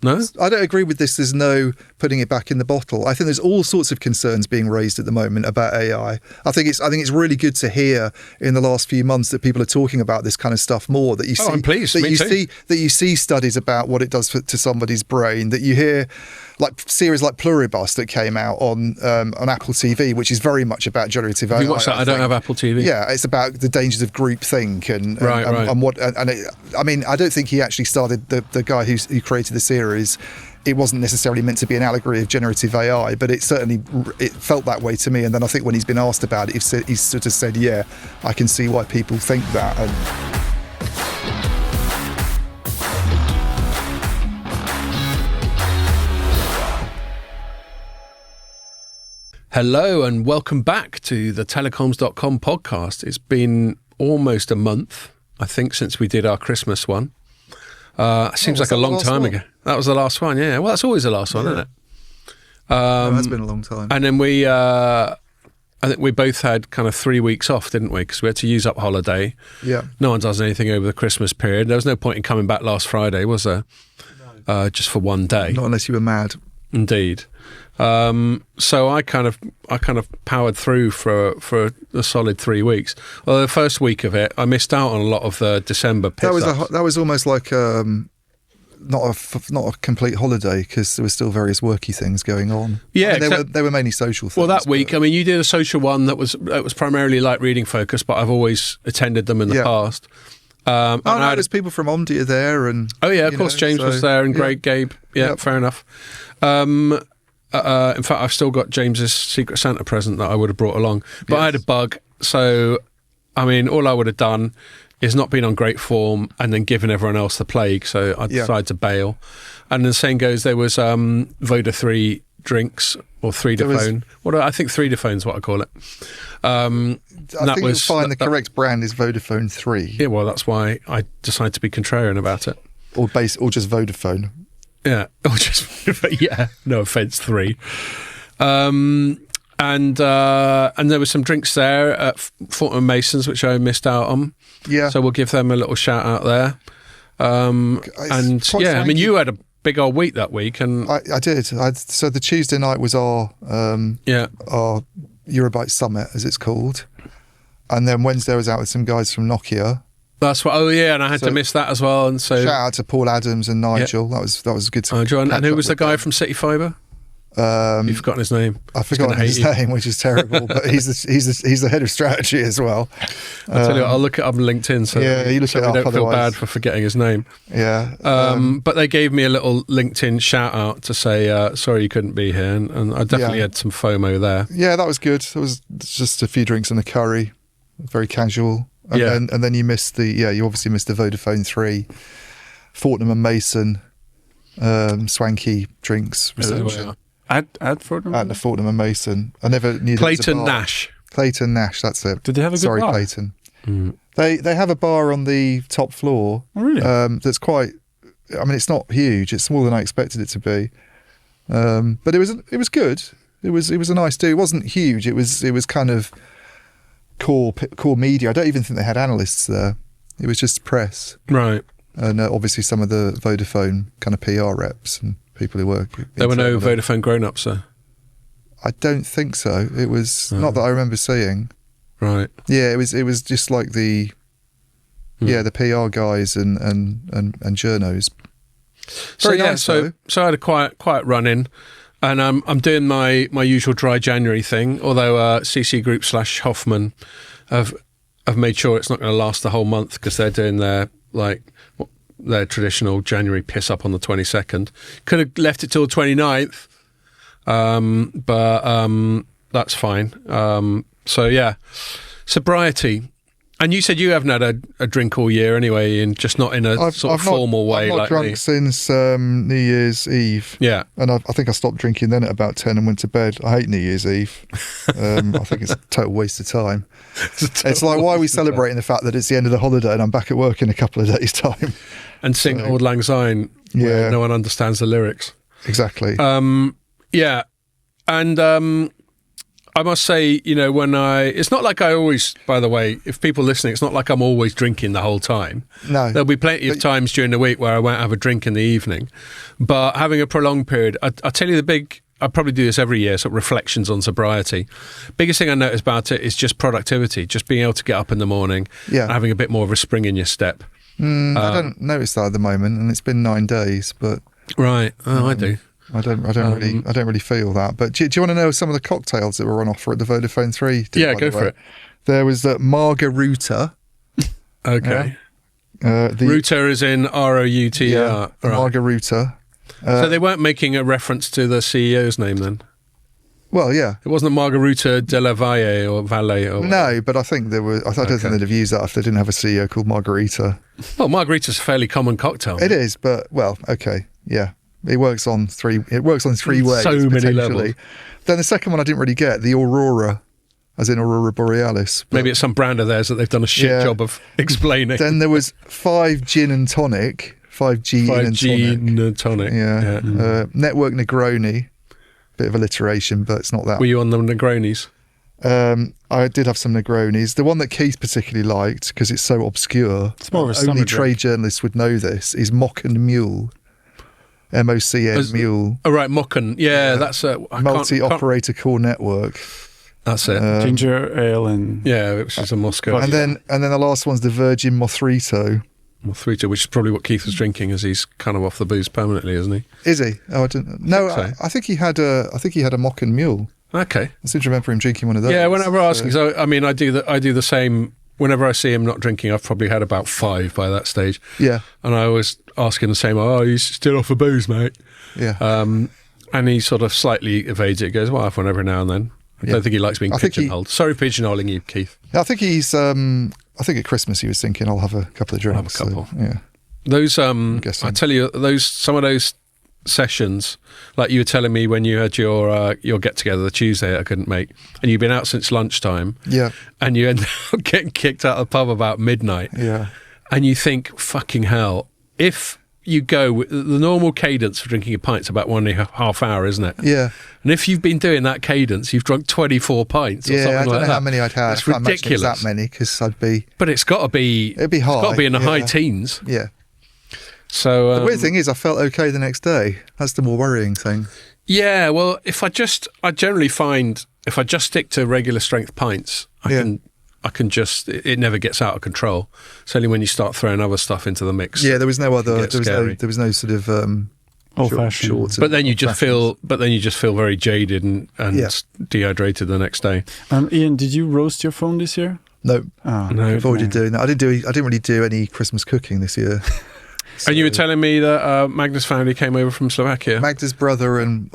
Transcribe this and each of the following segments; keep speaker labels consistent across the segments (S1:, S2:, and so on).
S1: No?
S2: I don't agree with this. There's no putting it back in the bottle. I think there's all sorts of concerns being raised at the moment about AI. I think it's really good to hear in the last few months that people are talking about this kind of stuff more. That you see,
S1: I'm pleased.
S2: that you see studies about what it does to somebody's brain. That you hear like series like Pluribus that came out on Apple TV, which is very much about generative AI.
S1: Have you watched that? I don't have Apple TV.
S2: Yeah, it's about the dangers of groupthink and what. I mean, I don't think he actually started the guy who created the series. It wasn't necessarily meant to be an allegory of generative AI, but it felt that way to me. And then I think when he's been asked about it, he's sort of said, "Yeah, I can see why people think that."
S1: Hello and welcome back to the Telecoms.com podcast. It's been almost a month, I think, since we did our Christmas one. Seems like a long time ago. That was the last one, yeah. Well, that's always the last one, isn't it?
S2: It has been a long time.
S1: And then I think we both had kind of 3 weeks off, didn't we? Because we had to use up holiday.
S2: Yeah.
S1: No one does anything over the Christmas period. There was no point in coming back last Friday, was there? No. Just for one day.
S2: Not unless you were mad.
S1: Indeed. So I kind of powered through for a solid 3 weeks. Well, the first week of it, I missed out on a lot of the December piss-ups.
S2: That was almost like not a complete holiday because there were still various worky things going on.
S1: Yeah,
S2: I mean, they were mainly social things.
S1: Well, that week, I mean, you did a social one that was primarily like reading focused, but I've always attended them in the past.
S2: There's people from Omdia there, and
S1: of course, James was there, and great Gabe. Yeah, fair enough. In fact, I've still got James's Secret Santa present that I would have brought along. But I had a bug, so, I mean, all I would have done is not been on great form and then given everyone else the plague, so I decided to bail. And the saying goes, there was Voda 3 drinks, or 3-dephone. I think 3-dephone is what I call it.
S2: I think you'll find the correct brand is Vodafone 3.
S1: Yeah, well, that's why I decided to be contrarian about it.
S2: Or just Vodafone.
S1: Yeah, no offence, 3. And there were some drinks there at Fortnum Mason's, which I missed out on. Yeah. So we'll give them a little shout out there. I mean, you had a big old week that week. And
S2: I did. So the Tuesday night was our Eurobyte Summit, as it's called. And then Wednesday I was out with some guys from Nokia.
S1: That's what. Oh yeah, and I had to miss that as well. And so
S2: shout out to Paul Adams and Nigel. That was good.
S1: And who was the guy from City Fibre? You've forgotten his name.
S2: I've forgotten his name, which is terrible. But he's the head of strategy as well.
S1: I'll tell you what, I'll look it up on LinkedIn. So
S2: you look it up.
S1: I don't feel bad for forgetting his name.
S2: Yeah.
S1: But they gave me a little LinkedIn shout out to say sorry you couldn't be here, and I definitely had some FOMO there.
S2: Yeah, that was good. It was just a few drinks and a curry, very casual. And then you missed you obviously missed the Vodafone 3, Fortnum and Mason, swanky drinks reception.
S3: At Fortnum?
S2: At the Fortnum and Mason. I never knew
S1: Clayton Nash.
S2: Clayton Nash, that's it.
S3: Did they have a good bar?
S2: Clayton. Mm. They have a bar on the top floor.
S3: Oh, really?
S2: That's quite. I mean, it's not huge. It's smaller than I expected it to be. But it was good. It was a nice do. It wasn't huge. It was kind of core media. I don't even think they had analysts there. It was just press,
S1: right?
S2: And obviously some of the Vodafone kind of PR reps and people who work.
S1: There were no Vodafone grown-ups there.
S2: I don't think so. It was not that I remember seeing.
S1: Right.
S2: Yeah, it was just like the the PR guys and journos.
S1: So I had a quiet run in. And I'm doing my usual dry January thing, although CC Group / Hoffman have made sure it's not going to last the whole month because they're doing their traditional January piss up on the 22nd. Could have left it till the 29th, but that's fine. Sobriety. And you said you haven't had a drink all year anyway, and just not in a formal way.
S2: I've not drunk since New Year's Eve.
S1: Yeah.
S2: And I think I stopped drinking then at about 10 and went to bed. I hate New Year's Eve. I think it's a total waste of time. It's like, why are we celebrating the fact that it's the end of the holiday and I'm back at work in a couple of days' time?
S1: And sing Auld Lang Syne where no one understands the lyrics.
S2: Exactly.
S1: And I must say, it's not like I always, by the way, if people listening, it's not like I'm always drinking the whole time.
S2: No.
S1: There'll be plenty of times during the week where I won't have a drink in the evening. But having a prolonged period, I'll tell you I probably do this every year, sort of reflections on sobriety. Biggest thing I notice about it is just productivity, just being able to get up in the morning and having a bit more of a spring in your step.
S2: I don't notice that at the moment, and it's been 9 days, but...
S1: Right. I do.
S2: I don't really feel that. But do you want to know some of the cocktails that were on offer at the Vodafone 3?
S1: Go for it.
S2: There was Margarita.
S1: Okay. Ruta is in Router.
S2: Yeah, right. Margarita.
S1: So they weren't making a reference to the CEO's name then?
S2: Well, yeah.
S1: It wasn't Margarita de la Valle or Valle or...
S2: No, but I think there were... I don't think they'd have used that if they didn't have a CEO called Margarita.
S1: Well, Margarita's a fairly common cocktail.
S2: It is, but, well, okay, yeah. It works on three ways.
S1: So many levels.
S2: Then the second one I didn't really get, the Aurora, as in Aurora Borealis.
S1: Maybe it's some brand of theirs that they've done a shit job of explaining.
S2: Then there was 5 gin and tonic. 5G
S1: gin and tonic.
S2: Yeah. Network Negroni. Bit of alliteration, but it's not that.
S1: Were you on the Negronis?
S2: I did have some Negronis. The one that Keith particularly liked, because it's so obscure,
S3: it's more of a summer
S2: only
S3: drink.
S2: trade journalists would know this, is Mock and Mule. MOCN Mule.
S1: Oh, right, Mocken. Yeah, that's a...
S2: Multi-operator core network.
S1: That's it.
S3: Ginger ale and...
S1: Yeah, which is a Moscow.
S2: And then the last one's the Virgin Mothrito.
S1: Mothrito, which is probably what Keith was drinking, as he's kind of off the booze permanently, isn't he?
S2: Is he? Oh, I don't know. No, I think he had a Mock and Mule.
S1: Okay.
S2: I seem to remember him drinking one of those.
S1: Yeah, whenever I ask him, so I mean, I do the same. Whenever I see him not drinking, I've probably had about 5 by that stage.
S2: Yeah.
S1: And I always ask him the same, you still off the booze, mate?
S2: Yeah.
S1: And he sort of slightly evades it, goes, well, I have one every now and then. I don't think he likes being pigeonholed. Sorry pigeonholing you, Keith.
S2: I think he's, I think at Christmas he was thinking, I'll have a couple of drinks.
S1: I'll have a couple.
S2: So, yeah.
S1: Those, I tell you, some of those sessions, like you were telling me when you had your get together the Tuesday I couldn't make, and you've been out since lunchtime, and you end up getting kicked out of the pub about midnight, and you think, fucking hell, if you go with the normal cadence for drinking a pint's about 1.5 hours, isn't it?
S2: Yeah.
S1: And if you've been doing that cadence, you've drunk 24
S2: I
S1: pints. Or
S2: don't
S1: something
S2: know
S1: like
S2: how many I'd had.
S1: It's
S2: I can't imagine
S1: ridiculous.
S2: it was that many, because I'd be.
S1: But it's got to be.
S2: It'd be high.
S1: It's got to be in the high teens.
S2: Yeah.
S1: So
S2: the weird thing is, I felt okay the next day. That's the more worrying thing.
S1: Yeah, well, I generally find if I just stick to regular strength pints, I can just, it never gets out of control. It's only when you start throwing other stuff into the mix.
S2: Yeah, there was no other. There was no sort of
S3: old-fashioned.
S2: short.
S1: But then you just feel very jaded and dehydrated the next day.
S3: Ian, did you roast your phone this year?
S2: No,
S1: no.
S2: Avoided doing that. I didn't really do any Christmas cooking this year.
S1: So, and you were telling me that Magda's family came over from Slovakia.
S2: Magda's brother and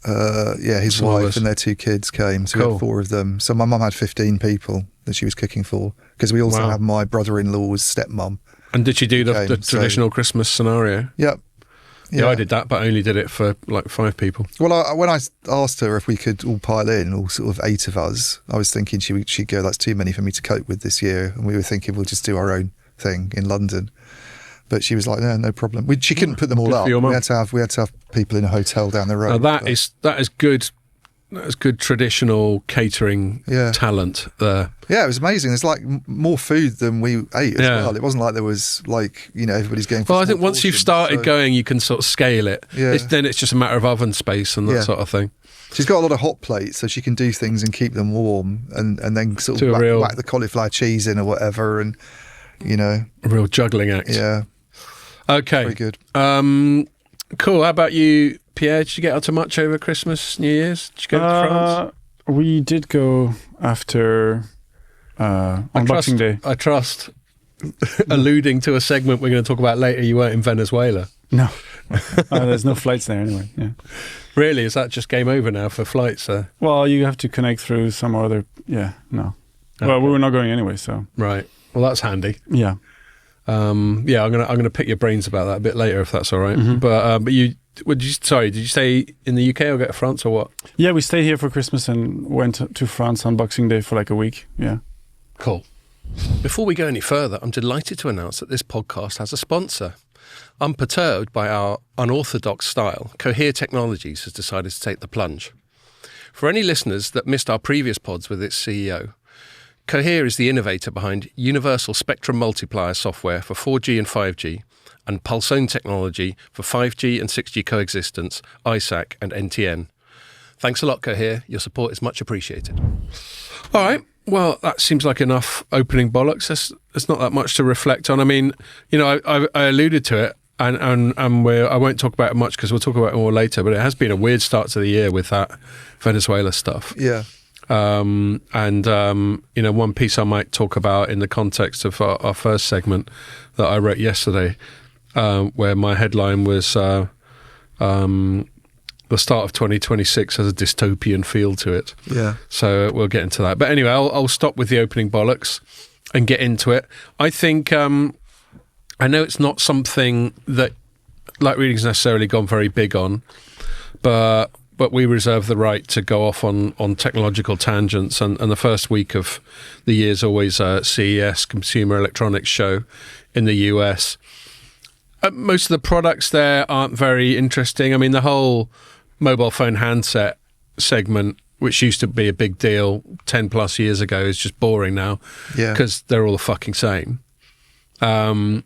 S2: his wife and their 2 kids came. So we had 4 of them. So my mum had 15 people that she was cooking for, because we also had my brother-in-law's stepmom.
S1: And did she do the traditional Christmas scenario?
S2: Yep.
S1: Yeah, I did that, but only did it for like 5 people.
S2: Well, when I asked her if we could all pile in, all sort of 8 of us, I was thinking she'd go, that's too many for me to cope with this year. And we were thinking we'll just do our own thing in London. But she was like, no problem. She couldn't put them all up. We had to have people in a hotel down the road.
S1: That is good. That is good traditional catering talent there.
S2: Yeah, it was amazing. There's like more food than we ate as well. It wasn't like there was like, everybody's going for
S1: I think once you've started going, you can sort of scale it.
S2: Yeah.
S1: Then it's just a matter of oven space and that sort of thing.
S2: She's got a lot of hot plates, so she can do things and keep them warm, and then sort of whack the cauliflower cheese in or whatever, and a
S1: real juggling act.
S2: Yeah.
S1: Okay.
S2: Very good.
S1: Cool. How about you, Pierre? Did you get out to much over Christmas, New Year's? Did you go to France?
S3: We did go after on Boxing Day.
S1: I trust, alluding to a segment we're going to talk about later, you weren't in Venezuela.
S3: No. There's no flights there anyway. Yeah.
S1: Really? Is that just game over now for flights?
S3: Well, you have to connect through some other... Yeah, no. Okay. Well, we were not going anyway, so...
S1: Right. Well, that's handy.
S3: Yeah.
S1: I'm gonna pick your brains about that a bit later if that's all right.
S3: Mm-hmm.
S1: But did you stay in the UK or go to France or what?
S3: Yeah, we stayed here for Christmas and went to France on Boxing Day for like a week. Yeah.
S1: Cool. Before we go any further, I'm delighted to announce that this podcast has a sponsor. Unperturbed by our unorthodox style, Cohere Technologies has decided to take the plunge. For any listeners that missed our previous pods with its CEO, Cohere is the innovator behind Universal Spectrum Multiplier software for 4G and 5G, and Pulsone technology for 5G and 6G coexistence, ISAC and NTN. Thanks a lot, Cohere. Your support is much appreciated. All right. Well, that seems like enough opening bollocks. There's not that much to reflect on. I mean, I alluded to it, and I won't talk about it much because we'll talk about it more later, but it has been a weird start to the year with that Venezuela stuff.
S2: Yeah.
S1: One piece I might talk about in the context of our first segment that I wrote yesterday, where my headline was the start of 2026 has a dystopian feel to it.
S2: Yeah.
S1: So we'll get into that. But anyway, I'll stop with the opening bollocks and get into it. I think I know it's not something that Light Reading's necessarily gone very big on, but we reserve the right to go off on technological tangents. And the first week of the year is always CES, Consumer Electronics Show in the US. Most of the products there aren't very interesting. I mean, the whole mobile phone handset segment, which used to be a big deal 10 plus years ago, is just boring now because they're all the fucking same. In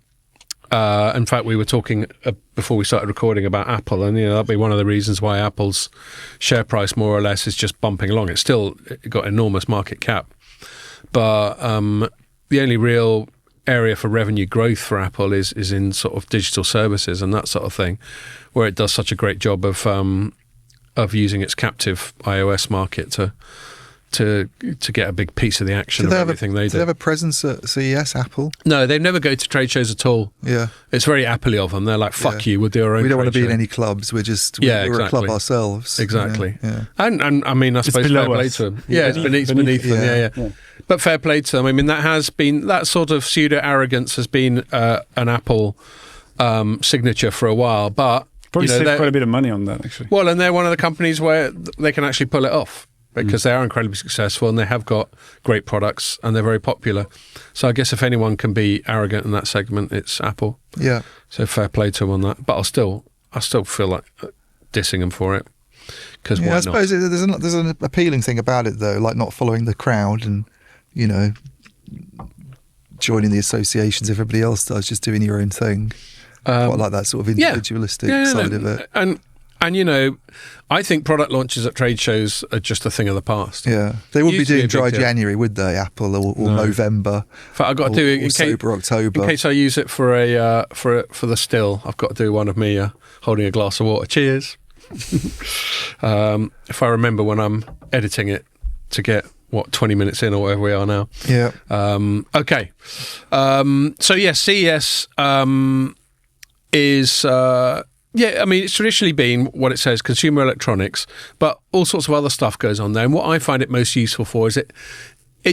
S1: fact, we were talking before we started recording about Apple, and that'll be one of the reasons why Apple's share price more or less is just bumping along. It's still got enormous market cap, but the only real area for revenue growth for Apple is in sort of digital services and that sort of thing, where it does such a great job of using its captive iOS market to get a big piece of the action of everything they do.
S2: Do they have a presence at CES, Apple?
S1: No, they never go to trade shows at all.
S2: Yeah.
S1: It's very Apple-y of them. They're like, fuck you, we'll do our own.
S2: We don't want to be
S1: show.
S2: in any clubs. We're
S1: exactly.
S2: a club ourselves.
S1: Exactly.
S2: Yeah.
S1: And I mean, I suppose fair play to them. Yeah, it's beneath them. Yeah. But fair play to them. I mean, that sort of pseudo-arrogance has been an Apple signature for a while, but
S3: probably saved quite a bit of money on that, actually.
S1: Well, and they're one of the companies where they can actually pull it off because they are incredibly successful and they have got great products and they're very popular. So I guess if anyone can be arrogant in that segment, it's Apple.
S2: Yeah.
S1: So fair play to them on that. But I still feel like dissing them for it. Because why
S2: I suppose
S1: not?
S2: There's an appealing thing about it, though, like not following the crowd and, joining the associations everybody else does, just doing your own thing. Quite like that sort of individualistic side of it.
S1: And I think product launches at trade shows are just a thing of the past.
S2: Yeah, they wouldn't be doing dry January, would they? Apple or November?
S1: In fact, I've got to do it
S2: October.
S1: In case I use it for for the still. I've got to do one of me holding a glass of water. Cheers. If I remember when I'm editing it to get 20 minutes in or whatever we are now.
S2: Yeah.
S1: Okay. So yes, CES is. I mean, it's traditionally been what it says, consumer electronics, but all sorts of other stuff goes on there. And what I find it most useful for is it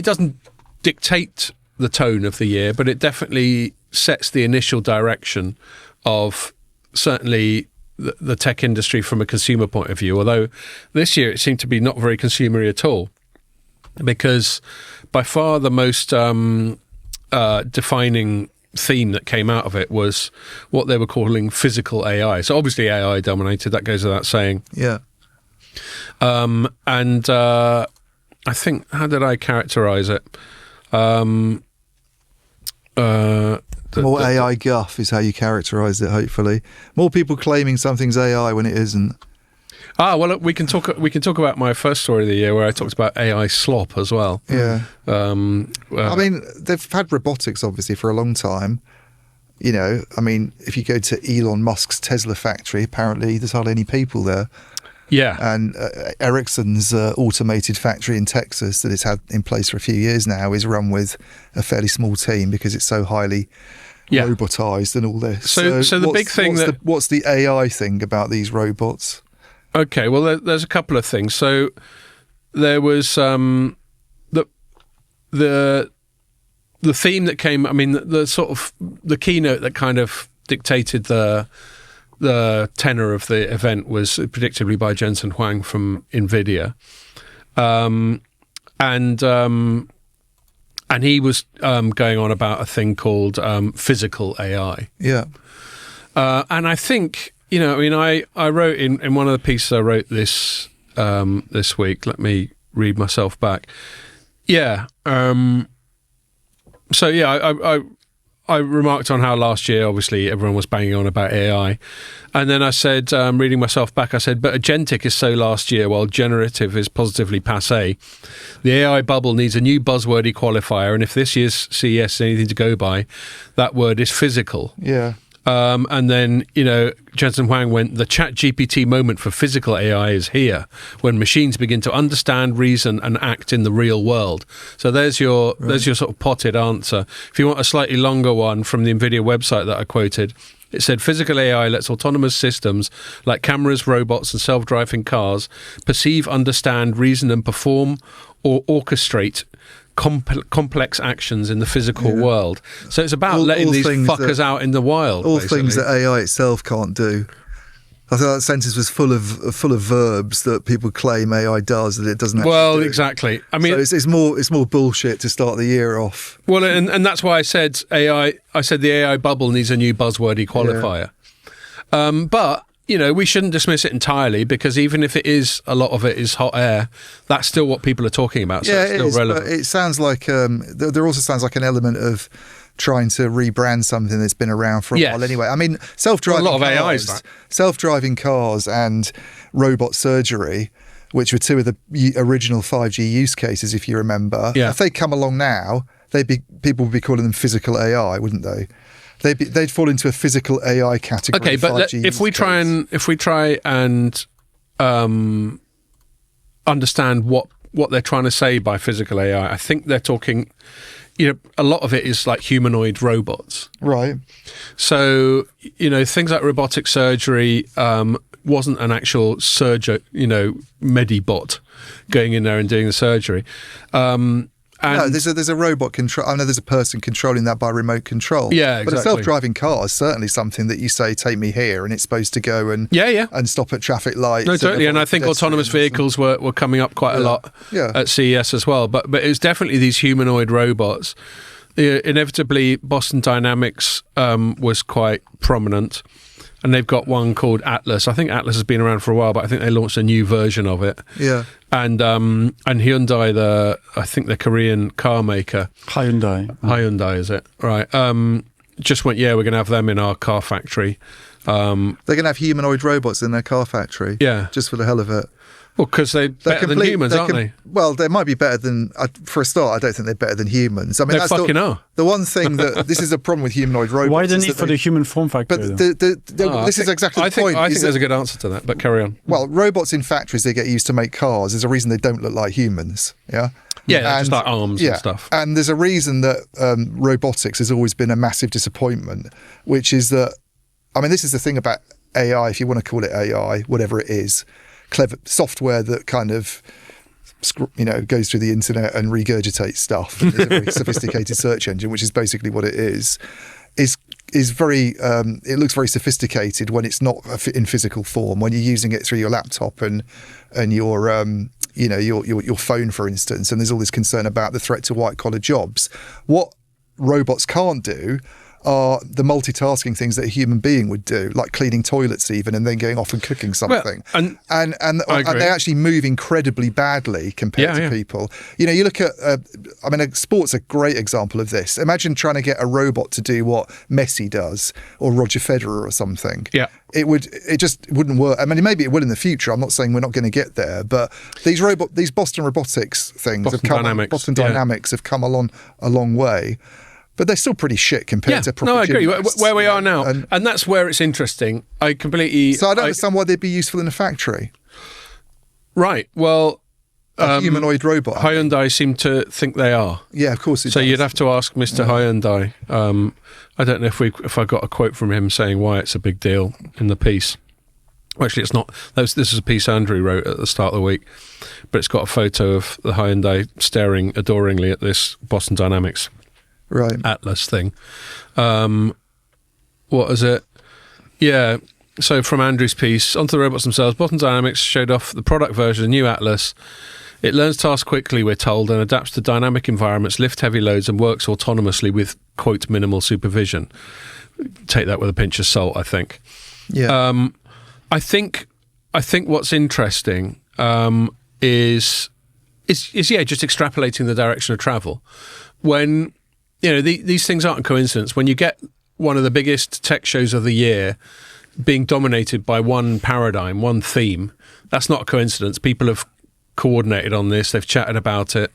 S1: doesn't dictate the tone of the year, but it definitely sets the initial direction of certainly the tech industry from a consumer point of view. Although this year it seemed to be not very consumery at all, because by far the most defining theme that came out of it was what they were calling physical AI. So obviously AI dominated, that goes without saying.
S2: Yeah.
S1: And I think, how did I characterize it?
S2: More AI guff is how you characterize it, hopefully. More people claiming something's AI when it isn't.
S1: Well, we can talk about my first story of the year where I talked about AI slop as well.
S2: Yeah. I mean, they've had robotics obviously for a long time. I mean, if you go to Elon Musk's Tesla factory, apparently there's hardly any people there.
S1: Yeah.
S2: And Ericsson's automated factory in Texas that it's had in place for a few years now is run with a fairly small team because it's so highly robotized and all this.
S1: So the big thing
S2: what's the AI thing about these robots?
S1: Okay, well, there's a couple of things. So there was the theme that came. I mean, the sort of the keynote that kind of dictated the tenor of the event was predictably by Jensen Huang from NVIDIA, and he was going on about a thing called physical AI.
S2: Yeah,
S1: and I think. I mean, I wrote in one of the pieces I wrote this this week. Let me read myself back. Yeah. So yeah, I remarked on how last year, obviously, everyone was banging on about AI. And then I said, reading myself back, I said, but agentic is so last year, while generative is positively passé. The AI bubble needs a new buzzwordy qualifier. And if this year's CES is anything to go by, that word is physical.
S2: Yeah.
S1: And then, Jensen Huang went, the chat GPT moment for physical AI is here, when machines begin to understand, reason, and act in the real world. So there's your sort of potted answer. If you want a slightly longer one from the NVIDIA website that I quoted, it said, physical AI lets autonomous systems like cameras, robots, and self-driving cars perceive, understand, reason, and perform or orchestrate complex actions in the physical world. So it's about letting these fuckers out in the wild.
S2: All
S1: basically.
S2: Things that AI itself can't do. I thought that sentence was full of verbs that people claim AI does that it doesn't actually do.
S1: Exactly. I mean,
S2: so it's more bullshit to start the year off.
S1: Well, and that's why I said AI. I said the AI bubble needs a new buzzwordy qualifier. But we shouldn't dismiss it entirely, because even if it is, a lot of it is hot air, that's still what people are talking about. So it's still relevant.
S2: But it sounds like there also sounds like an element of trying to rebrand something that's been around for a while anyway. I mean, self-driving
S1: cars,
S2: a lot of AI self-driving cars and robot surgery, which were two of the original 5G use cases, if you remember.
S1: Yeah.
S2: If they come along now, people would be calling them physical AI, wouldn't they? They'd fall into a physical AI category.
S1: Okay, but if we try and understand what they're trying to say by physical AI, I think they're talking. A lot of it is like humanoid robots,
S2: right?
S1: So things like robotic surgery wasn't an actual medibot going in there and doing the surgery.
S2: No, there's a robot control. I know there's a person controlling that by remote control.
S1: Yeah, exactly.
S2: But a self-driving car is certainly something that you say, take me here, and it's supposed to go and stop at traffic lights.
S1: No, totally. And I think autonomous vehicles were coming up quite a lot at CES as well. But it was definitely these humanoid robots. Inevitably, Boston Dynamics was quite prominent. And they've got one called Atlas. I think Atlas has been around for a while, but I think they launched a new version of it.
S2: Yeah.
S1: And Hyundai, I think the Korean car maker. Hyundai, is it? Right. Just went, we're going to have them in our car factory.
S2: They're going to have humanoid robots in their car factory?
S1: Yeah.
S2: Just for the hell of it?
S1: Well, because they're better than humans, aren't they?
S2: Well, they might be better than... For a start, I don't think they're better than humans. I mean,
S1: they fucking are.
S2: The one thing that... This is a problem with humanoid robots.
S3: Why the need for the human form factor?
S2: But this is exactly the point.
S1: I think there's a good answer to that, but carry on.
S2: Well, robots in factories, they get used to make cars. There's a reason they don't look like humans, yeah?
S1: Yeah, just like arms and stuff.
S2: And there's a reason that robotics has always been a massive disappointment, which is that... I mean, this is the thing about AI, if you want to call it AI, whatever it is, clever software that kind of goes through the internet and regurgitates stuff, and is a very sophisticated search engine, which is basically what it is very it looks very sophisticated when it's not in physical form, when you're using it through your laptop and your your phone, for instance. And there's all this concern about the threat to white collar jobs. What robots can't do are the multitasking things that a human being would do, like cleaning toilets even, and then going off and cooking something. Well, and they actually move incredibly badly compared to people. You look at, sport's a great example of this. Imagine trying to get a robot to do what Messi does, or Roger Federer or something.
S1: Yeah.
S2: It just wouldn't work. I mean, maybe it will in the future. I'm not saying we're not going to get there, but these Boston Robotics things Boston Dynamics have come a long way. But they're still pretty shit compared to proper.
S1: No, I agree. Where we are now, and that's where it's interesting. So I
S2: don't understand why they'd be useful in a factory.
S1: Right. Well,
S2: a humanoid robot.
S1: Hyundai seem to think they are.
S2: Yeah, of course.
S1: So you'd have to ask Mr. Hyundai. I don't know if I got a quote from him saying why it's a big deal in the piece. Well, actually, it's not. This is a piece Andrew wrote at the start of the week, but it's got a photo of the Hyundai staring adoringly at this Boston Dynamics.
S2: Right.
S1: Atlas thing. What is it? Yeah. So from Andrew's piece, onto the robots themselves, Boston Dynamics showed off the product version of the new Atlas. It learns tasks quickly, we're told, and adapts to dynamic environments, lifts heavy loads, and works autonomously with, quote, minimal supervision. Take that with a pinch of salt, I think.
S2: Yeah.
S1: I think what's interesting, is just extrapolating the direction of travel. When these things aren't a coincidence. When you get one of the biggest tech shows of the year being dominated by one paradigm, one theme, that's not a coincidence. People have coordinated on this. They've chatted about it.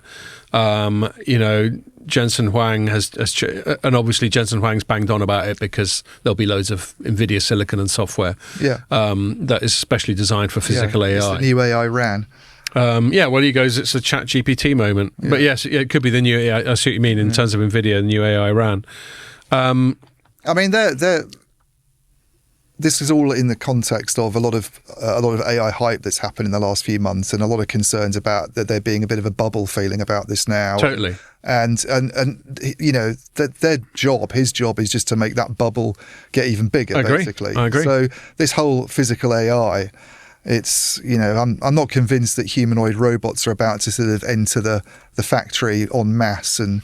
S1: Jensen Huang has and obviously Jensen Huang's banged on about it because there'll be loads of NVIDIA silicon and software that is specially designed for physical AI.
S2: It's the new AI RAN.
S1: Well, he goes, it's a chat GPT moment. Yeah. But yes, it could be the new AI. I see what you mean in terms of NVIDIA, the new AI RAN.
S2: I mean, this is all in the context of a lot of AI hype that's happened in the last few months, and a lot of concerns about that there being a bit of a bubble feeling about this now.
S1: Totally.
S2: And his job is just to make that bubble get even bigger. Basically.
S1: I agree.
S2: So this whole physical AI, it's I'm not convinced that humanoid robots are about to sort of enter the factory en masse and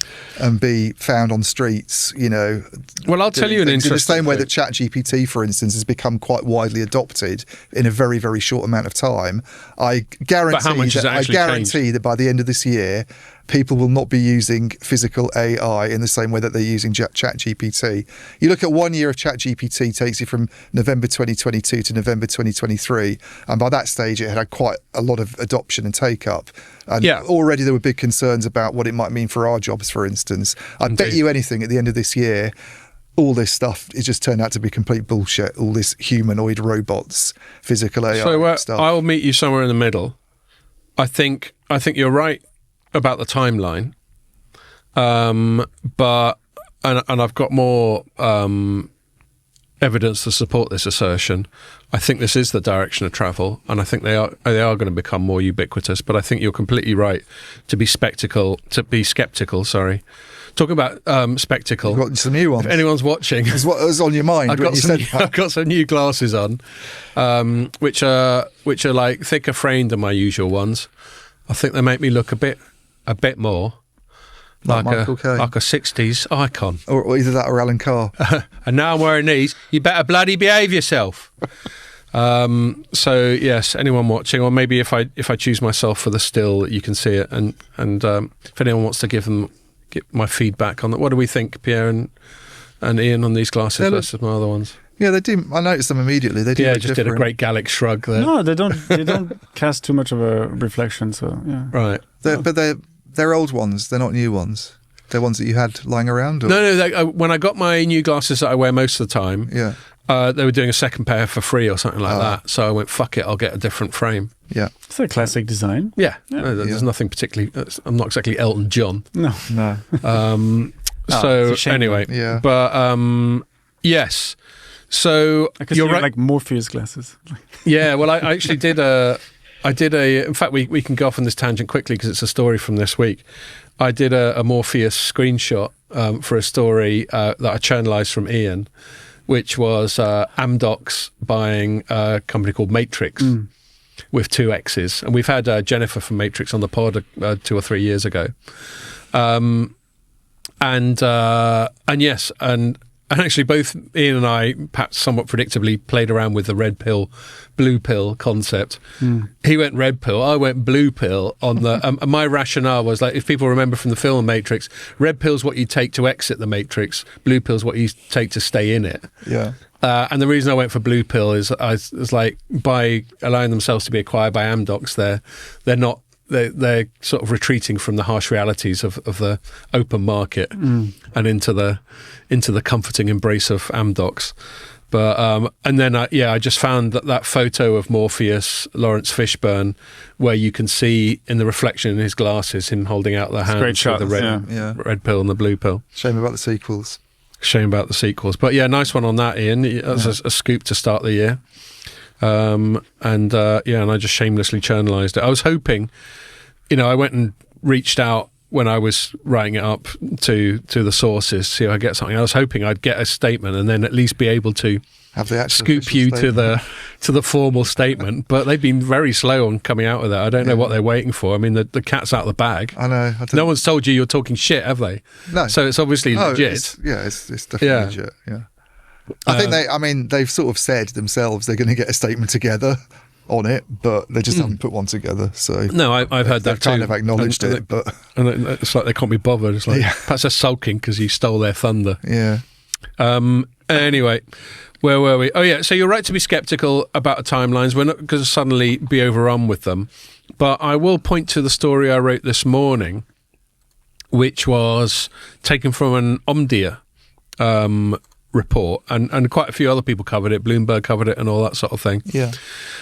S2: be found on streets.
S1: Well, I'll tell you an interesting
S2: in the same way
S1: thing.
S2: that ChatGPT, for instance, has become quite widely adopted in a very, very short amount of time. I guarantee that by the end of this year, people will not be using physical AI in the same way that they're using ChatGPT. You look at 1 year of ChatGPT takes you from November 2022 to November 2023, and by that stage it had quite a lot of adoption and take-up. And already there were big concerns about what it might mean for our jobs, for instance. I bet you anything at the end of this year, all this stuff is just turned out to be complete bullshit. All this humanoid robots, physical AI stuff.
S1: I'll meet you somewhere in the middle. I think you're right about the timeline, but I've got more evidence to support this assertion. I think this is the direction of travel, and I think they are going to become more ubiquitous. But I think you're completely right to be skeptical. Sorry. Talking about spectacle.
S2: You've got some new ones.
S1: If anyone's watching,
S2: what was on your mind?
S1: I've got some new glasses on, which are like thicker framed than my usual ones. I think they make me look a bit more like a 60s icon.
S2: Or either that or Alan Carr.
S1: And now I'm wearing these. You better bloody behave yourself. So yes, anyone watching, or maybe if I choose myself for the still, you can see it. And if anyone wants to get my feedback on that, what do we think, Pierre and Ian, on these glasses versus my other ones?
S2: Yeah, they do. I noticed them immediately. They do.
S1: Yeah, just did a great Gallic shrug there.
S3: No, they don't. They don't cast too much of a reflection. So yeah,
S1: right.
S2: But they're old ones. They're not new ones. They're ones that you had lying around. Or?
S1: No. When I got my new glasses that I wear most of the time, they were doing a second pair for free or something like that. So I went, fuck it, I'll get a different frame.
S2: Yeah,
S3: it's a classic design.
S1: Yeah. There's nothing particularly. I'm not exactly Elton John.
S3: No.
S1: So anyway, but yes. So
S3: you're right. Like Morpheus glasses.
S1: Yeah. Well, I actually did a. In fact, we can go off on this tangent quickly because it's a story from this week. I did a Morpheus screenshot for a story that I channelized from Ian, which was Amdocs buying a company called Matrix with 2 X's. And we've had Jennifer from Matrix on the pod 2 or 3 years ago. And yes, and actually both Ian and I, perhaps somewhat predictably, played around with the red pill, blue pill concept. He went red pill, I went blue pill on the... my rationale was, like, if people remember from the film Matrix, red pill's what you take to exit the Matrix, blue pill's what you take to stay in it.
S2: Yeah.
S1: And the reason I went for blue pill is like, by allowing themselves to be acquired by Amdocs, they're sort of retreating from the harsh realities of the open market and into the comforting embrace of Amdocs. But and then I just found that photo of Morpheus, Lawrence Fishburne, where you can see in the reflection in his glasses him holding out the hands with the red pill and the blue pill.
S2: Shame about the sequels.
S1: But yeah, nice one on that, Ian. That's a scoop to start the year. And I just shamelessly journalised it. I was hoping, I went and reached out when I was writing it up to the sources, see if I get something. I was hoping I'd get a statement and then at least be able to
S2: have the
S1: scoop you to the formal statement. But they've been very slow on coming out with that. I don't know what they're waiting for. I mean, the cat's out of the bag.
S2: I know.
S1: No one's told you you're talking shit, have they?
S2: No.
S1: So it's obviously legit.
S2: It's definitely legit. Yeah. I think they've sort of said themselves they're going to get a statement together. on it, but they just haven't put one together. So
S1: no, I've heard that too.
S2: Kind of acknowledged it, but
S1: it's like they can't be bothered. It's like perhaps they're sulking because you stole their thunder.
S2: Yeah.
S1: Anyway, where were we? Oh yeah, so you're right to be sceptical about timelines. We're not going to suddenly be overrun with them, but I will point to the story I wrote this morning, which was taken from an Omdia report, and quite a few other people covered it. Bloomberg covered it and all that sort of thing.
S2: Yeah.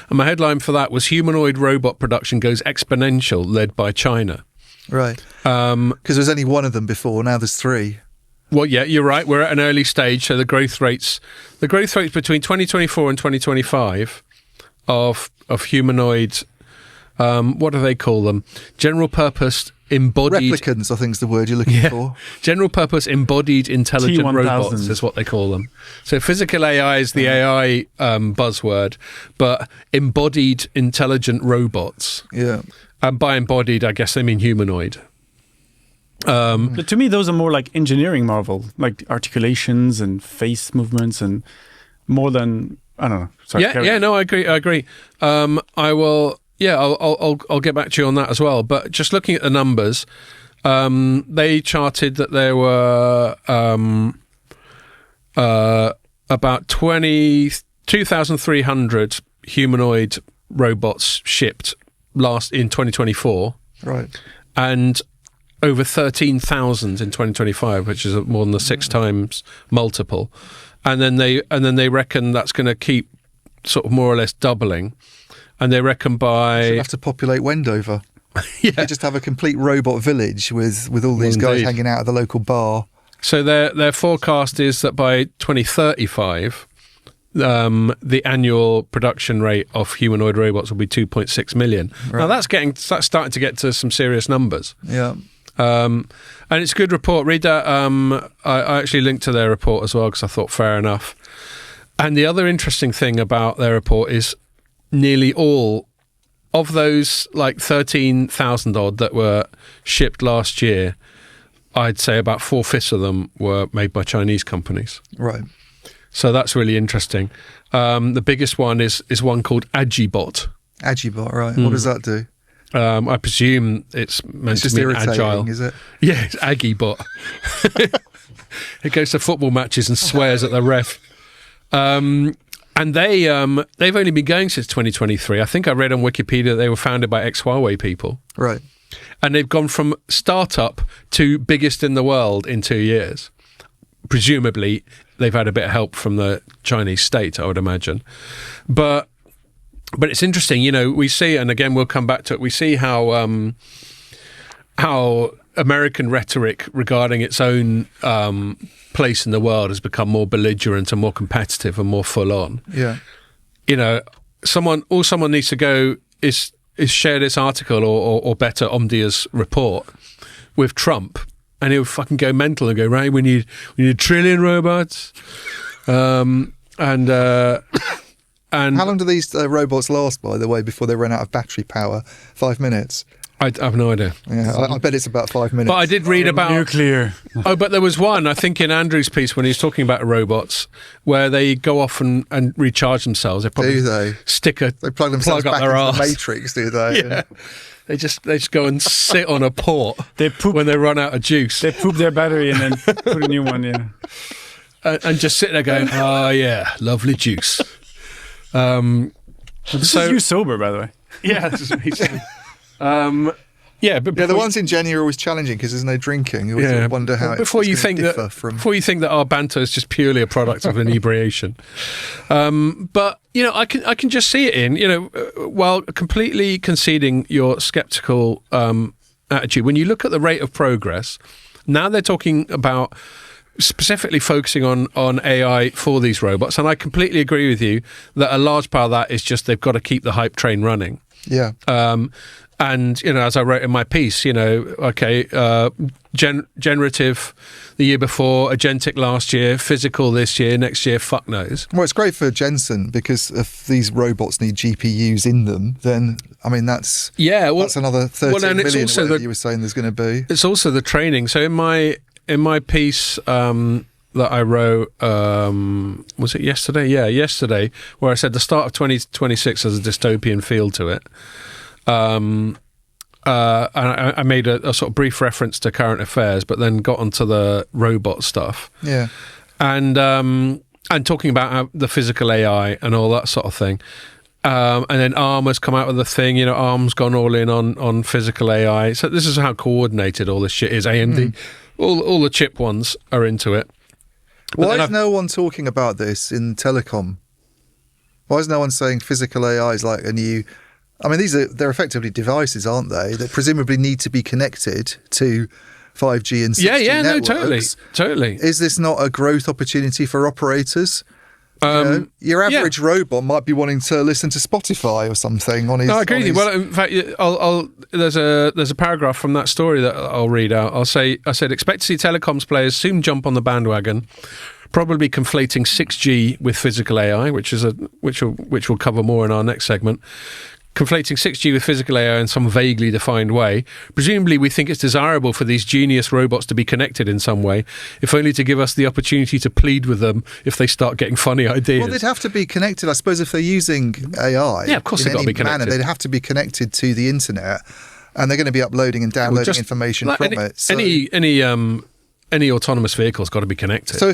S1: And my headline for that was humanoid robot production goes exponential, led by China.
S2: Right. Because there's only one of them before, now there's 3.
S1: Well, yeah, you're right. We're at an early stage, so the growth rates between 2024 and 2025 of humanoid, what do they call them? General purpose embodied...
S2: Replicants, I think is the word you're looking for.
S1: General purpose embodied intelligent
S3: T1000.
S1: robots is what they call them. So physical AI is the AI buzzword, but embodied intelligent robots.
S2: Yeah.
S1: And by embodied, I guess they mean humanoid.
S3: But to me, those are more like engineering marvel, like articulations and face movements, and more than I don't know. Sorry,
S1: no, I agree. I will. Yeah, I'll get back to you on that as well. But just looking at the numbers, they charted that there were about 2,300 humanoid robots shipped in 2024.
S2: Right.
S1: And over 13,000 in 2025, which is more than the 6 times multiple. And then they reckon that's going to keep sort of more or less doubling. And they reckon by...
S2: You'll have to populate Wendover.
S1: Yeah.
S2: You just have a complete robot village with all these guys hanging out at the local bar. So
S1: their forecast is that by 2035, the annual production rate of humanoid robots will be 2.6 million. Right. Now that's starting to get to some serious numbers.
S2: Yeah.
S1: And it's a good report. Read that. I actually linked to their report as well because I thought fair enough. And the other interesting thing about their report is nearly all of those, like 13,000 odd that were shipped last year, I'd say about 4/5 of them were made by Chinese companies.
S2: Right.
S1: So that's really interesting. The biggest one is one called Agibot.
S2: Agibot, right. What does that do?
S1: I presume it's meant to be agile.
S2: Is it?
S1: Yeah, it's Agibot. It goes to football matches and swears at the ref. And they've only been going since 2023. I think I read on Wikipedia they were founded by ex-Huawei people.
S2: Right.
S1: And they've gone from startup to biggest in the world in 2 years. Presumably, they've had a bit of help from the Chinese state, I would imagine. But it's interesting, we see, and again, we'll come back to it, we see how American rhetoric regarding its own place in the world has become more belligerent and more competitive and more full on.
S2: Yeah.
S1: All someone needs to go is share this article or better Omdia's report with Trump, and he'll fucking go mental and go, right, we need 1 trillion robots. And
S2: how long do these robots last, by the way, before they run out of battery power? 5 minutes?
S1: I have no idea.
S2: Yeah, I bet it's about 5 minutes.
S1: But I did read about...
S3: Nuclear.
S1: But there was one, I think in Andrew's piece when he was talking about robots, where they go off and recharge themselves. They probably
S2: do they?
S1: They
S2: plug themselves
S1: up
S2: back
S1: their
S2: into
S1: arse.
S2: the Matrix, do they?
S1: Yeah. They just go and sit on a port when they run out of juice.
S3: They poop their battery and then put a new one, yeah.
S1: And just sit there going, oh yeah, lovely juice.
S3: This is you sober, by the way.
S1: Yeah, this is me.
S2: The ones in January are always challenging because there's no drinking. You always wonder how
S1: before you think that our banter is just purely a product of inebriation. But I can just see it in while completely conceding your skeptical attitude. When you look at the rate of progress, now they're talking about specifically focusing on AI for these robots, and I completely agree with you that a large part of that is just they've got to keep the hype train running.
S2: Yeah.
S1: And as I wrote in my piece, generative the year before, agentic last year, physical this year, next year, fuck knows.
S2: Well, it's great for Jensen because if these robots need GPUs in them, then that's another 13 million that you were saying there's going to be.
S1: It's also the training. So in my piece, that I wrote, was it yesterday? Yeah, yesterday, where I said the start of 2026 has a dystopian feel to it. And I made a sort of brief reference to current affairs, but then got onto the robot stuff.
S2: Yeah.
S1: And talking about the physical AI and all that sort of thing. And then ARM has come out with the thing, ARM's gone all in on physical AI. So this is how coordinated all this shit is. AMD, all the chip ones are into it.
S2: Why is no one talking about this in telecom? Why is no one saying physical AI is like a new... I mean, they're effectively devices, aren't they? That presumably need to be connected to 5G and 6G networks.
S1: No, totally.
S2: Is this not a growth opportunity for operators? Your average robot might be wanting to listen to Spotify or something on his...
S1: No, I agree with you. Well, in fact, there's a paragraph from that story that I'll read out. I said, expect to see telecoms players soon jump on the bandwagon, probably conflating 6G with physical AI, which we'll cover more in our next segment. Conflating 6G with physical AI in some vaguely defined way. Presumably, we think it's desirable for these genius robots to be connected in some way, if only to give us the opportunity to plead with them if they start getting funny ideas.
S2: Well, they'd have to be connected, I suppose, if they're using AI.
S1: Yeah, of course they've got to be connected.
S2: They'd have to be connected to the internet, and they're going to be uploading and downloading information from it. So.
S1: Any autonomous vehicle's got to be connected.
S2: So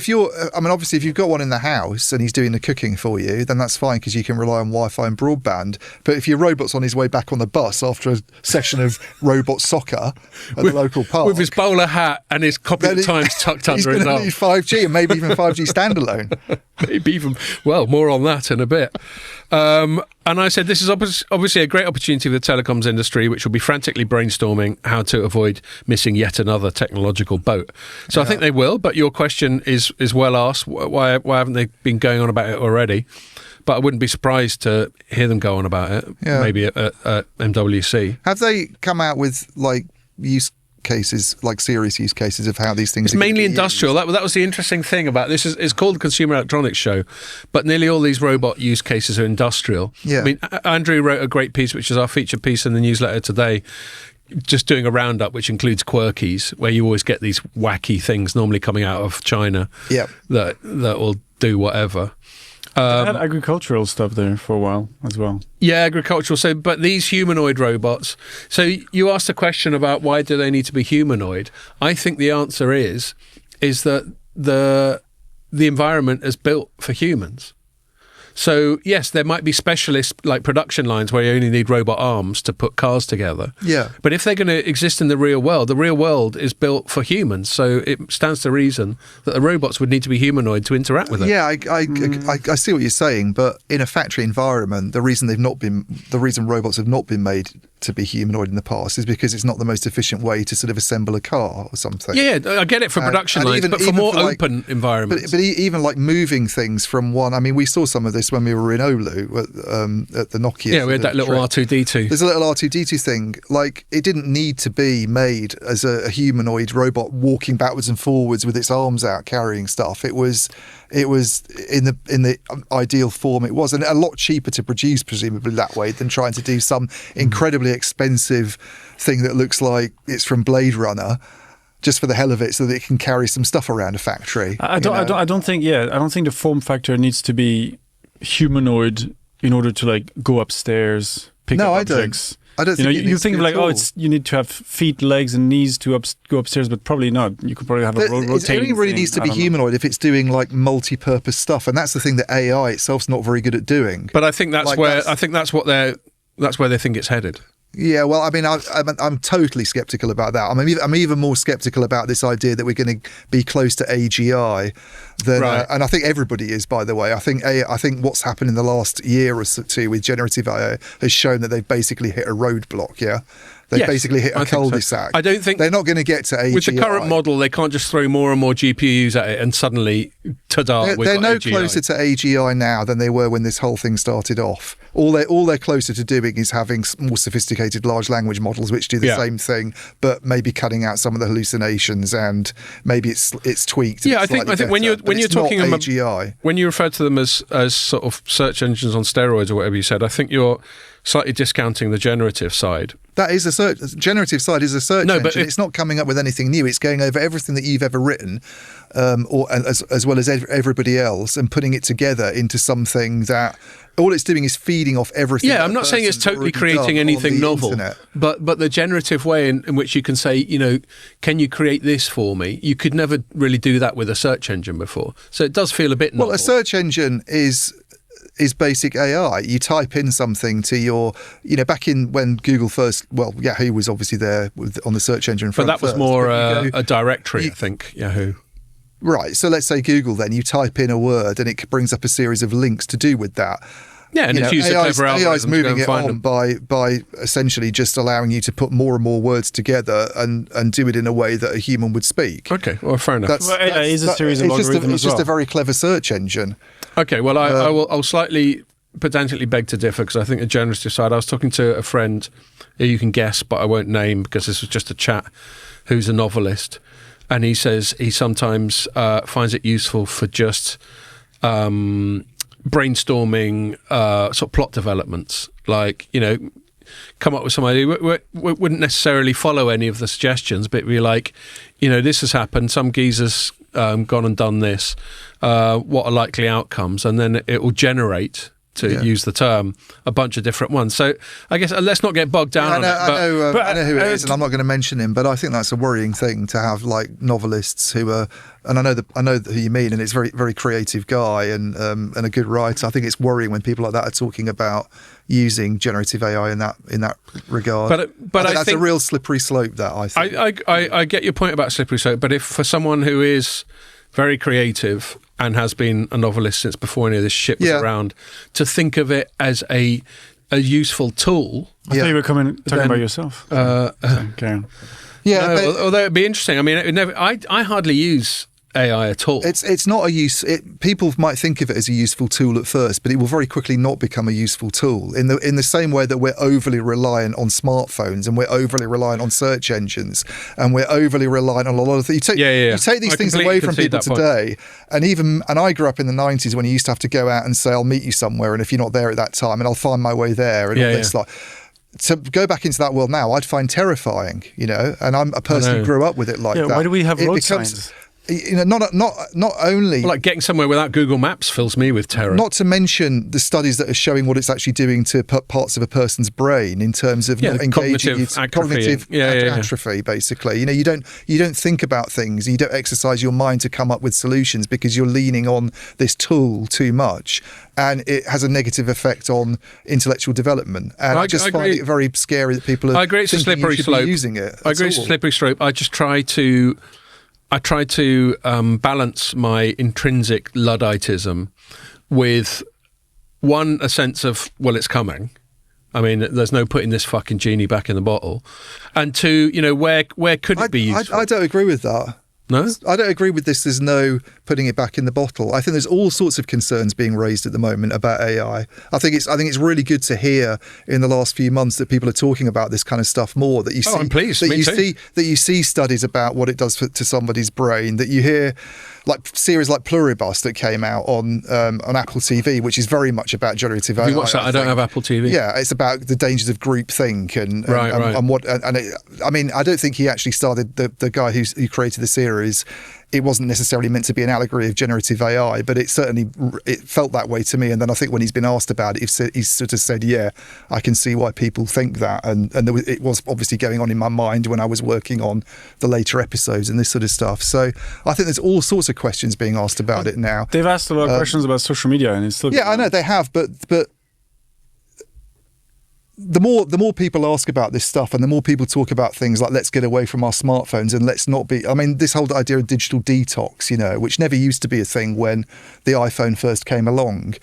S2: obviously, if you've got one in the house and he's doing the cooking for you, then that's fine because you can rely on Wi-Fi and broadband. But if your robot's on his way back on the bus after a session of robot soccer at the local park...
S1: With his bowler hat and his copy of Times tucked under his arm.
S2: He's going to need 5G and maybe even 5G standalone.
S1: Maybe even... Well, more on that in a bit. And I said, this is obviously a great opportunity for the telecoms industry, which will be frantically brainstorming how to avoid missing yet another technological boat. So I think they will, but your question is well asked. Why haven't they been going on about it already? But I wouldn't be surprised to hear them go on about it, maybe at MWC.
S2: Have they come out with use cases, like serious use cases of how these things...
S1: It's mainly industrial. That was the interesting thing about this. It's called the Consumer Electronics Show, but nearly all these robot use cases are industrial.
S2: Yeah.
S1: I mean, Andrew wrote a great piece, which is our featured piece in the newsletter today, just doing a roundup, which includes quirkies, where you always get these wacky things normally coming out of China that will do whatever.
S3: They had agricultural stuff there for a while as well.
S1: Yeah, agricultural. So, but these humanoid robots. So you asked a question about why do they need to be humanoid? I think the answer is that the environment is built for humans. So, yes, there might be specialist like production lines where you only need robot arms to put cars together.
S2: Yeah.
S1: But if they're going to exist in the real world is built for humans. So it stands to reason that the robots would need to be humanoid to interact with it.
S2: Yeah, I see what you're saying, but in a factory environment, the reason robots have not been made to be humanoid in the past is because it's not the most efficient way to sort of assemble a car or something.
S1: Yeah, I get it for production lines, but for more open environments.
S2: But even like moving things from one, I mean, we saw some of this when we were in Oulu at the Nokia.
S1: Yeah, we had that little R2-D2.
S2: There's a little R2-D2 thing. Like, it didn't need to be made as a humanoid robot walking backwards and forwards with its arms out carrying stuff. It was in the ideal form it was, and a lot cheaper to produce presumably that way than trying to do some incredibly expensive thing that looks like it's from Blade Runner just for the hell of it so that it can carry some stuff around a factory.
S3: I don't think the form factor needs to be humanoid in order to like go upstairs, pick up objects.
S2: I don't think
S3: you think like, you need to have feet, legs, and knees to go upstairs, but probably not. You could probably have a rotating.
S2: It only really needs to be humanoid if it's doing like multi-purpose stuff, and that's the thing that AI itself's not very good at doing.
S1: But I think that's where they think it's headed.
S2: Yeah, well, I mean, I'm totally sceptical about that. I'm even more sceptical about this idea that we're going to be close to AGI than, and I think everybody is. By the way, I think what's happened in the last year or two with generative AI has shown that they've basically hit a roadblock. Yeah. They basically hit a cul-de-sac.
S1: I don't think
S2: they're not going to get to AGI.
S1: With the current model, they can't just throw more and more GPUs at it and suddenly, ta-da,
S2: they're no
S1: AGI.
S2: closer to AGI now than they were when this whole thing started off. All they're closer to doing is having more sophisticated large language models which do the same thing, but maybe cutting out some of the hallucinations and maybe it's tweaked.
S1: Yeah, I think when you're talking about
S2: AGI,
S1: when you refer to them as sort of search engines on steroids or whatever you said, I think you're slightly discounting the generative side.
S2: That is a search. Generative side is a search engine. It's not coming up with anything new. It's going over everything that you've ever written, or as well as everybody else, and putting it together into something that all it's doing is feeding off everything.
S1: Yeah, I'm not saying it's totally creating anything novel, but the generative way in which you can say, can you create this for me? You could never really do that with a search engine before. So it does feel a bit novel.
S2: Well, a search engine is basic AI. You type in something to your, back in when Google first, Yahoo was obviously there on the search engine front.
S1: But that was more a directory, I think, Yahoo.
S2: Right. So let's say Google then, you type in a word and it brings up a series of links to do with that.
S1: Yeah, and it's using clever algorithms
S2: AI's moving
S1: to
S2: it on by essentially just allowing you to put more and more words together and do it in a way that a human would speak.
S1: Okay, well, fair enough.
S3: AI is a series of algorithms.
S2: It's just a very clever search engine.
S1: Okay, well, I'll slightly pedantically beg to differ because I think the generative side. I was talking to a friend who you can guess, but I won't name because this was just a chat, who's a novelist, and he says he sometimes finds it useful for just brainstorming sort of plot developments, like come up with some idea. We wouldn't necessarily follow any of the suggestions, but be like, this has happened, some geezer's gone and done this, what are likely outcomes, and then it will generate, to use the term, a bunch of different ones. So I guess let's not get bogged down on it.
S2: I know who it is, and I'm not going to mention him, but I think that's a worrying thing to have like novelists who are, and I know who you mean, and it's a very, very creative guy and a good writer. I think it's worrying when people like that are talking about using generative AI in that regard. But I think that's a real slippery slope. That I think.
S1: I get your point about slippery slope, but if for someone who is very creative and has been a novelist since before any of this shit was around, to think of it as a useful tool.
S3: I thought you were talking about yourself. Okay.
S2: Yeah,
S1: no, although it'd be interesting. I mean, I hardly use AI at all.
S2: It's not a use. People might think of it as a useful tool at first, but it will very quickly not become a useful tool. In the same way that we're overly reliant on smartphones and we're overly reliant on search engines and we're overly reliant on a lot of things. You take these things away from people today, and I grew up in the 90s when you used to have to go out and say, "I'll meet you somewhere," and if you're not there at that time, and I'll find my way there, and all this like. To go back into that world now, I'd find terrifying, and I'm a person who grew up with it like that.
S3: Why do we have road signs?
S2: Not only
S1: like getting somewhere without Google Maps fills me with terror.
S2: Not to mention the studies that are showing what it's actually doing to parts of a person's brain in terms of engaging
S1: cognitive
S2: atrophy. Basically, you don't think about things. You don't exercise your mind to come up with solutions because you're leaning on this tool too much, and it has a negative effect on intellectual development. And I just find it very scary that people are thinking you should be using it.
S1: I agree. It's a slippery slope. I just try to balance my intrinsic Ludditism with, one, a sense of, well, it's coming. I mean, there's no putting this fucking genie back in the bottle. And two, where could it be useful?
S2: I don't agree with that.
S1: No?
S2: I don't agree with this. There's no putting it back in the bottle. I think there's all sorts of concerns being raised at the moment about AI. I think it's really good to hear in the last few months that people are talking about this kind of stuff more. That you see,
S1: I'm pleased.
S2: That you see studies about what it does to somebody's brain. That you hear like series like Pluribus that came out on Apple TV, which is very much about generative AI.
S1: Have you watched that? I don't have Apple TV.
S2: Yeah, it's about the dangers of groupthink and I don't think he actually started the guy who created the series. It wasn't necessarily meant to be an allegory of generative AI, but it felt that way to me. And then I think when he's been asked about it, he's sort of said, "Yeah, I can see why people think that." And it was obviously going on in my mind when I was working on the later episodes and this sort of stuff. So I think there's all sorts of questions being asked about it now.
S3: They've asked a lot of questions about social media, and it's still
S2: I know they have, but the more people ask about this stuff and the more people talk about things like let's get away from our smartphones and let's not be, this whole idea of digital detox, which never used to be a thing when the iPhone first came along.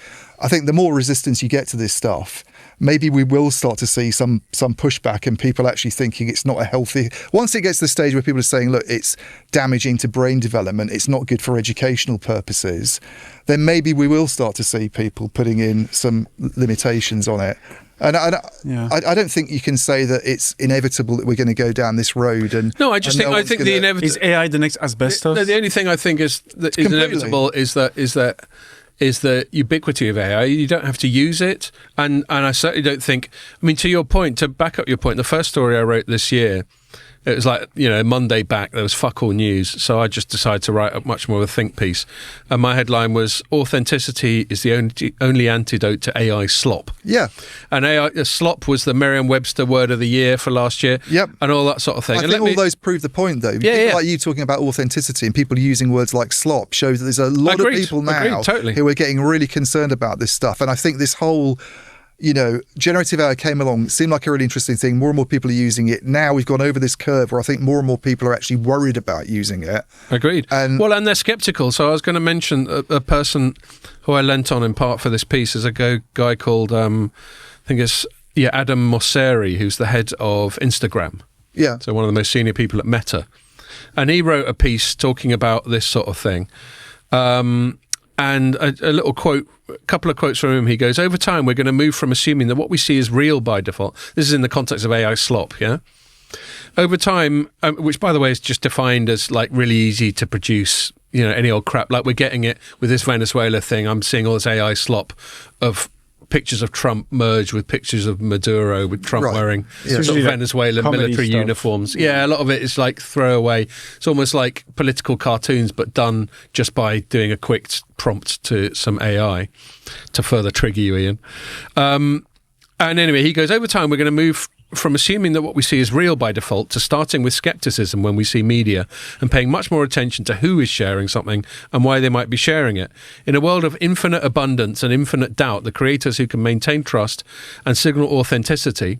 S2: I think the more resistance you get to this stuff, maybe we will start to see some pushback and people actually thinking it's not a healthy. Once it gets to the stage where people are saying, look, it's damaging to brain development, it's not good for educational purposes, then maybe we will start to see people putting in some limitations on it. And I don't think you can say that it's inevitable that we're going to go down this road.
S1: No, I think the inevitable
S3: is AI the next asbestos.
S1: The only thing I think is inevitable is that is the ubiquity of AI. You don't have to use it. And I certainly don't think, I mean, to your point, to back up your point, the first story I wrote this year, it was like, Monday back, there was fuck all news. So I just decided to write up much more of a think piece. And my headline was, authenticity is the only antidote to AI slop.
S2: Yeah.
S1: And AI slop was the Merriam-Webster word of the year for last year.
S2: Yep.
S1: And all that sort of thing.
S2: I think all those prove the point, though. People like you talking about authenticity and people using words like slop shows that there's a lot of people now who are getting really concerned about this stuff. And I think this whole... generative AI came along, it seemed like a really interesting thing. More and more people are using it. Now we've gone over this curve where I think more and more people are actually worried about using it.
S1: Agreed. And they're skeptical. So I was going to mention a person who I lent on in part for this piece is a guy called, Adam Mosseri, who's the head of Instagram.
S2: Yeah.
S1: So one of the most senior people at Meta. And he wrote a piece talking about this sort of thing. And a little quote, a couple of quotes from him. He goes, over time, we're going to move from assuming that what we see is real by default. This is in the context of AI slop, yeah? Over time, which, by the way, is just defined as like really easy to produce, any old crap. Like we're getting it with this Venezuela thing. I'm seeing all this AI slop of pictures of Trump merged with pictures of Maduro, with Trump wearing sort of Venezuelan military uniforms. Yeah, a lot of it is like throwaway. It's almost like political cartoons, but done just by doing a quick prompt to some AI to further trigger you, Ian. And anyway, he goes, over time, we're going to move from assuming that what we see is real by default to starting with skepticism when we see media and paying much more attention to who is sharing something and why they might be sharing it. In a world of infinite abundance and infinite doubt, the creators who can maintain trust and signal authenticity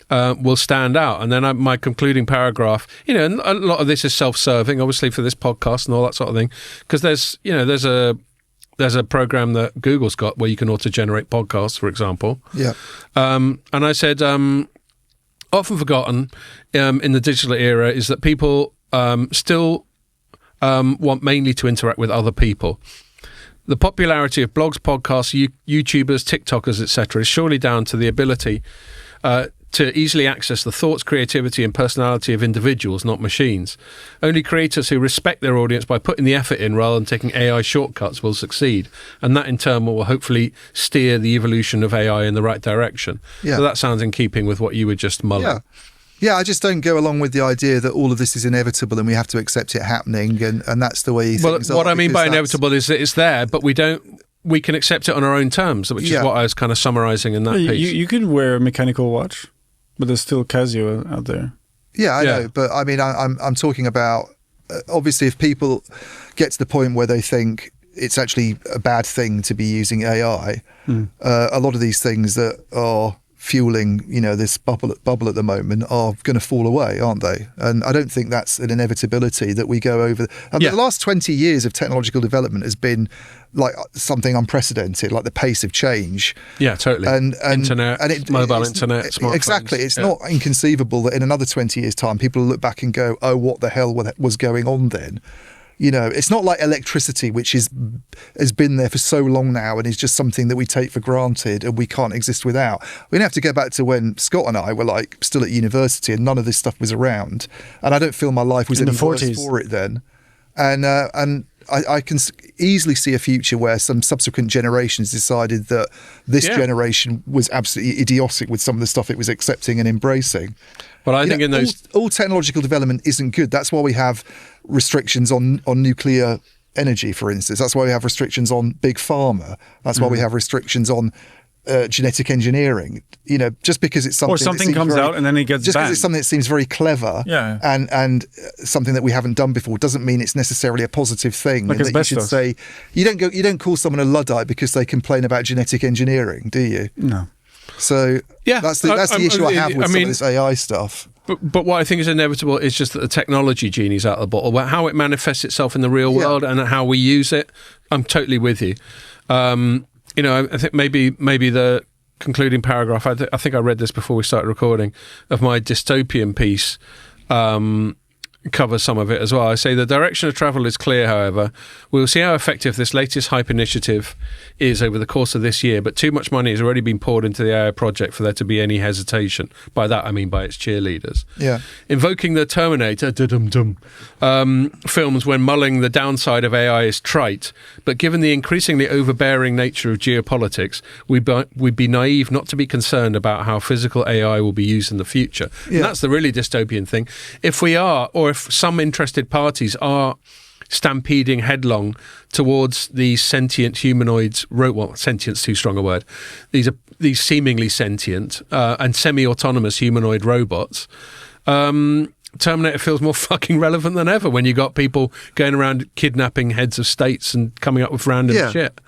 S1: will stand out. And then my concluding paragraph, and a lot of this is self-serving, obviously, for this podcast and all that sort of thing, because there's a program that Google's got where you can auto-generate podcasts, for example.
S2: Yeah.
S1: And I said, often forgotten in the digital era is that people still want mainly to interact with other people. The popularity of blogs, podcasts, YouTubers, TikTokers, etc. is surely down to the ability to easily access the thoughts, creativity and personality of individuals, not machines. Only creators who respect their audience by putting the effort in rather than taking AI shortcuts will succeed. And that in turn will hopefully steer the evolution of AI in the right direction. Yeah. So that sounds in keeping with what you were just mulling.
S2: Yeah, I just don't go along with the idea that all of this is inevitable and we have to accept it happening and that's the way things are.
S1: What I mean by inevitable is that it's there, but we can accept it on our own terms, which is what I was kind of summarising in that piece.
S3: You could wear a mechanical watch, but there's still Casio out there.
S2: Yeah, I know, but I mean, I'm talking about obviously if people get to the point where they think it's actually a bad thing to be using AI, a lot of these things that are fueling, this bubble at the moment are going to fall away, aren't they? And I don't think that's an inevitability that we go over. The last 20 years of technological development has been like something unprecedented, like the pace of change.
S1: Yeah, totally.
S2: And
S1: internet, and mobile internet, smartphones.
S2: Exactly. It's not inconceivable that in another 20 years' time, people will look back and go, oh, what the hell was going on then? It's not like electricity, which has been there for so long now and is just something that we take for granted and we can't exist without. We have to go back to when Scott and I were like still at university and none of this stuff was around. And I don't feel my life was any worse for it then. And I can easily see a future where some subsequent generations decided that this generation was absolutely idiotic with some of the stuff it was accepting and embracing.
S1: Well, I think
S2: all technological development isn't good. That's why we have restrictions on nuclear energy, for instance. That's why we have restrictions on big pharma. That's why we have restrictions on genetic engineering. Just because it's something,
S3: or something comes out and then it gets
S2: just
S3: banned.
S2: because it's something that seems very clever, and something that we haven't done before doesn't mean it's necessarily a positive thing.
S3: Like
S2: and that you should say you don't call someone a Luddite because they complain about genetic engineering, do you?
S3: No.
S2: So that's the issue I have with some of this AI stuff.
S1: But what I think is inevitable is just that the technology genie's out of the bottle. How it manifests itself in the real world and how we use it, I'm totally with you. I think maybe the concluding paragraph, I think I read this before we started recording, of my dystopian piece covers some of it as well. I say the direction of travel is clear, however. We will see how effective this latest hype initiative is over the course of this year, but too much money has already been poured into the AI project for there to be any hesitation. By that, I mean by its cheerleaders.
S2: Yeah.
S1: Invoking the Terminator films when mulling the downside of AI is trite, but given the increasingly overbearing nature of geopolitics, we'd be naive not to be concerned about how physical AI will be used in the future. Yeah. And that's the really dystopian thing. If we are, or if some interested parties are stampeding headlong towards these sentient humanoids, sentient's too strong a word, these seemingly sentient and semi-autonomous humanoid robots, Terminator feels more fucking relevant than ever when you got people going around kidnapping heads of states and coming up with random shit.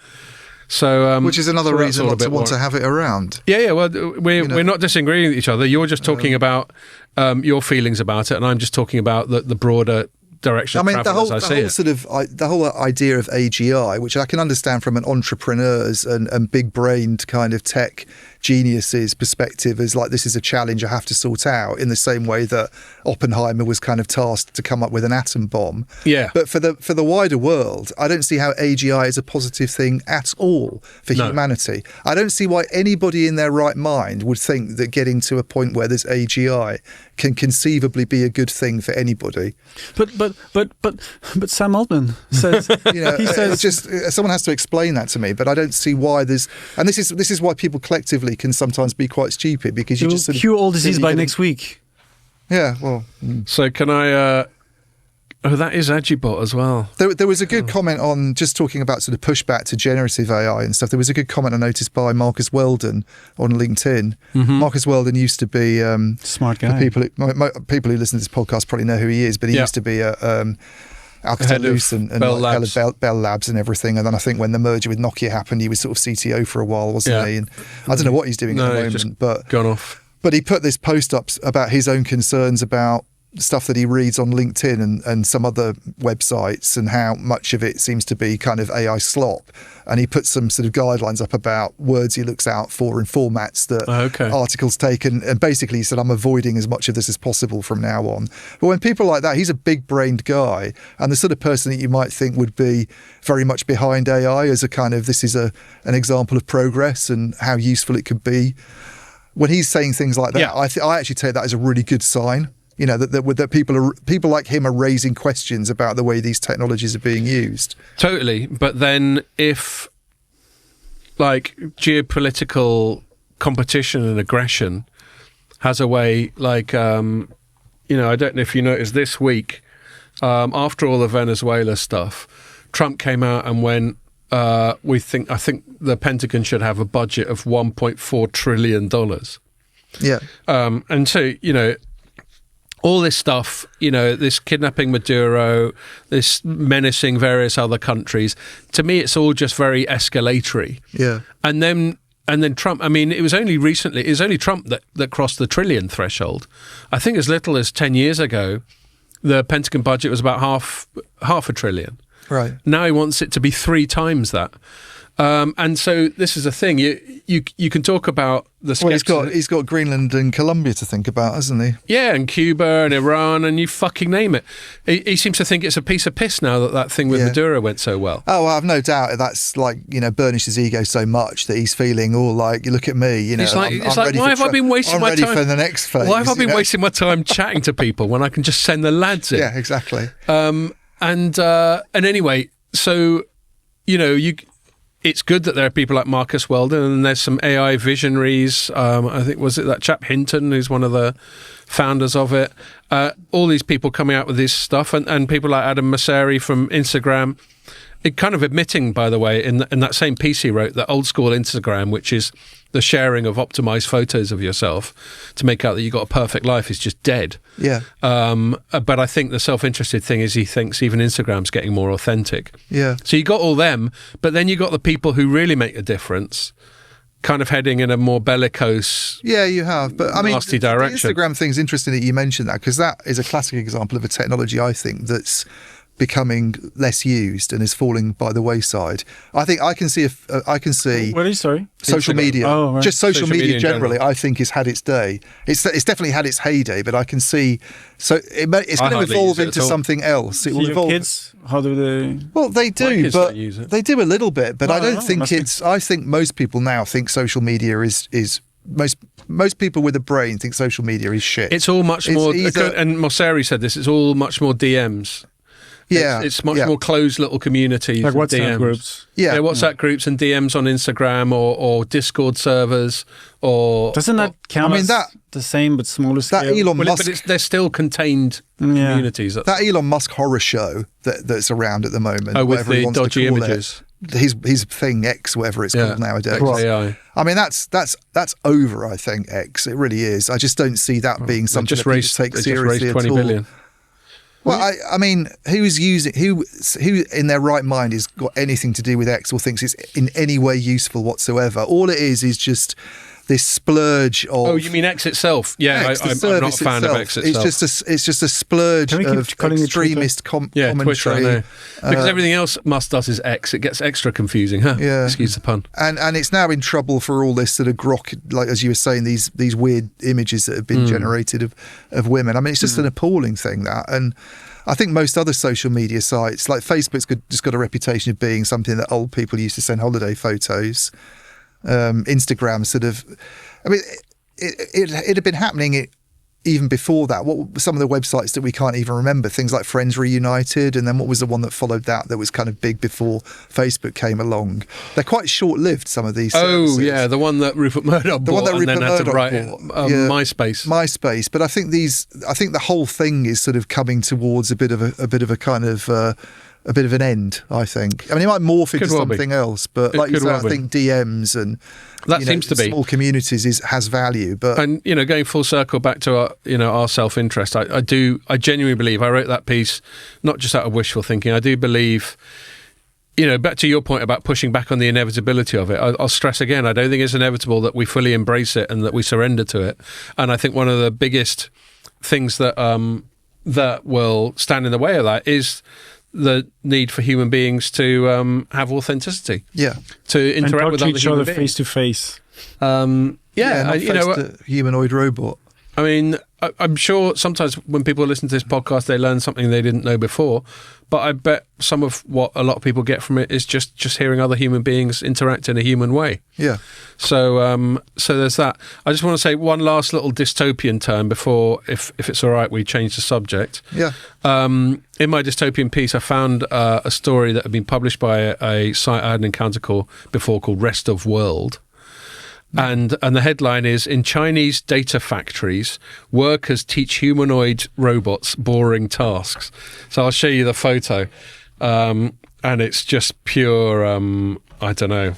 S1: So,
S2: which is another reason not to want to have it around.
S1: Yeah. Well, we're not disagreeing with each other. You're just talking about your feelings about it, and I'm just talking about the broader direction. I mean, the whole
S2: idea of AGI, which I can understand from an entrepreneur's and big-brained kind of tech genius's perspective, is like, this is a challenge I have to sort out, in the same way that Oppenheimer was kind of tasked to come up with an atom bomb.
S1: Yeah.
S2: But for the wider world, I don't see how AGI is a positive thing at all for humanity. I don't see why anybody in their right mind would think that getting to a point where there's AGI can conceivably be a good thing for anybody.
S3: But Sam Altman says,
S2: he says, just someone has to explain that to me. But I don't see why there's, and this is why people collectively can sometimes be quite stupid, because you just sort of
S3: cure all disease by next week.
S2: Yeah, well.
S1: So can I? That is Agibot as well.
S2: There was a good comment on, just talking about sort of pushback to generative AI and stuff. There was a good comment I noticed by Marcus Weldon on LinkedIn. Mm-hmm. Marcus Weldon used to be
S3: smart guy.
S2: People who listen to this podcast probably know who he is, but he used to be Alcatel-Lucent and Bell Labs and everything. And then I think when the merger with Nokia happened, he was sort of CTO for a while, wasn't he? And I don't know what he's doing at the moment, but
S1: gone off.
S2: But he put this post up about his own concerns about stuff that he reads on LinkedIn and some other websites, and how much of it seems to be kind of AI slop. And he put some sort of guidelines up about words he looks out for and formats that articles take. And basically he said, I'm avoiding as much of this as possible from now on. But when people like that, he's a big-brained guy, and the sort of person that you might think would be very much behind AI as a kind of, this is an example of progress and how useful it could be. When he's saying things like that, I actually take that as a really good sign. That people like him are raising questions about the way these technologies are being used.
S1: Totally. But then if, like, geopolitical competition and aggression has a way, like, I don't know if you noticed this week, after all the Venezuela stuff, Trump came out and went, I think the Pentagon should have a budget of $1.4 trillion.
S2: Yeah.
S1: And so, all this stuff, this kidnapping Maduro, this menacing various other countries, to me, it's all just very escalatory.
S2: Yeah.
S1: And then Trump, I mean, it was only Trump that crossed the trillion threshold. I think as little as 10 years ago, the Pentagon budget was about half a trillion.
S2: Right.
S1: Now he wants it to be 3 times that. And so this is a thing. You can talk about the skepticism.
S2: Well, he's got Greenland and Colombia to think about, hasn't he?
S1: Yeah, and Cuba and Iran, and you fucking name it. He seems to think it's a piece of piss now that thing with Maduro went so well.
S2: Oh, well, I've no doubt that's burnished his ego so much that he's feeling all like, you look at me,
S1: It's like why have I been wasting my time?
S2: I'm ready for the next phase.
S1: Why have I been wasting my time chatting to people when I can just send the lads in?
S2: Yeah, exactly.
S1: And anyway, so it's good that there are people like Marcus Weldon, and there's some AI visionaries. I think, was it that chap Hinton, who's one of the founders of it? All these people coming out with this stuff, and people like Adam Mosseri from Instagram. It kind of admitting, by the way, in that same piece he wrote, that old school Instagram, which is the sharing of optimized photos of yourself to make out that you got a perfect life, is just dead.
S2: Yeah.
S1: But I think the self-interested thing is he thinks even Instagram's getting more authentic.
S2: Yeah.
S1: So you got all them, but then you got the people who really make a difference kind of heading in a more bellicose,
S2: you have. But I mean,
S1: nasty direction.
S2: The Instagram thing's interesting that you mentioned that, because that is a classic example of a technology, I think, that's becoming less used and is falling by the wayside. I think I can see
S3: What is, sorry?
S2: Social
S3: Instagram.
S2: media.
S3: Oh, right.
S2: Just social media
S1: in
S2: generally,
S1: general.
S2: I think has had its day. It's definitely had its heyday, but I can see it's going to
S1: hardly
S2: evolve
S1: use it
S2: into
S1: at all.
S2: something else. It
S3: See
S2: will
S3: your
S2: evolve.
S3: kids, how do they?
S2: Well, they do,
S1: kids
S2: but
S1: don't use it.
S2: they do a little bit. But
S3: No,
S2: I don't
S3: no,
S2: think
S3: must be.
S2: it's. I think most people now think social media is most people with a brain think social media is shit.
S1: It's all much more,
S2: either-
S1: and Mosseri said this, it's all much more DMs.
S2: Yeah,
S1: It's much
S2: yeah.
S1: more closed little communities.
S3: Like
S1: and
S3: WhatsApp
S1: DMs.
S3: groups.
S2: Yeah.
S1: WhatsApp groups and DMs on Instagram or Discord servers or...
S3: Doesn't that count
S2: I mean,
S3: as
S2: that-
S3: the same but smaller scale?
S2: That Elon
S1: Well,
S2: Musk.
S1: they're still contained
S3: Yeah.
S1: communities.
S2: That Elon Musk horror show that's around at the moment.
S1: Oh, with
S2: whatever he
S1: the
S2: wants to
S1: dodgy
S2: call it.
S1: images.
S2: His thing X, whatever it's called nowadays.
S1: AI.
S2: I mean, that's over. I think X. It really is. I just don't see that being something
S1: Just
S2: that people
S1: raised,
S2: take
S1: they just
S2: seriously
S1: raised 20
S2: at all.
S1: billion.
S2: Well, I mean, who in their right mind has got anything to do with X or thinks it's in any way useful whatsoever? All it is just this splurge of.
S1: Oh, you mean X itself? Yeah,
S2: X, the
S1: I'm not a
S2: service
S1: fan
S2: itself.
S1: of X itself.
S2: It's just a splurge
S3: Can we keep
S2: of
S3: calling it
S2: extremist
S1: Yeah,
S2: commentary.
S1: Twitter, I know. Because everything else Musk does is X. It gets extra confusing, huh?
S2: Yeah.
S1: Excuse the pun.
S2: And it's now in trouble for all this sort of grok, like as you were saying, these weird images that have been generated of women. I mean, it's just an appalling thing, that. And I think most other social media sites, like Facebook's just got a reputation of being something that old people used to send holiday photos. Instagram sort of, I mean, it had been happening even before that. What were some of the websites that we can't even remember? Things like Friends Reunited, and then what was the one that followed that was kind of big before Facebook came along? They're quite short-lived, some of these services.
S1: Oh, yeah, the one that Rupert Murdoch bought
S2: that
S1: and then
S2: Rupert
S1: had to
S2: Murdoch
S1: write
S2: bought.
S1: MySpace.
S2: But I think the whole thing is sort of coming towards a bit of an end, I think. I mean, it might morph into something else, but like you said, I think DMs and
S1: that seems to be
S2: small communities has value. But
S1: and going full circle back to our self-interest, I genuinely believe. I wrote that piece not just out of wishful thinking. I do believe. Back to your point about pushing back on the inevitability of it, I'll stress again, I don't think it's inevitable that we fully embrace it and that we surrender to it. And I think one of the biggest things that will stand in the way of that is the need for human beings to have authenticity.
S2: Yeah.
S1: To interact with other
S3: each
S1: human
S3: other face
S1: beings.
S3: to face.
S2: not a humanoid robot.
S1: I mean, I'm sure sometimes when people listen to this podcast, they learn something they didn't know before. But I bet some of what a lot of people get from it is just hearing other human beings interact in a human way.
S2: Yeah.
S1: So there's that. I just want to say one last little dystopian term before, if it's all right, we change the subject.
S2: Yeah.
S1: In my dystopian piece, I found a story that had been published by a site I had an encounter before called Rest of World. And the headline is, in Chinese data factories, workers teach humanoid robots boring tasks. So I'll show you the photo. And it's just pure, I don't know.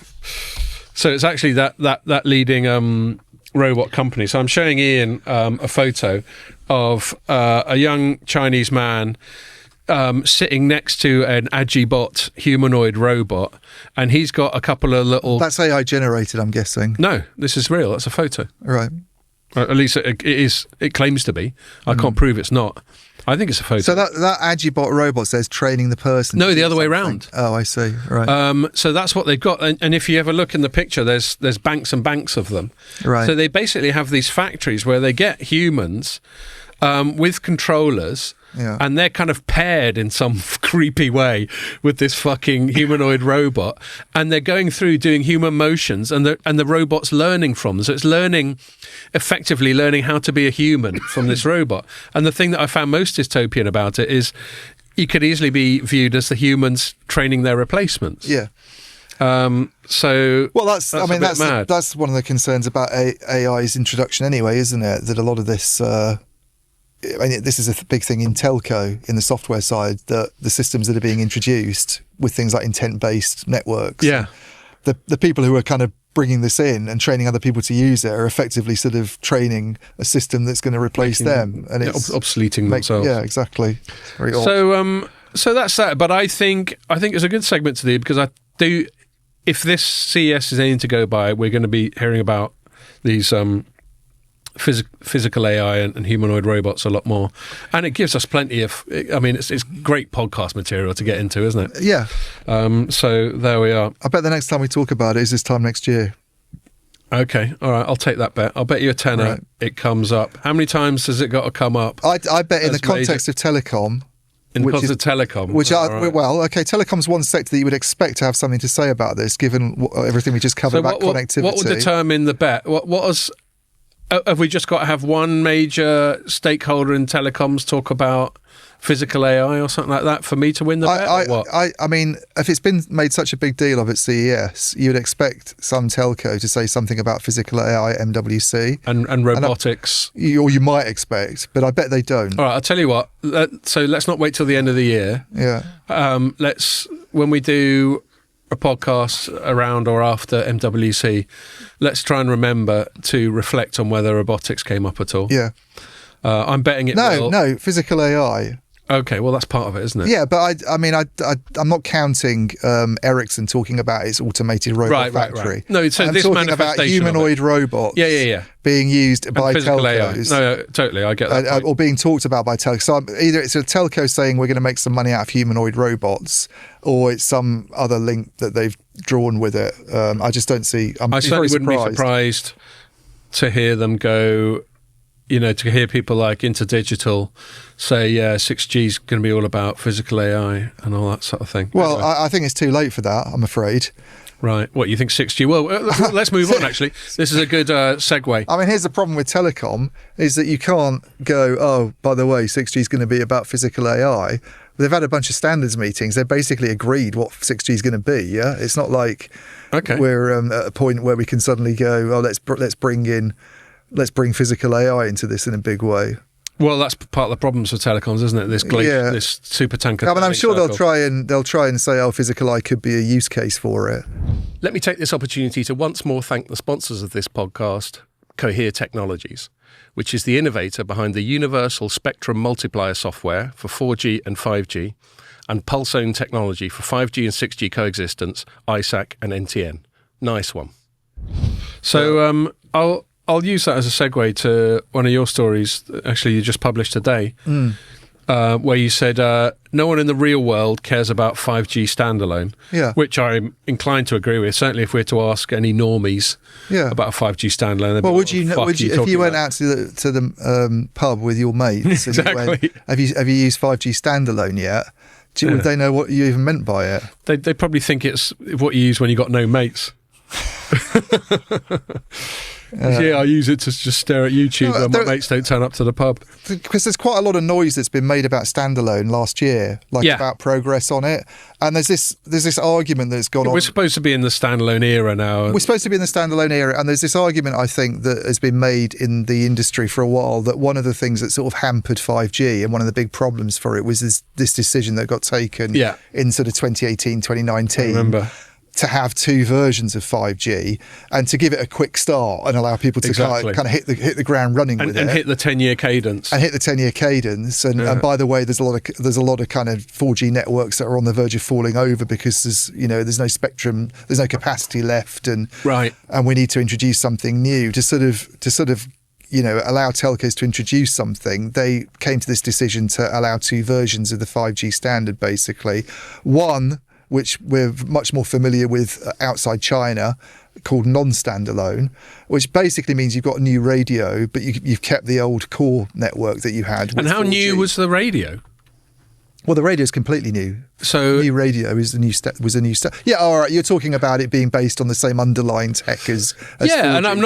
S1: So it's actually that leading robot company. So I'm showing Ian a photo of a young Chinese man sitting next to an Agibot humanoid robot, and he's got a couple of little...
S2: That's AI generated, I'm guessing.
S1: No, this is real. That's a photo.
S2: Right.
S1: Or at least it is. It claims to be. I can't prove it's not. I think it's a photo.
S2: So that Agibot robot says training the person.
S1: No, the other way around.
S2: Oh, I see. Right.
S1: So that's what they've got. And if you ever look in the picture, there's banks and banks of them.
S2: Right.
S1: So they basically have these factories where they get humans with controllers.
S2: Yeah.
S1: And they're kind of paired in some creepy way with this fucking humanoid robot, and they're going through doing human motions, and the robot's learning from them. So it's effectively learning how to be a human from this robot. And the thing that I found most dystopian about it is you could easily be viewed as the humans training their replacements.
S2: Yeah.
S1: So
S2: well, that's
S1: mad.
S2: That's one of the concerns about AI's introduction anyway, isn't it? That a lot of this. I mean, this is a big thing in telco, in the software side, that the systems that are being introduced with things like intent-based networks.
S1: Yeah.
S2: The people who are kind of bringing this in and training other people to use it are effectively sort of training a system that's going to replace them, and it's
S1: obsoleting themselves.
S2: Yeah, exactly. It's very odd.
S1: So that's that. But I think it's a good segment to do, because I do. If this CES is anything to go by, we're going to be hearing about these physical AI and humanoid robots a lot more, and it gives us plenty of. I mean, it's great podcast material to get into, isn't it?
S2: Yeah.
S1: So there we are.
S2: I bet the next time we talk about it is this time next year.
S1: Okay, all right, I'll take that bet. I'll bet you a tenner
S2: Right.
S1: it comes up. How many times has it got to come up?
S2: I bet in the context of telecom.
S1: In the context of telecom?
S2: Telecom's one sector that you would expect to have something to say about this, given everything we just covered about connectivity.
S1: What will determine the bet? Have we just got to have one major stakeholder in telecoms talk about physical AI or something like that for me to win the bet?
S2: I mean, if it's been made such a big deal of at CES, you would expect some telco to say something about physical AI, MWC.
S1: And robotics.
S2: Or you might expect, but I bet they don't.
S1: All right, I'll tell you what. So let's not wait till the end of the year.
S2: Yeah.
S1: When we do a podcast around or after MWC, let's try and remember to reflect on whether robotics came up at all.
S2: Yeah.
S1: I'm betting it will.
S2: No, physical AI.
S1: Okay, well, that's part of it, isn't it?
S2: Yeah, but I'm not counting Ericsson talking about its automated robot factory.
S1: Right. No, so
S2: I'm
S1: this
S2: talking about humanoid robots.
S1: Yeah.
S2: Being used by
S1: physical
S2: telcos.
S1: AI. No, totally, I get that.
S2: Or being talked about by telcos. So either it's a telco saying we're going to make some money out of humanoid robots, or it's some other link that they've drawn with it. I just don't see.
S1: I certainly wouldn't be surprised to hear them go. To hear people like Interdigital say, 6G is going to be all about physical AI and all that sort of thing.
S2: Well, anyway. I think it's too late for that, I'm afraid.
S1: Right. What, you think 6G? Well, let's move on, actually. This is a good segue.
S2: I mean, here's the problem with telecom, is that you can't go, oh, by the way, 6G is going to be about physical AI. They've had a bunch of standards meetings. They basically agreed what 6G is going to be, yeah? It's not like we're at a point where we can suddenly go, oh, let's bring physical AI into this in a big way.
S1: Well, that's part of the problems with telecoms, isn't it? This super tanker.
S2: I mean, I'm sure they'll try and say, oh, physical AI could be a use case for it.
S1: Let me take this opportunity to once more thank the sponsors of this podcast, Cohere Technologies, which is the innovator behind the Universal Spectrum Multiplier software for 4G and 5G, and Pulsone technology for 5G and 6G coexistence, ISAC and NTN. Nice one. So I'll use that as a segue to one of your stories, actually, you just published today, where you said no one in the real world cares about 5G standalone, which I'm inclined to agree with. Certainly, if we're to ask any normies about a 5G standalone,
S2: well, would you if you went out to the pub with your mates?
S1: Exactly.
S2: And have you used 5G standalone yet? Would they know what you even meant by it?
S1: They probably think it's what you use when you got no mates. I use it to just stare at YouTube when my mates don't turn up to the pub.
S2: Because there's quite a lot of noise that's been made about standalone last year, about progress on it. And there's this argument that's gone on.
S1: We're supposed to be in the standalone era now.
S2: We're supposed to be in the standalone era, and there's this argument, I think, that has been made in the industry for a while, that one of the things that sort of hampered 5G and one of the big problems for it was this decision that got taken in sort of 2018, 2019.
S1: I remember.
S2: To have two versions of 5G and to give it a quick start and allow people to kind of hit the ground running with it
S1: and hit the 10-year cadence
S2: and by the way, there's a lot of kind of 4G networks that are on the verge of falling over because there's no spectrum, there's no capacity left, and we need to introduce something new to sort of allow telcos to introduce something. They came to this decision to allow two versions of the 5G standard, basically. One, which we're much more familiar with outside China, called non-standalone, which basically means you've got a new radio, but you've kept the old core network that you had.
S1: And how 4G. New was the radio?
S2: Well, the radio is completely new.
S1: So
S2: new radio is was a new step. Yeah, all right. You're talking about it being based on the same underlying tech as 4G,
S1: and I'm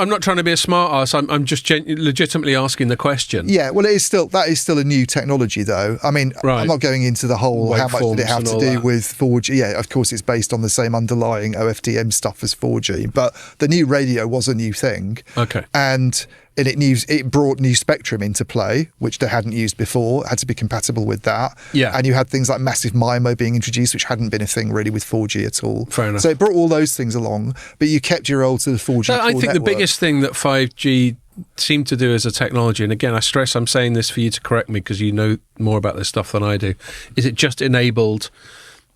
S1: not trying to be a smart ass. I'm just legitimately asking the question.
S2: Yeah, well, that is still a new technology, though. I mean, I'm not going into the whole how much did it have to do with 4G. Yeah, of course, it's based on the same underlying OFDM stuff as 4G, but the new radio was a new thing.
S1: Okay,
S2: and it brought new spectrum into play, which they hadn't used before. It had to be compatible with that.
S1: Yeah.
S2: And you had things like massive MIMO being introduced, which hadn't been a thing really with 4G at all.
S1: Fair enough.
S2: So it brought all those things along, but you kept your old sort of 4G core
S1: I think
S2: network.
S1: the biggest thing that 5G seemed to do as a technology, and again, I stress I'm saying this for you to correct me because you know more about this stuff than I do, is it just enabled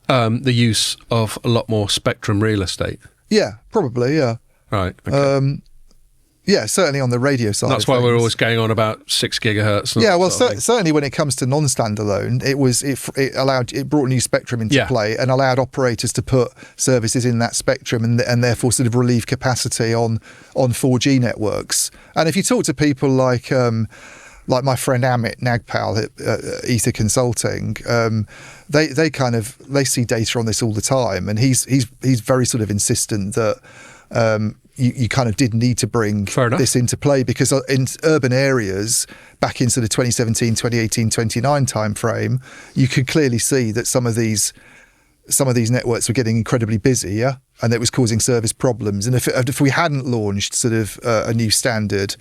S1: the use of a lot more spectrum real estate.
S2: Yeah, probably, yeah.
S1: Right, okay.
S2: Yeah, certainly on the radio side.
S1: That's why we're always going on about 6 gigahertz.
S2: Yeah, well, certainly when it comes to non-standalone, it brought new spectrum into play and allowed operators to put services in that spectrum and therefore sort of relieve capacity on 4G networks. And if you talk to people like my friend Amit Nagpal at Ether Consulting, they see data on this all the time, and he's very sort of insistent that. You kind of did need to bring this into play, because in urban areas back in sort of 2017, 2018, 29 timeframe, you could clearly see that some of these networks were getting incredibly busy, and it was causing service problems. And if we hadn't launched sort of a new standard,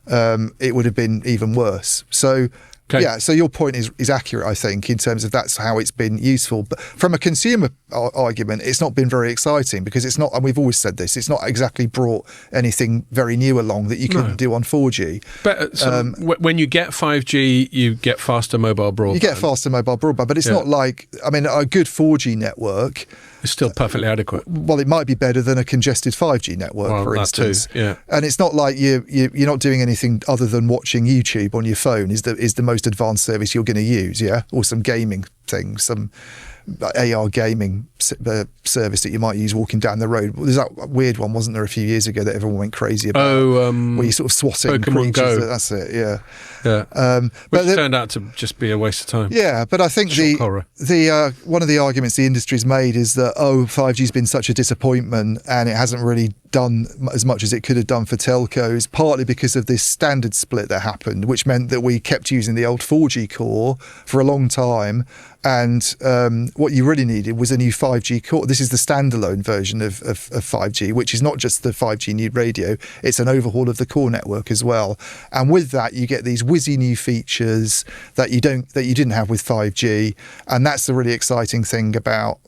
S2: it would have been even worse. So. Okay. Yeah, so your point is accurate, I think, in terms of that's how it's been useful. But from a consumer argument, it's not been very exciting, because it's not, and we've always said this, it's not exactly brought anything very new along that you couldn't do on 4G.
S1: But when you get 5G, you get faster mobile broadband.
S2: You get faster mobile broadband, but it's not like, I mean, a good 4G network...
S1: It's still perfectly adequate.
S2: Well, it might be better than a congested 5G network, for instance.
S1: Too, yeah.
S2: And it's not like you're not doing anything other than watching YouTube on your phone is the most advanced service you're going to use, or some gaming thing, some AR gaming service that you might use walking down the road. There's that weird one, wasn't there, a few years ago that everyone went crazy about? where you sort of swatting
S1: Pokemon
S2: creatures.
S1: Go.
S2: That's it, yeah.
S1: Which turned out to just be a waste of time.
S2: Yeah, but I think the one of the arguments the industry's made is that 5G's been such a disappointment and it hasn't really done as much as it could have done for telcos, partly because of this standard split that happened, which meant that we kept using the old 4G core for a long time. And what you really needed was a new 5G core. This is the standalone version of 5G, which is not just the 5G new radio, it's an overhaul of the core network as well. And with that, you get these whizzy new features that you didn't have with 5G. And that's the really exciting thing about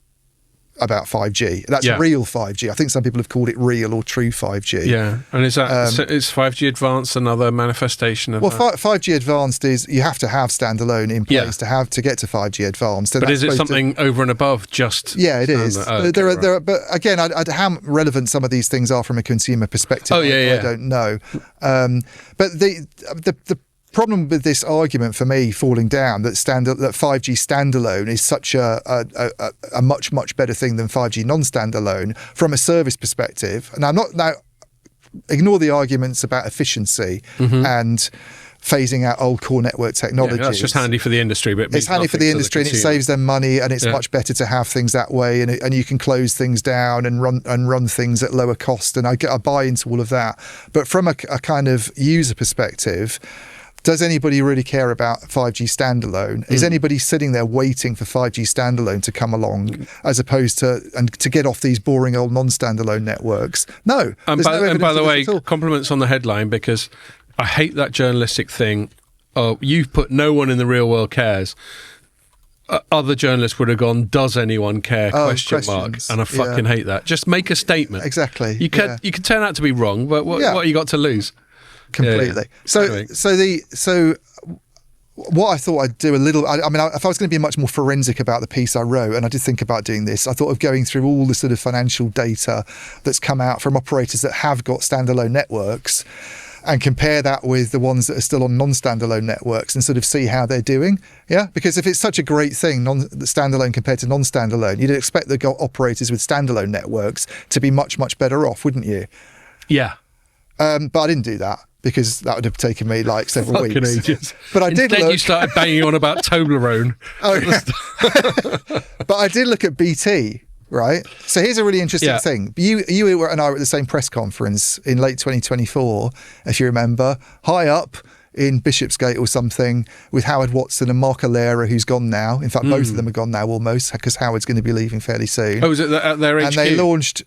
S2: 5G. That's real 5G. I think some people have called it real or true 5G.
S1: Yeah, and is 5G Advanced another manifestation of that?
S2: 5G Advanced is you have to have standalone in place to get to 5G Advanced.
S1: But is it something over and above just?
S2: Yeah, it is. There are, but again, how relevant some of these things are from a consumer perspective, I don't know. But the problem with this argument for me falling down that 5G standalone is such a much better thing than 5G non-standalone from a service perspective. And now ignore the arguments about efficiency and phasing out old core network technologies.
S1: That's just handy for the industry, but
S2: it's handy for the industry and it saves them money, and it's much better to have things that way, and you can close things down and run things at lower cost. And I buy into all of that. But from a kind of user perspective, does anybody really care about 5G standalone? Is anybody sitting there waiting for 5G standalone to come along, as opposed to get off these boring old non-standalone networks? No.
S1: And by the way, compliments on the headline, because I hate that journalistic thing. Oh, you've put no one in the real world cares. Other journalists would have gone, does anyone care? ? And I fucking hate that. Just make a statement.
S2: Exactly.
S1: You can turn out to be wrong, but what you got to lose?
S2: Completely. So what I thought I'd do a little, I mean, if I was going to be much more forensic about the piece I wrote, and I did think about doing this, I thought of going through all the sort of financial data that's come out from operators that have got standalone networks and compare that with the ones that are still on non-standalone networks and sort of see how they're doing. Yeah, because if it's such a great thing, standalone compared to non-standalone, you'd expect the operators with standalone networks to be much, much better off, wouldn't you?
S1: Yeah.
S2: But I didn't do that, because that would have taken me like several weeks.
S1: Ages.
S2: But I did look.
S1: You started banging on about Toblerone.
S2: But I did look at BT, right? So here's a really interesting thing. You and I were at the same press conference in late 2024, if you remember, high up in Bishopsgate or something, with Howard Watson and Mark Alera, who's gone now. In fact, both of them are gone now almost, because Howard's going to be leaving fairly soon.
S1: Oh, was it at their HQ?
S2: And they launched...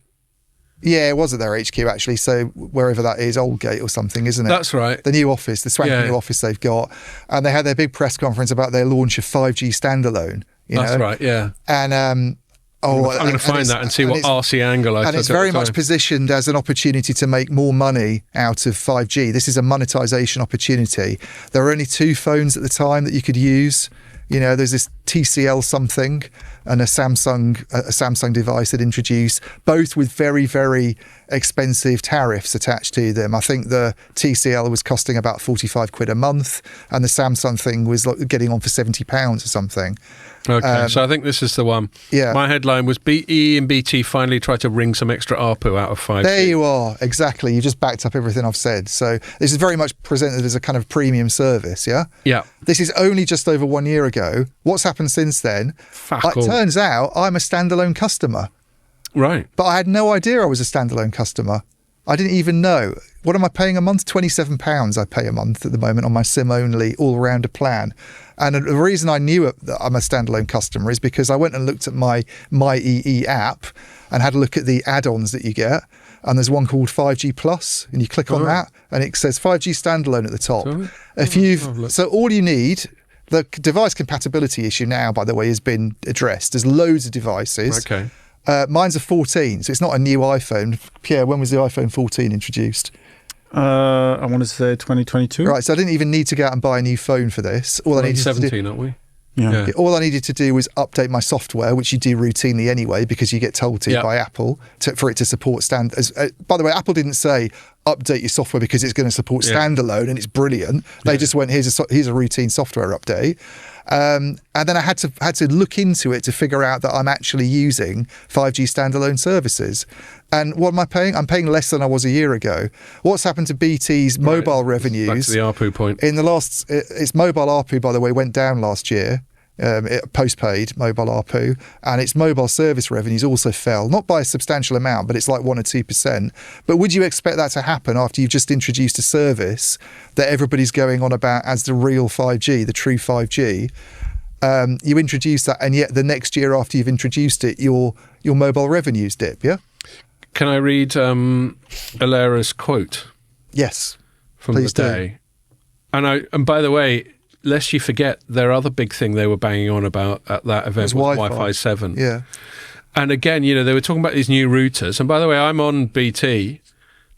S2: Yeah, it was at their HQ actually. So wherever that is, Aldgate or something, isn't it?
S1: That's right.
S2: The new office, the swanky new office they've got, and they had their big press conference about their launch of 5G standalone.
S1: That's right. Yeah.
S2: And
S1: I'm going to find that and see what RC angle I took.
S2: And it's very much positioned as an opportunity to make more money out of 5G. This is a monetization opportunity. There were only 2 phones at the time that you could use You know, there's this TCL something and a Samsung device that introduced, both with very, very expensive tariffs attached to them. I think the TCL was costing about 45 quid a month, and the Samsung thing was getting on for £70 or something.
S1: Okay, so I think this is the one.
S2: Yeah.
S1: My headline was EE and BT finally tried to wring some extra ARPU out of 5G.
S2: There you are, exactly. You just backed up everything I've said. So this is very much presented as a kind of premium service, yeah?
S1: Yeah.
S2: This is only just over 1 year ago. What's happened since then? It turns out I'm a standalone customer.
S1: Right.
S2: But I had no idea I was a standalone customer. I didn't even know. What am I paying a month? £27 I pay a month at the moment on my SIM-only all-rounder plan. And the reason I knew that I'm a standalone customer is because I went and looked at my EE app and had a look at the add-ons that you get. And there's one called 5G Plus, and you click on that, and it says 5G standalone at the top. So all you need, the device compatibility issue now, by the way, has been addressed. There's loads of devices.
S1: Okay.
S2: Mine's a 14, so it's not a new iPhone. Pierre, when was the iPhone 14 introduced?
S3: I want to say 2022.
S2: Right, so I didn't even need to go out and buy a new phone for this.
S1: All I needed 17, aren't we?
S3: Yeah.
S2: All I needed to do was update my software, which you do routinely anyway, because you get told to by Apple for it to support by the way, Apple didn't say update your software because it's going to support standalone and it's brilliant. They just went, here's a routine software update. And then I had to look into it to figure out that I'm actually using 5G standalone services. And what am I paying? I'm paying less than I was a year ago. What's happened to BT's mobile revenues?
S1: Back to the ARPU point.
S2: In the its mobile ARPU, by the way, went down last year. Postpaid mobile ARPU, and its mobile service revenues also fell, not by a substantial amount, but it's like 1 or 2%. But would you expect that to happen after you've just introduced a service that everybody's going on about as the real 5G, the true 5G? You introduce that, and yet the next year after you've introduced it, your mobile revenues dip, yeah?
S1: Can I read Alera's quote?
S2: Yes.
S1: From the day. And by the way, lest you forget, their other big thing they were banging on about at that event was Wi-Fi 7.
S2: Yeah.
S1: And again, you know, they were talking about these new routers. And by the way, I'm on BT,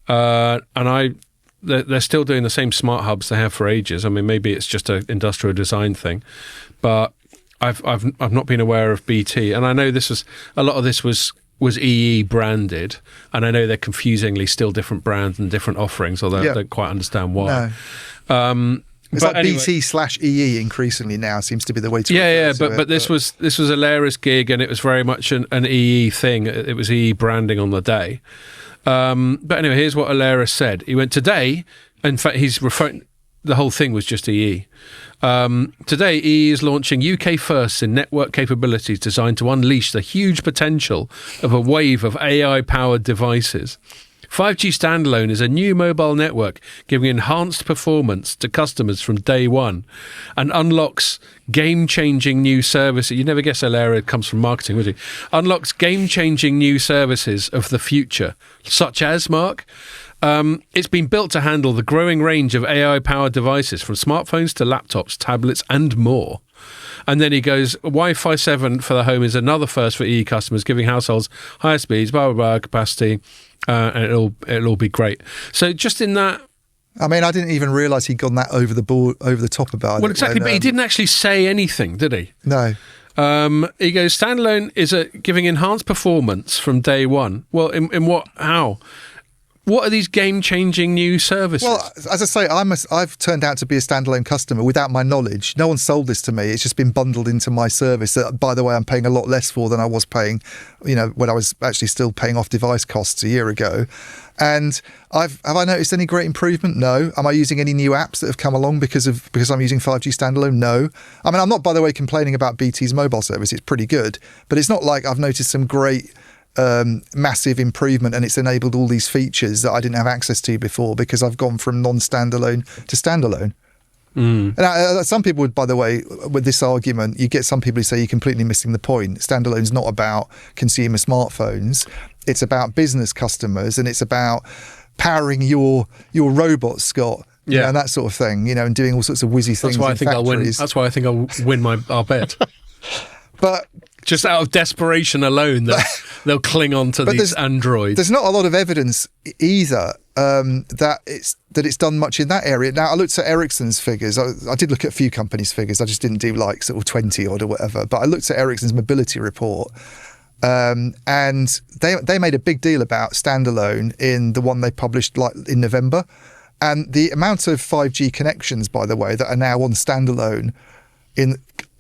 S1: and they're still doing the same smart hubs they have for ages. I mean, maybe it's just an industrial design thing, but I've not been aware of BT. And I know a lot of this was EE branded, and I know they're confusingly still different brands and different offerings, although I don't quite understand why.
S2: No. It's like anyway, BT/EE increasingly now seems to be the way to
S1: but this was Alera's gig, and it was very much an EE thing. It was EE branding on the day. But anyway, here's what Alera said. He went, today, in fact, he's referring, the whole thing was just EE. Today, EE is launching UK firsts in network capabilities designed to unleash the huge potential of a wave of AI-powered devices. 5G standalone is a new mobile network giving enhanced performance to customers from day one and unlocks game-changing new services. You never guess Alera comes from marketing, would you? Unlocks game-changing new services of the future, such as, Mark, it's been built to handle the growing range of AI-powered devices from smartphones to laptops, tablets and more. And then he goes, Wi-Fi 7 for the home is another first for EE customers, giving households higher speeds, blah, blah, blah, capacity, and it'll all be great. So just in that...
S2: I mean, I didn't even realise he'd gone that over the top about it.
S1: Well, exactly, but he didn't actually say anything, did he?
S2: No.
S1: He goes, standalone is giving enhanced performance from day one. Well, in what? How? What are these game-changing new services?
S2: Well, as I say, I've turned out to be a standalone customer without my knowledge. No one sold this to me. It's just been bundled into my service that, by the way, I'm paying a lot less for than I was paying, when I was actually still paying off device costs a year ago. And have I noticed any great improvement? No. Am I using any new apps that have come along because I'm using 5G standalone? No. I mean, I'm not, by the way, complaining about BT's mobile service. It's pretty good, but it's not like I've noticed some great massive improvement and it's enabled all these features that I didn't have access to before because I've gone from non-standalone to standalone. And some people would, by the way, with this argument, you get some people who say you're completely missing the point. Standalone's not about consumer smartphones. It's about business customers, and it's about powering your robots, Scott.
S1: Yeah,
S2: and that sort of thing. And doing all sorts of whizzy things.
S1: That's why I think I'll win our bet.
S2: But
S1: just out of desperation alone, they'll cling on to these androids.
S2: There's not a lot of evidence either that it's done much in that area. Now, I looked at Ericsson's figures. I did look at a few companies' figures. I just didn't do like sort of 20 odd or whatever. But I looked at Ericsson's mobility report, and they made a big deal about standalone in the one they published like in November. And the amount of 5G connections, by the way, that are now on standalone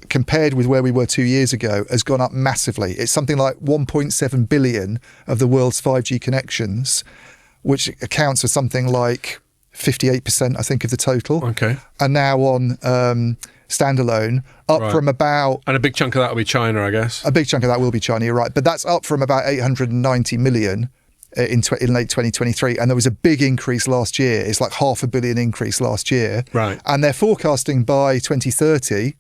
S2: compared with where we were 2 years ago has gone up massively. It's something like 1.7 billion of the world's 5G connections, which accounts for something like 58%, I think, of the total.
S1: Okay.
S2: Are now on standalone, up from about...
S1: And a big chunk of that will be China, I guess.
S2: A big chunk of that will be China, you're right. But that's up from about 890 million in late 2023. And there was a big increase last year. It's like $500 million increase last year.
S1: Right.
S2: And they're forecasting by 2030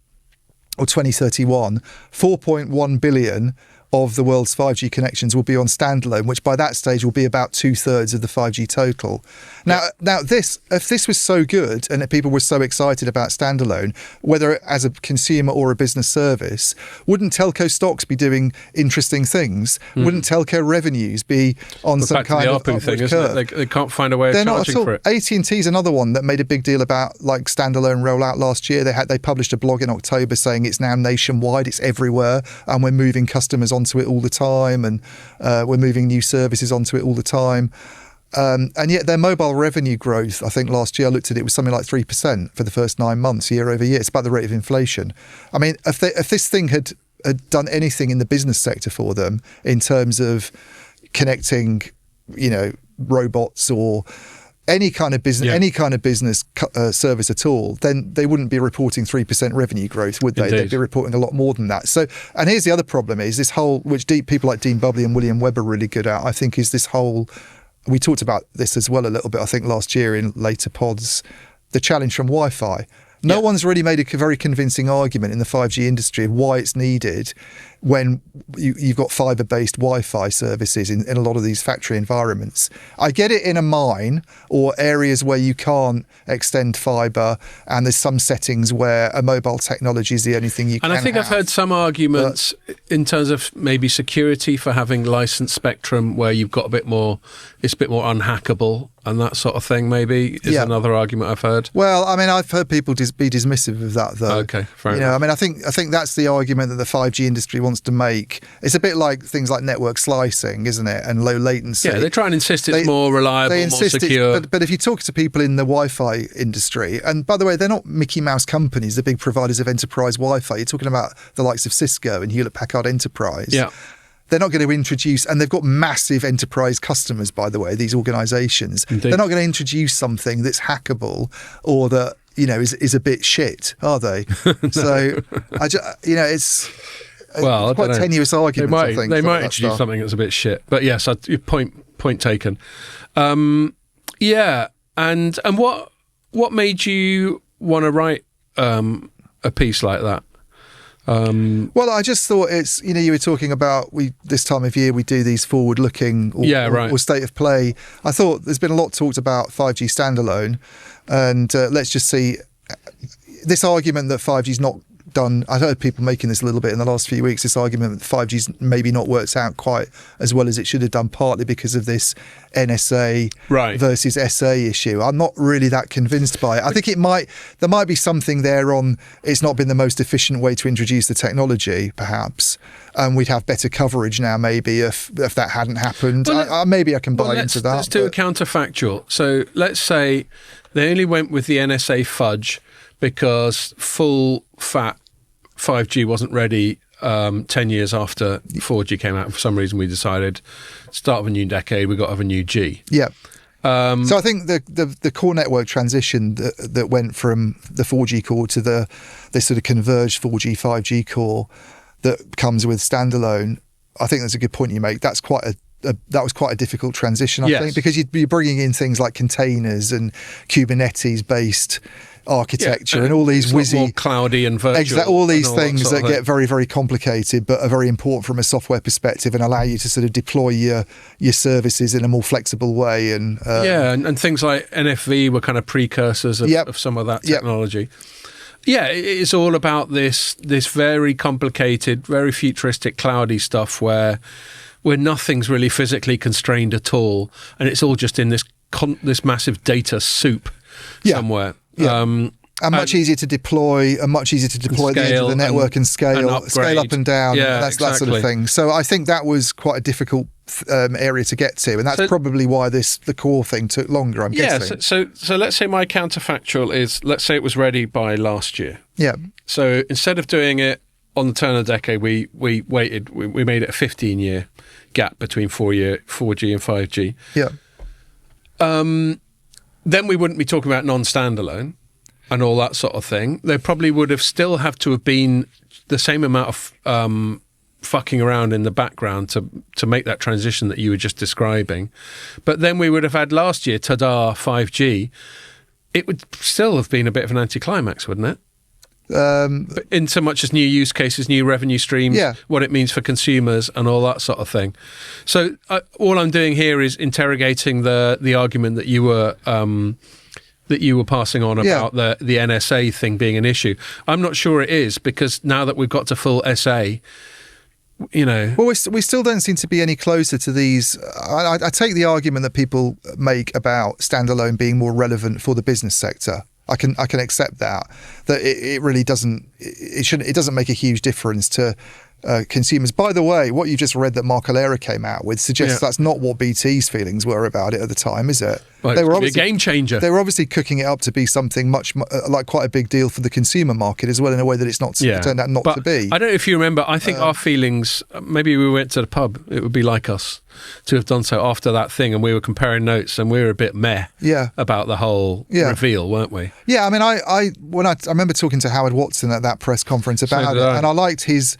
S2: or 2031, 4.1 billion of the world's 5G connections will be on standalone, which by that stage will be about 2/3 of the 5G total. Now, if this was so good and people were so excited about standalone, whether as a consumer or a business service, wouldn't telco stocks be doing interesting things? Wouldn't telco revenues be on some kind of upward
S1: thing,
S2: curve?
S1: They can't find a way of charging for it.
S2: AT&T is another one that made a big deal about like standalone rollout last year. They published a blog in October saying it's now nationwide, it's everywhere, and we're moving customers onto it all the time, and we're moving new services onto it all the time. And yet their mobile revenue growth, I think last year I looked at it, was something like 3% for the first 9 months, year over year. It's about the rate of inflation. I mean, if this thing had done anything in the business sector for them in terms of connecting, robots or any kind of business service at all, then they wouldn't be reporting 3% revenue growth, would they?
S1: Indeed.
S2: They'd be reporting a lot more than that. So, and here's the other problem: is this whole, which people like Dean Bubley and William Webb are really good at, I think, is this whole. We talked about this as well a little bit, I think, last year in later pods. The challenge from Wi-Fi. No one's really made a very convincing argument in the 5G industry of why it's needed when you've got fibre-based Wi-Fi services in a lot of these factory environments. I get it in a mine or areas where you can't extend fibre, and there's some settings where a mobile technology is the only thing you can have.
S1: And I think I've heard some arguments in terms of maybe security for having licensed spectrum where you've got it's a bit more unhackable, and that sort of thing maybe is another argument I've heard.
S2: Well, I mean, I've heard people be dismissive of that, though.
S1: Okay, fair enough.
S2: I mean, I think that's the argument that the 5G industry wants to make. It's a bit like things like network slicing, isn't it, and low latency.
S1: Yeah, they try and insist it's more reliable, more secure.
S2: But if you talk to people in the Wi-Fi industry, and by the way, they're not Mickey Mouse companies, they're big providers of enterprise Wi-Fi. You're talking about the likes of Cisco and Hewlett-Packard Enterprise.
S1: Yeah.
S2: They're not going to introduce, and they've got massive enterprise customers, by the way, these organisations.
S1: Indeed.
S2: They're not going to introduce something that's hackable or that, is a bit shit, are they? So, it's quite a tenuous argument, I think.
S1: They might introduce something that's a bit shit. But yes, your point taken. And what made you want to write a piece like that?
S2: Well, I just thought it's, you were talking about this time of year we do these forward-looking or state of play. I thought there's been a lot talked about 5G standalone, and let's just see this argument that 5G's not done. I've heard people making this a little bit in the last few weeks, this argument that 5G's maybe not worked out quite as well as it should have done, partly because of this NSA versus SA issue. I'm not really that convinced by it. I think there might be something there on it's not been the most efficient way to introduce the technology, perhaps. We'd have better coverage now, maybe, if that hadn't happened. Maybe I can buy into that.
S1: Let's do a counterfactual. So let's say they only went with the NSA fudge because full fat 5G wasn't ready 10 years after 4G came out. For some reason, we decided start of a new decade, we've got to have a new G.
S2: Yeah. So I think the core network transition that went from the 4G core to this sort of converged 4G, 5G core that comes with standalone, I think that's a good point you make. That was quite a difficult transition, I think, because you'd be bringing in things like containers and Kubernetes-based architecture and all these
S1: more cloudy and virtual.
S2: All these things that get very, very complicated but are very important from a software perspective and allow you to sort of deploy your services in a more flexible way. And
S1: things like NFV were kind of precursors of some of that technology. Yeah, it's all about this very complicated, very futuristic, cloudy stuff where nothing's really physically constrained at all, and it's all just in this this massive data soup somewhere.
S2: Yeah. And much easier to deploy, at the edge of the network and scale up and down. That sort of thing. So I think that was quite a difficult area to get to, and that's probably why the core thing took longer, I'm guessing.
S1: So let's say my counterfactual is, let's say it was ready by last year.
S2: Yeah.
S1: So instead of doing it on the turn of the decade, we waited. We made it a 15-year gap between 4G and 5G.
S2: Yeah.
S1: Then we wouldn't be talking about non-standalone and all that sort of thing. There probably would have still have to have been the same amount of fucking around in the background to make that transition that you were just describing. But then we would have had last year, ta-da, 5G. It would still have been a bit of an anticlimax, wouldn't it? But in so much as new use cases, new revenue streams, what it means for consumers and all that sort of thing. So all I'm doing here is interrogating the argument that you were passing on about the NSA thing being an issue. I'm not sure it is, because now that we've got to full SA,
S2: Well, we still don't seem to be any closer to these. I take the argument that people make about standalone being more relevant for the business sector. I can accept that it really doesn't. It doesn't make a huge difference to consumers. By the way, what you just read that Mark Alera came out with suggests that's not what BT's feelings were about it at the time, is it?
S1: Well, they were obviously a game changer.
S2: They were obviously cooking it up to be something much like quite a big deal for the consumer market as well, in a way that it's not turned out not to be.
S1: I don't know if you remember. I think our feelings. Maybe we went to the pub. It would be like us to have done so after that thing, and we were comparing notes, and we were a bit meh about the whole reveal, weren't we?
S2: Yeah, I mean, I remember talking to Howard Watson at that press conference about it, and I liked his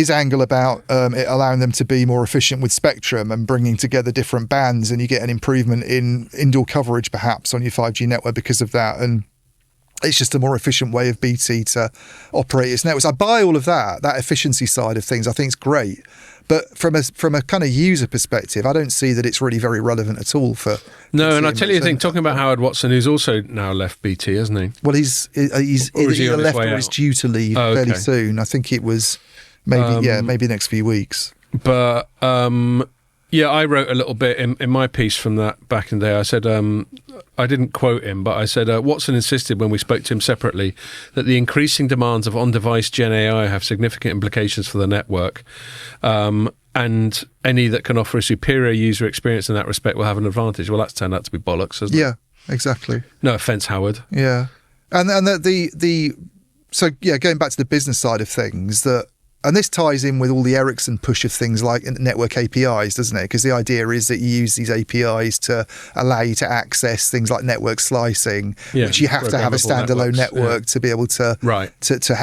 S2: angle about it allowing them to be more efficient with spectrum and bringing together different bands, and you get an improvement in indoor coverage perhaps on your 5G network because of that, and it's just a more efficient way of BT to operate its networks. I buy all of that efficiency side of things. I think it's great, but from a kind of user perspective, I don't see that it's really very relevant at all for.
S1: No, and I tell you the thing, talking about Howard Watson, who's also now left BT, hasn't he?
S2: Well, he's either left or is due to leave fairly soon. I think it was. Maybe next few weeks.
S1: But I wrote a little bit in my piece from that back in the day. I said, I didn't quote him, but I said, Watson insisted when we spoke to him separately that the increasing demands of on-device Gen AI have significant implications for the network. And any that can offer a superior user experience in that respect will have an advantage. Well, that's turned out to be bollocks, hasn't it?
S2: Yeah, exactly.
S1: No offence, Howard.
S2: Yeah. And so going back to the business side of things, and this ties in with all the Ericsson push of things like network APIs, doesn't it? Because the idea is that you use these APIs to allow you to access things like network slicing, which you have to have a standalone network to be able to. Right.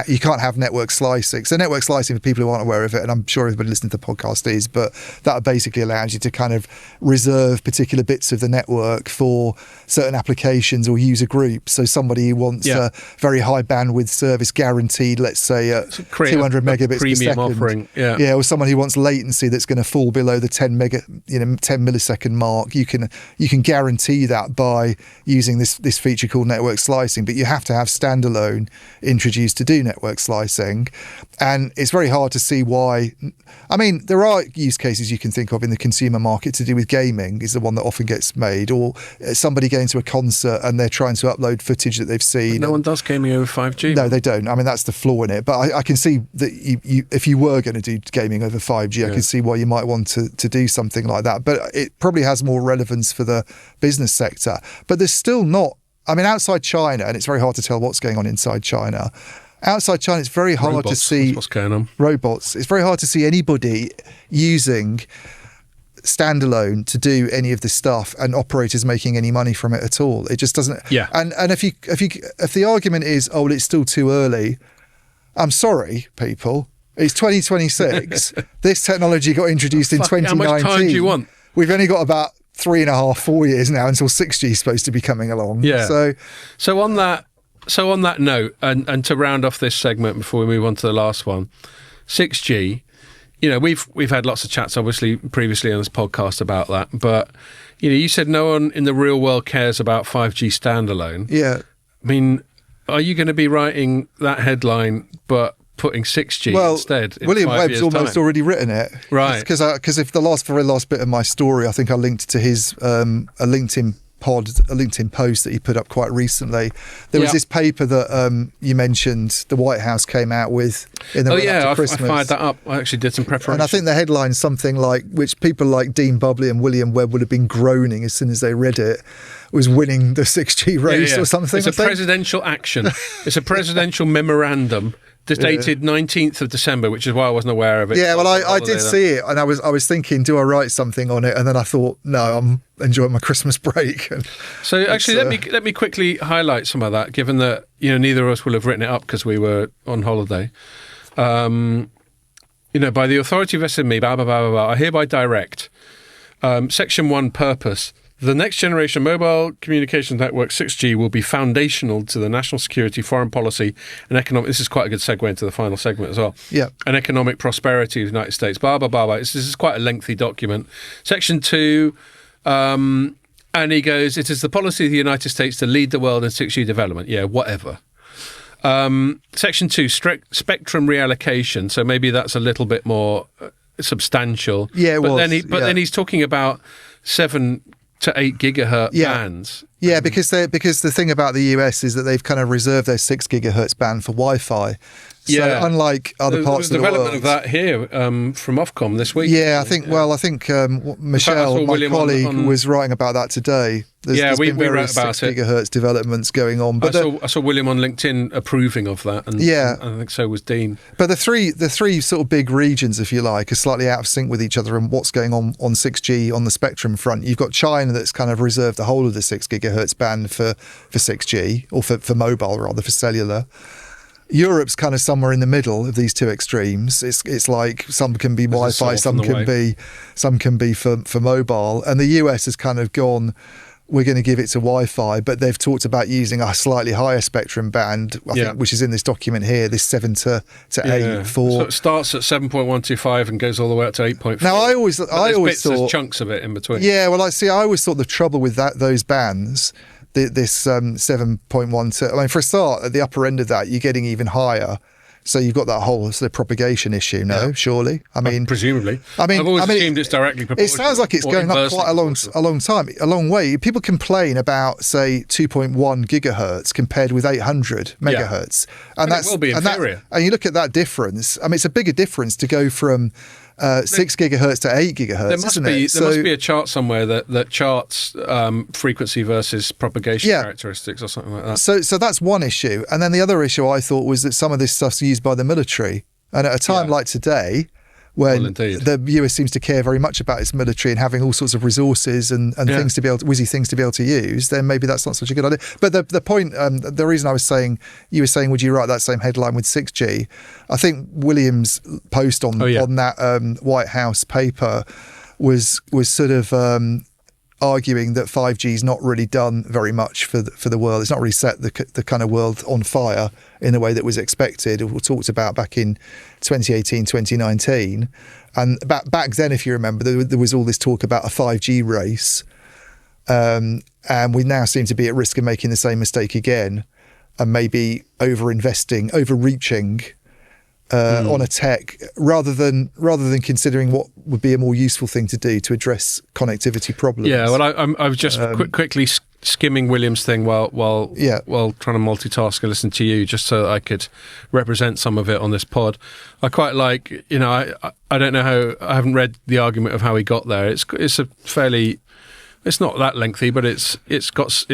S2: You can't have network slicing. So network slicing, for people who aren't aware of it, and I'm sure everybody listening to the podcast is, but that basically allows you to kind of reserve particular bits of the network for certain applications or user groups. So somebody who wants a very high bandwidth service guaranteed, let's say at 200 megabits.
S1: Premium offering,
S2: or someone who wants latency that's going to fall below the 10 millisecond mark. You can guarantee that by using this feature called network slicing, but you have to have standalone introduced to do network slicing, and it's very hard to see why. I mean, there are use cases you can think of in the consumer market to do with gaming is the one that often gets made, or somebody going to a concert and they're trying to upload footage that they've seen.
S1: But no one does gaming over 5G.
S2: No, they don't. I mean, that's the flaw in it. But I can see that if you were going to do gaming over 5G, I can see why you might want to do something like that. But it probably has more relevance for the business sector. But there's still not. I mean, outside China, and it's very hard to tell what's going on inside China. Outside China, it's very hard to see
S1: what's going on.
S2: Robots. It's very hard to see anybody using standalone to do any of this stuff and operators making any money from it at all. It just doesn't.
S1: Yeah.
S2: And if the argument is, oh, well, it's still too early. I'm sorry, people. It's 2026. This technology got introduced in 2019. How much
S1: time do you want?
S2: We've only got about 3.5, 4 years now until 6G is supposed to be coming along.
S1: Yeah. So on that note, and to round off this segment before we move on to the last one, 6G. We've had lots of chats, obviously, previously on this podcast about that. But you said no one in the real world cares about 5G standalone.
S2: Yeah.
S1: I mean, are you going to be writing that headline, but putting 6G instead.
S2: William Webb's almost already written it,
S1: right?
S2: Because if the very last bit of my story, I think I linked to his a LinkedIn post that he put up quite recently. There was this paper that you mentioned the White House came out with in the run up to Christmas.
S1: I fired that up. I actually did some preparation.
S2: And I think the headline's something like, which people like Dean Bubley and William Webb would have been groaning as soon as they read it, was winning the 6G race or something.
S1: It's a presidential action. It's a presidential memorandum. Dated 19th of December, which is why I wasn't aware of it.
S2: Yeah, well, I did see it, and I was thinking, do I write something on it? And then I thought, no, I'm enjoying my Christmas break.
S1: So actually, let me quickly highlight some of that, given that neither of us will have written it up because we were on holiday. By the authority vested in me, blah blah blah blah blah. I hereby direct. Section 1 purpose. The next generation mobile communications network 6G will be foundational to the national security, foreign policy, and economic. This is quite a good segue into the final segment as well.
S2: Yeah.
S1: And economic prosperity of the United States. Blah blah blah blah. This is quite a lengthy document. Section 2, and he goes, it is the policy of the United States to lead the world in 6G development. Yeah, whatever. Section 2, spectrum reallocation. So maybe that's a little bit more substantial.
S2: Yeah,
S1: then he's talking about 7 to 8 gigahertz bands.
S2: Yeah, because the thing about the US is that they've kind of reserved their 6 gigahertz band for Wi-Fi. So unlike other parts of the world,
S1: development of that here from Ofcom this week.
S2: Yeah, I think Michelle, my colleague, was writing about that today. There's been
S1: we wrote about
S2: 6 gigahertz developments going on. But
S1: I saw William on LinkedIn approving of that, and I think so was Dean.
S2: But the three sort of big regions, if you like, are slightly out of sync with each other and what's going on 6G on the spectrum front. You've got China that's kind of reserved the whole of the 6 gigahertz band for 6G, or for mobile rather, for cellular. Europe's kind of somewhere in the middle of these two extremes. It's like some can be Wi-Fi, some can be for mobile, and the US has kind of gone, we're going to give it to Wi-Fi, but they've talked about using a slightly higher spectrum band, I think, which is in this document here, this 7 to 8 for.
S1: So it starts at 7.125 and goes all the way up to 8.4.
S2: Now I always thought
S1: there's chunks of it in between.
S2: Yeah, well, I always thought the trouble with those bands. This 7.1. I mean, for a start, at the upper end of that, you're getting even higher. So you've got that whole sort of propagation issue, surely? I mean,
S1: presumably. I've always assumed it's directly proportional.
S2: It sounds like it's going up quite a long way. People complain about, say, 2.1 gigahertz compared with 800 megahertz,
S1: and it will be inferior.
S2: And you look at that difference. I mean, it's a bigger difference to go from 6 gigahertz to 8 gigahertz,
S1: There must be a chart somewhere that charts frequency versus propagation characteristics or something like that.
S2: So that's one issue. And then the other issue I thought was that some of this stuff's used by the military. And at a time like today, when the US seems to care very much about its military and having all sorts of resources and things to be able to, whizzy things to be able to use, then maybe that's not such a good idea. But the point, the reason I was saying, you were saying, would you write that same headline with 6G? I think William's post on that White House paper was sort of arguing that 5G is not really done very much for the world. It's not really set the kind of world on fire in the way that was expected or talked about back in 2018, 2019. And back then, if you remember, there was all this talk about a 5G race. And we now seem to be at risk of making the same mistake again and maybe overreaching on a tech rather than considering what would be a more useful thing to do to address connectivity problems.
S1: Yeah, well, I was just quickly skimming William's thing while trying to multitask and listen to you, just so that I could represent some of it on this pod. I quite like, I don't know how, I haven't read the argument of how he got there. It's a fairly. It's not that lengthy, but it's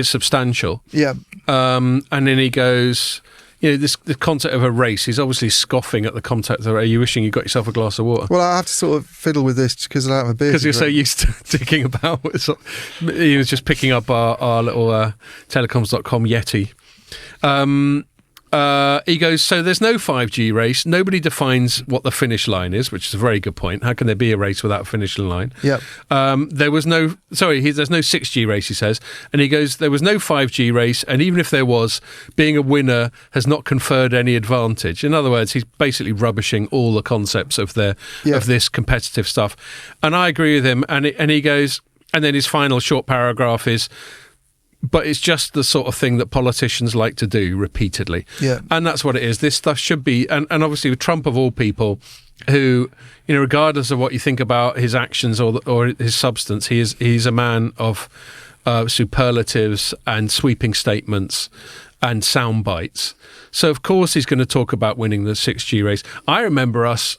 S1: substantial.
S2: Yeah.
S1: And then he goes. The concept of a race, he's obviously scoffing at the concept of, are you wishing you got yourself a glass of water?
S2: Well, I have to sort of fiddle with this because I don't have a beer.
S1: Because you're so used to ticking about. He was just picking up our little Telecoms.com Yeti. He goes, so there's no 5G race. Nobody defines what the finish line is, which is a very good point. How can there be a race without a finish line?
S2: Yeah.
S1: There's no 6G race, he says. And he goes, there was no 5G race. And even if there was, being a winner has not conferred any advantage. In other words, he's basically rubbishing all the concepts of this competitive stuff. And I agree with him. And he goes, and then his final short paragraph is, but it's just the sort of thing that politicians like to do repeatedly.
S2: Yeah.
S1: And that's what it is. This stuff should be, and obviously with Trump of all people, who, regardless of what you think about his actions or his substance, he's a man of superlatives and sweeping statements and sound bites. So of course he's going to talk about winning the 6G race. I remember us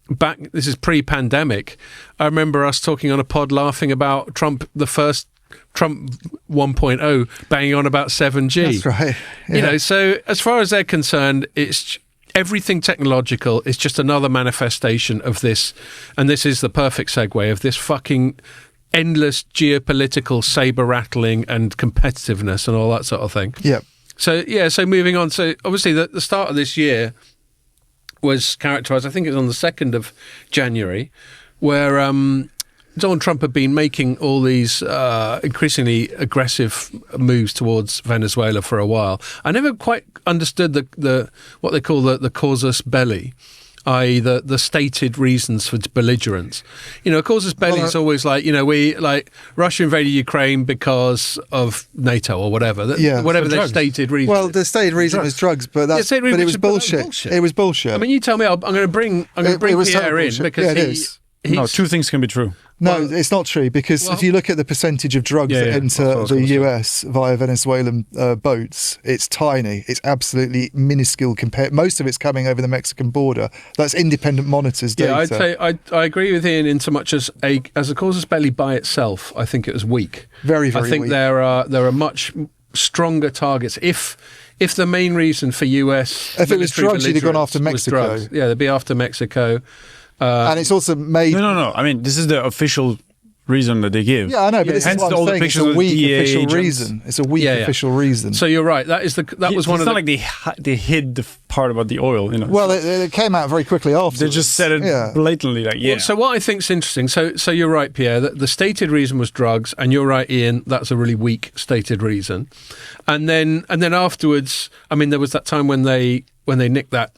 S1: back, this is pre-pandemic, I remember us talking on a pod laughing about the first Trump 1.0 banging on about 7G.
S2: That's right. Yeah.
S1: So as far as they're concerned, it's everything technological is just another manifestation of this, and this is the perfect segue of this fucking endless geopolitical saber rattling and competitiveness and all that sort of thing.
S2: Yeah.
S1: So moving on. So obviously the start of this year was characterised, I think it was on the 2nd of January, where Donald Trump had been making all these increasingly aggressive moves towards Venezuela for a while. I never quite understood the what they call the casus belli, i.e. the stated reasons for belligerence. Casus belli is always like, Russia invaded Ukraine because of NATO or whatever. Whatever their stated reason.
S2: Well, the stated reason was drugs, but it was bullshit. It was bullshit.
S1: I mean, you tell me, I'm going to bring Pierre in because
S3: no, two things can be true.
S2: No, it's not true, because if you look at the percentage of drugs that enter the US via Venezuelan boats, it's tiny. It's absolutely minuscule compared. Most of it's coming over the Mexican border. That's independent monitors data.
S1: Yeah, I'd say I agree with Ian in so much as a casus belli by itself. I think it was weak.
S2: Very, very weak.
S1: I think there are much stronger targets. If the main reason for US
S2: if it was drugs, you'd have gone after Mexico.
S1: Yeah, they'd be after Mexico.
S2: And it's also made...
S3: No. I mean, this is the official reason that they give.
S2: Yeah, I know, but this is what I'm saying. It's a weak official reason. It's a weak official reason.
S1: So you're right. That was one of the...
S3: It's not like they hid the part about the oil.
S2: Well, it came out very quickly after.
S3: They just said it blatantly,
S1: Well, so what I think's interesting, so you're right, Pierre, that the stated reason was drugs, and you're right, Ian, that's a really weak stated reason. And then afterwards, I mean, there was that time when they nicked that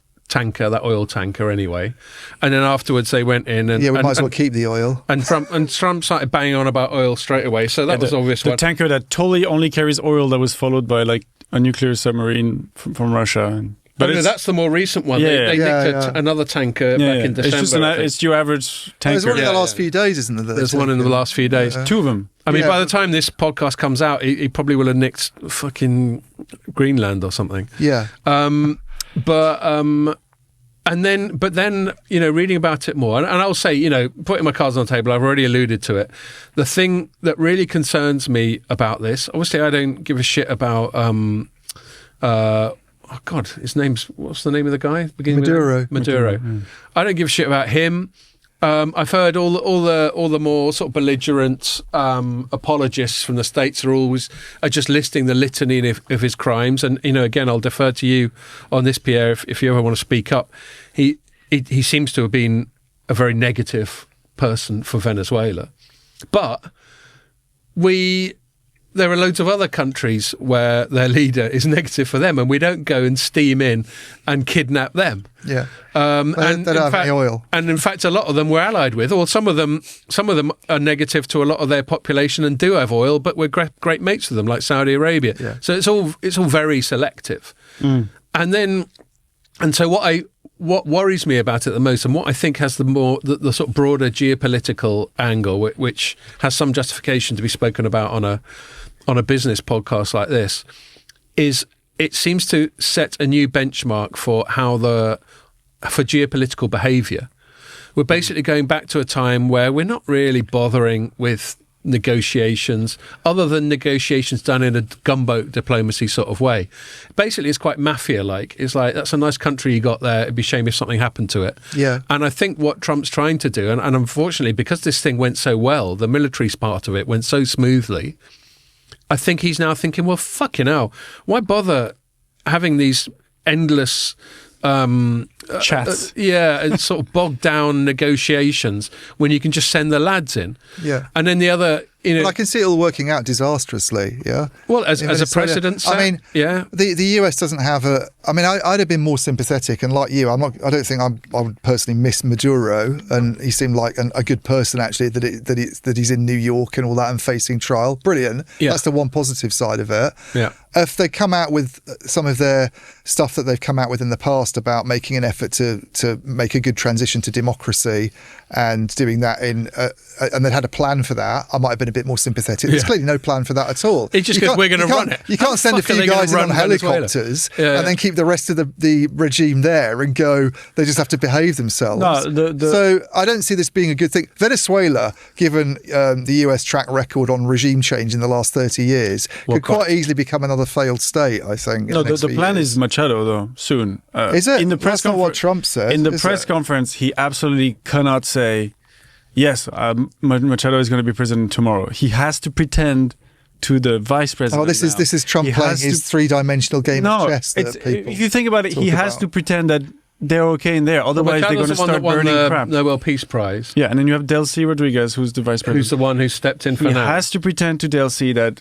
S1: oil tanker anyway, and then afterwards they went in and
S2: we might as well keep the oil.
S1: And Trump started banging on about oil straight away. So that was obvious.
S3: The tanker that totally only carries oil that was followed by like a nuclear submarine from Russia.
S1: But that's the more recent one. They nicked another tanker back in December.
S3: It's your average tanker.
S2: There's one in the last few days, isn't there?
S1: There's one in the last few days.
S3: Two of them.
S1: I mean, by the time this podcast comes out, he probably will have nicked fucking Greenland or something.
S2: Yeah.
S1: But then, reading about it more, and I'll say, putting my cards on the table, I've already alluded to it. The thing that really concerns me about this, obviously, I don't give a shit about, what's the name of the guy? Maduro. Yeah. I don't give a shit about him. I've heard all the more sort of belligerent apologists from the States are just listing the litany of his crimes. And again, I'll defer to you on this, Pierre, if you ever want to speak up. He seems to have been a very negative person for Venezuela, but there are loads of other countries where their leader is negative for them, and we don't go and steam in and kidnap them.
S2: Yeah, they don't have any oil.
S1: And in fact, a lot of them we're allied with, or some of them are negative to a lot of their population and do have oil, but we're great mates with them, like Saudi Arabia. Yeah. So it's all very selective. And so what worries me about it the most, and what I think has the sort of broader geopolitical angle, which has some justification to be spoken about on a business podcast like this, is it seems to set a new benchmark for for geopolitical behaviour. We're basically going back to a time where we're not really bothering with negotiations, other than negotiations done in a gunboat diplomacy sort of way. Basically, it's quite mafia-like. It's like, that's a nice country you got there. It'd be a shame if something happened to it.
S2: Yeah.
S1: And I think what Trump's trying to do, and unfortunately, because this thing went so well, the military part of it went so smoothly, I think he's now thinking, well, fucking hell, why bother having these endless
S3: chats?
S1: Sort of bogged down negotiations when you can just send the lads in.
S2: Yeah.
S1: And then the other
S2: I can see it all working out disastrously. Yeah.
S1: Well, as a precedent set,
S2: I mean, the US doesn't have a. I mean, I'd have been more sympathetic, and like you, I don't think I would personally miss Maduro, and he seemed like a good person actually. That he's in New York and all that and facing trial. Brilliant. Yeah. That's the one positive side of it.
S1: Yeah.
S2: If they come out with some of their stuff that they've come out with in the past about making an effort to make a good transition to democracy and doing that and they'd had a plan for that, I might have been a bit more sympathetic. There's clearly no plan for that at all.
S1: It's just because we're going to run it.
S2: You can't send a few guys in on helicopters and then keep the rest of the regime there and go, they just have to behave themselves.
S3: No,
S2: so I don't see this being a good thing. Venezuela, given the US track record on regime change in the last 30 years, could quite easily become another failed state, I think.
S3: No, the plan is Machado, though, soon.
S2: Is it? That's not what Trump said.
S3: In the press conference, he absolutely cannot say, yes, Machado is going to be president tomorrow. He has to pretend to the vice president.
S2: Oh, this is Trump playing his three-dimensional game of chess.
S3: If you think about it, he has to pretend that they're okay in there. Otherwise, they're going to start burning crap.
S1: Nobel Peace Prize.
S3: Yeah, and then you have Delcy Rodriguez, who's the vice president.
S1: Who's the one who stepped in for now.
S3: He has to pretend to Delcy that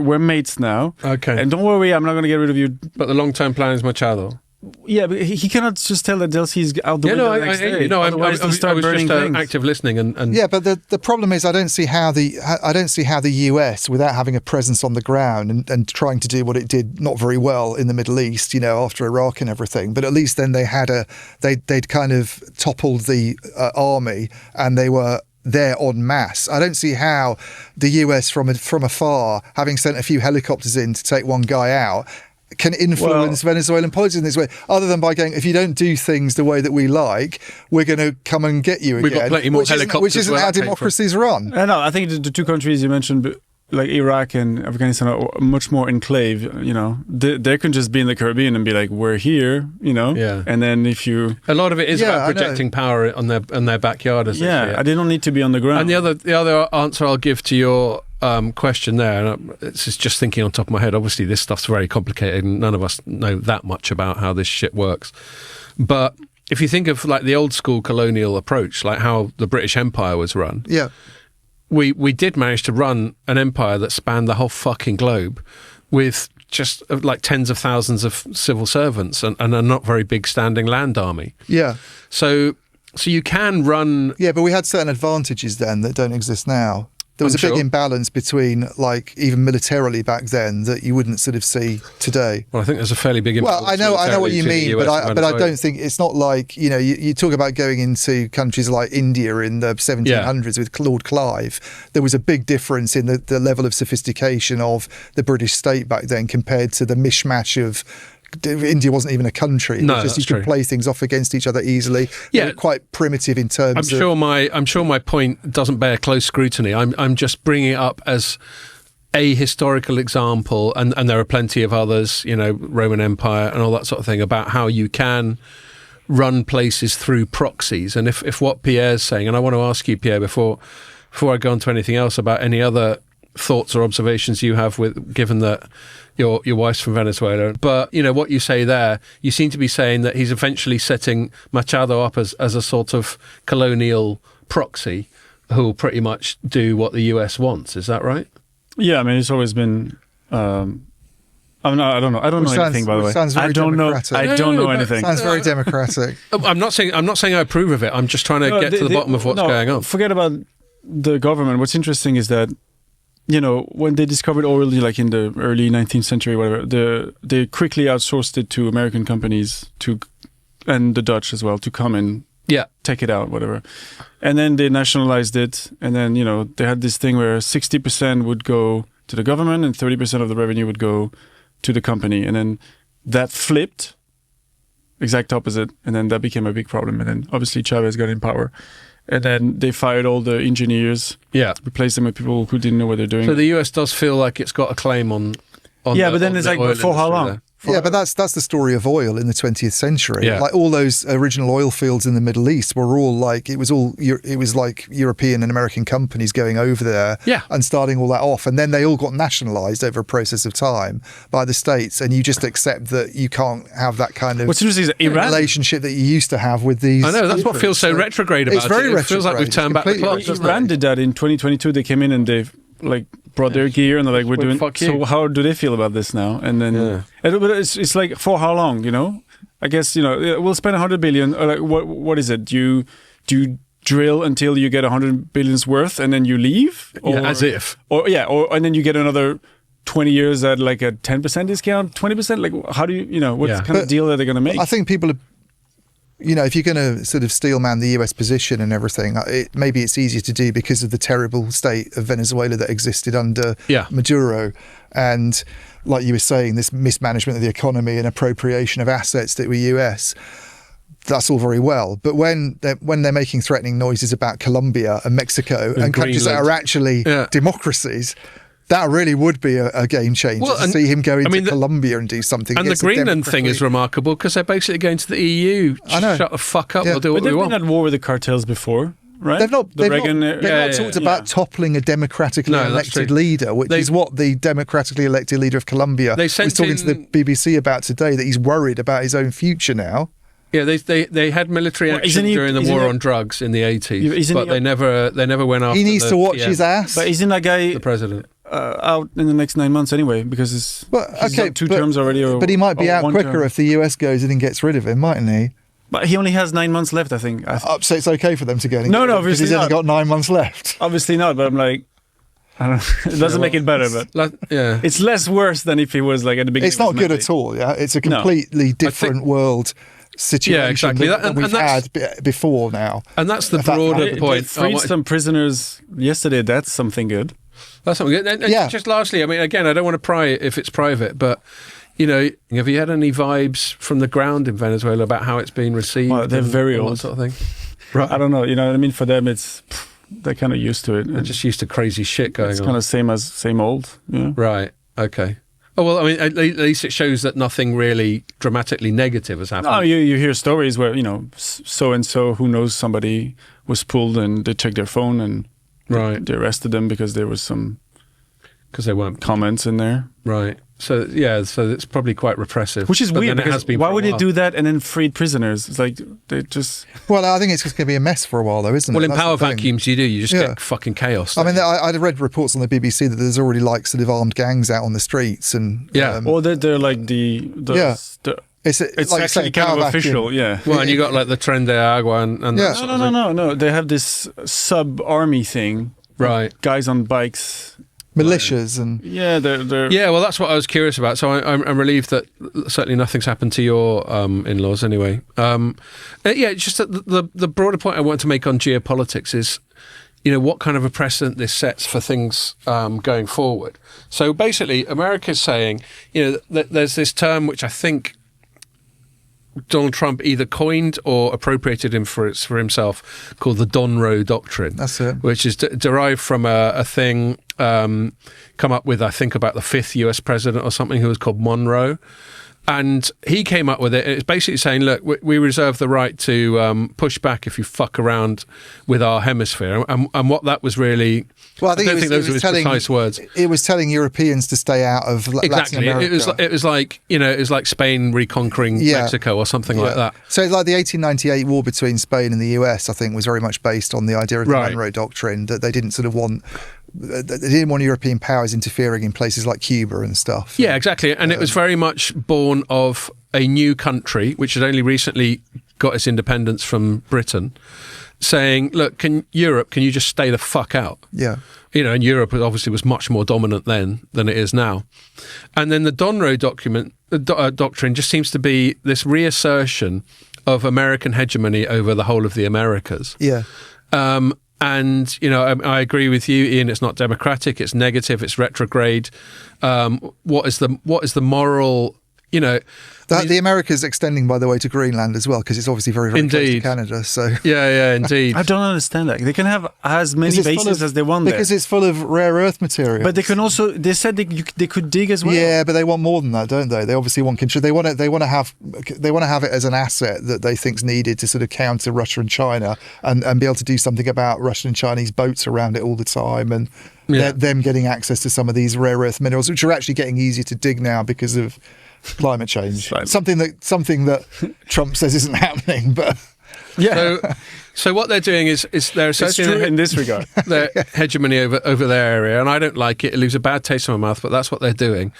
S3: we're mates now.
S1: Okay.
S3: And don't worry, I'm not going to get rid of you.
S1: But the long-term plan is Machado.
S3: Yeah, but he cannot just tell that Delcy's out the window the next day. Otherwise, they'll start burning things.
S1: Active listening and
S2: yeah, but the problem is I don't see how the US, without having a presence on the ground and trying to do what it did not very well in the Middle East, after Iraq and everything, but at least then they'd kind of toppled the army and they were there en masse. I don't see how the US from afar, having sent a few helicopters in to take one guy out, can influence Venezuelan politics in this way, other than by going, if you don't do things the way that we like, we're going to come and get you again.
S1: We've got plenty more helicopters.
S2: Which isn't how democracies run.
S3: No, I think the two countries you mentioned, like Iraq and Afghanistan, are much more enclave. They can just be in the Caribbean and be like, we're here.
S1: Yeah.
S3: And then a
S1: lot of it is about projecting power on their backyard. As
S3: they don't need to be on the ground.
S1: And the other answer I'll give to your question there, and it's just thinking on top of my head, obviously this stuff's very complicated and none of us know that much about how this shit works, but if you think of like the old school colonial approach, like how the British Empire was run, we did manage to run an empire that spanned the whole fucking globe with just like tens of thousands of civil servants and a not very big standing land army. So you can run,
S2: but we had certain advantages then that don't exist now. There was a big imbalance between, like, even militarily back then that you wouldn't sort of see today.
S1: Well, I think there's a fairly big imbalance.
S2: Well, I know what you mean, but I don't think it's not like, you talk about going into countries like India in the 1700s with Lord Clive. There was a big difference in the level of sophistication of the British state back then compared to the mishmash of. India wasn't even a country.
S1: No,
S2: you could play things off against each other easily. They were quite primitive in terms.
S1: I'm sure my point doesn't bear close scrutiny. I'm just bringing it up as a historical example, and there are plenty of others. Roman Empire and all that sort of thing, about how you can run places through proxies. And if what Pierre's saying, and I want to ask you, Pierre, before I go on to anything else, about any other thoughts or observations you have given that your wife's from Venezuela, but what you say there, you seem to be saying that he's eventually setting Machado up as a sort of colonial proxy who will pretty much do what the US wants. Is that right?
S3: Yeah, I mean, it's always been. I don't know. I don't know anything, by the way.
S2: Sounds very democratic.
S3: I don't know anything.
S2: Sounds very democratic.
S1: I'm not saying I approve of it. I'm just trying to get to the bottom of what's going on.
S3: Forget about the government. What's interesting is that, when they discovered oil, like in the early 19th century, whatever, they quickly outsourced it to American companies and the Dutch as well to come and take it out, whatever. And then they nationalized it. And then, they had this thing where 60% would go to the government and 30% of the revenue would go to the company. And then that flipped, exact opposite. And then that became a big problem. And then obviously Chavez got in power. And then they fired all the engineers, replaced them with people who didn't know what they're doing.
S1: So the US does feel like it's got a claim on
S3: but then it's like, for how long?
S2: But that's the story of oil in the 20th century. Like all those original oil fields in the Middle East were all like, it was like European and American companies going over there and starting all that off. And then they all got nationalized over a process of time by the states. And you just accept that you can't have that kind of relationship that you used to have with these.
S1: I know, that's what feels so retrograde about it.
S2: It's very retrograde.
S1: It feels like we've turned back the clock.
S3: Iran did that in 2022. They came in and they like brought their gear and they're like, we're doing.
S1: Fuck you.
S3: So how do they feel about this now? And then, but it's like for how long? You know, I guess we'll spend 100 billion. Or like what is it? Do you drill until you get 100 billion's worth and then you leave?
S1: Or, as if.
S3: And then you get another 20 years at like a 10% discount, 20%. Like how do you what kind of deal are they going to make?
S2: I think people are. If you're going to sort of steelman the US position and everything, maybe it's easier to do because of the terrible state of Venezuela that existed under Maduro. And like you were saying, this mismanagement of the economy and appropriation of assets that were US, that's all very well. But when they're making threatening noises about Colombia and Mexico and countries that are actually democracies, that really would be a game changer to see him go into Colombia and do something.
S1: And the Greenland thing is remarkable because they're basically going to the EU. I know. Shut the fuck up. We'll do what we want.
S3: They've been at war with the cartels before, right?
S2: They've not talked about toppling a democratically elected leader, which is what the democratically elected leader of Colombia was talking to the BBC about today, that he's worried about his own future now.
S1: Yeah, they had military action during the war on drugs in the 80s, but they never went after.
S2: He needs to watch his ass.
S3: But isn't that guy
S1: the president?
S3: Out in the next 9 months anyway, because he's two terms already.
S2: But he might be out quicker if the US goes in and gets rid of him, mightn't he?
S3: But he only has 9 months left, I think.
S2: So it's okay for them to get in?
S3: No, obviously
S2: because he's only got 9 months left.
S3: Obviously not, but I'm like, I don't know. It doesn't make it better, but it's less worse than if he was like at the beginning.
S2: It's not good at all, it's a completely different world situation than we've had before now.
S1: And that's the broader point.
S3: They freed some prisoners yesterday, that's something good.
S1: That's something good. And just largely, I mean, again, I don't want to pry if it's private, but, have you had any vibes from the ground in Venezuela about how it's been received?
S3: Well, they're very old.
S1: That sort of thing.
S3: Right. I don't know. You know what I mean? For them, they're kind of used to it.
S1: They're just used to crazy shit going on.
S3: It's kind of same old.
S1: Right. Okay. Oh, well, I mean, at least it shows that nothing really dramatically negative has happened.
S3: No, you hear stories where, so-and-so, who knows, somebody was pulled and they checked their phone and they arrested them because there was because they weren't comments in there.
S1: Right. So it's probably quite repressive.
S3: Which is weird, because why would they do that and then freed prisoners? It's like, they just...
S2: Well, I think it's just going to be a mess for a while, though, isn't it?
S1: Well, in power vacuums, you just get fucking chaos.
S2: I mean, I'd read reports on the BBC that there's already sort of armed gangs out on the streets and...
S3: or they're like It's like actually kind of official,
S1: Well, and you got like the Tren de Agua and that sort of thing.
S3: No. They have this sub-army thing.
S1: Right.
S3: Guys on bikes.
S2: Militias and...
S3: they're...
S1: Yeah, well, that's what I was curious about. So I'm relieved that certainly nothing's happened to your in-laws anyway. It's just that the broader point I want to make on geopolitics is, what kind of a precedent this sets for things going forward. So basically, America's saying, that there's this term which I think Donald Trump either coined or appropriated him for himself, called the Donroe Doctrine.
S2: That's it.
S1: Which is derived from a thing come up with, I think, about the 5th US president or something, who was called Monroe. And he came up with it. It's basically saying, look, we reserve the right to push back if you fuck around with our hemisphere. And what that was really...
S2: Well, I don't think those were his precise
S1: words.
S2: It was telling Europeans to stay out of Latin America.
S1: It was like Spain reconquering Mexico or something like that.
S2: So like the 1898 war between Spain and the US, I think, was very much based on the idea of the Monroe Doctrine, that they didn't sort of want... They didn't want European powers interfering in places like Cuba and stuff.
S1: Yeah, exactly. And it was very much born of a new country, which had only recently got its independence from Britain, saying, look, can you just stay the fuck out?
S2: Yeah.
S1: And Europe obviously was much more dominant then than it is now. And then the Donroe Doctrine just seems to be this reassertion of American hegemony over the whole of the Americas.
S2: Yeah.
S1: And, I agree with you, Ian, it's not democratic, it's negative, it's retrograde. What is the moral,
S2: the America's extending, by the way, to Greenland as well, because it's obviously very, very close to Canada. So
S1: yeah, indeed.
S3: I don't understand that. They can have as many bases as they want there.
S2: Because it's full of rare earth material.
S3: But they can also, they said they could dig as well.
S2: Yeah, but they want more than that, don't they? They obviously want control. They want to have it as an asset that they think's needed to sort of counter Russia and China and be able to do something about Russian and Chinese boats around it all the time, and them getting access to some of these rare earth minerals, which are actually getting easier to dig now because of climate change. Something that Trump says isn't happening, but
S1: So what they're doing is they're asserting
S3: in this regard
S1: their hegemony over their area, and I don't like it. It leaves a bad taste in my mouth, but that's what they're doing.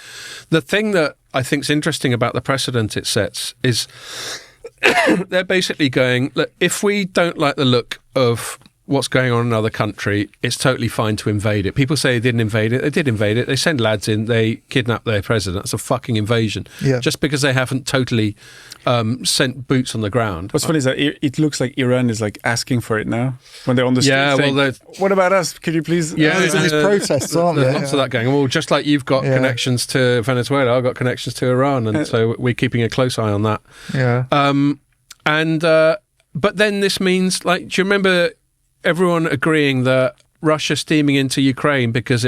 S1: The thing that I think is interesting about the precedent it sets is they're basically going, look, if we don't like the look of what's going on in another country, it's totally fine to invade it. People say they didn't invade it. They did invade it. They send lads in. They kidnap their president. It's a fucking invasion. Yeah. Just because they haven't totally sent boots on the ground.
S3: What's funny is that it looks like Iran is like asking for it now when they're on the street.
S1: Yeah,
S3: saying,
S1: well,
S3: what about us? Could you please?
S2: Yeah, there's these protests, aren't there?
S1: Lots of that going. Well, just like you've got connections to Venezuela, I've got connections to Iran, and so we're keeping a close eye on that.
S2: Yeah.
S1: But then this means, like, do you remember everyone agreeing that Russia steaming into Ukraine because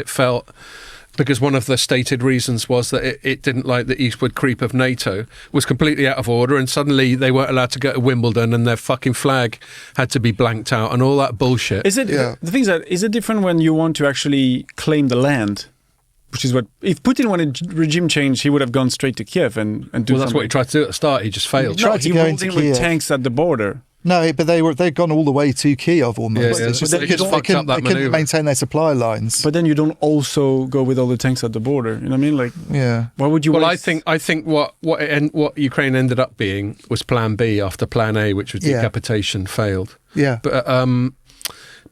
S1: one of the stated reasons was that it didn't like the eastward creep of NATO was completely out of order, and suddenly they weren't allowed to go to Wimbledon and their fucking flag had to be blanked out and all that bullshit.
S3: Is it the thing is that is it different when you want to actually claim the land? Which is what, if Putin wanted regime change, he would have gone straight to Kiev and do something.
S1: Well, that's what he tried to do at the start. He just failed.
S2: He tried to go into
S3: Kiev with tanks at the border.
S2: No, but they'd gone all the way to Kiev almost.
S1: Yeah,
S2: it's just
S1: they
S2: couldn't maintain their supply lines.
S3: But then you don't also go with all the tanks at the border. You know what I mean? Like, why would you?
S1: Well, I think what Ukraine ended up being was Plan B after Plan A, which was decapitation, failed.
S2: Yeah,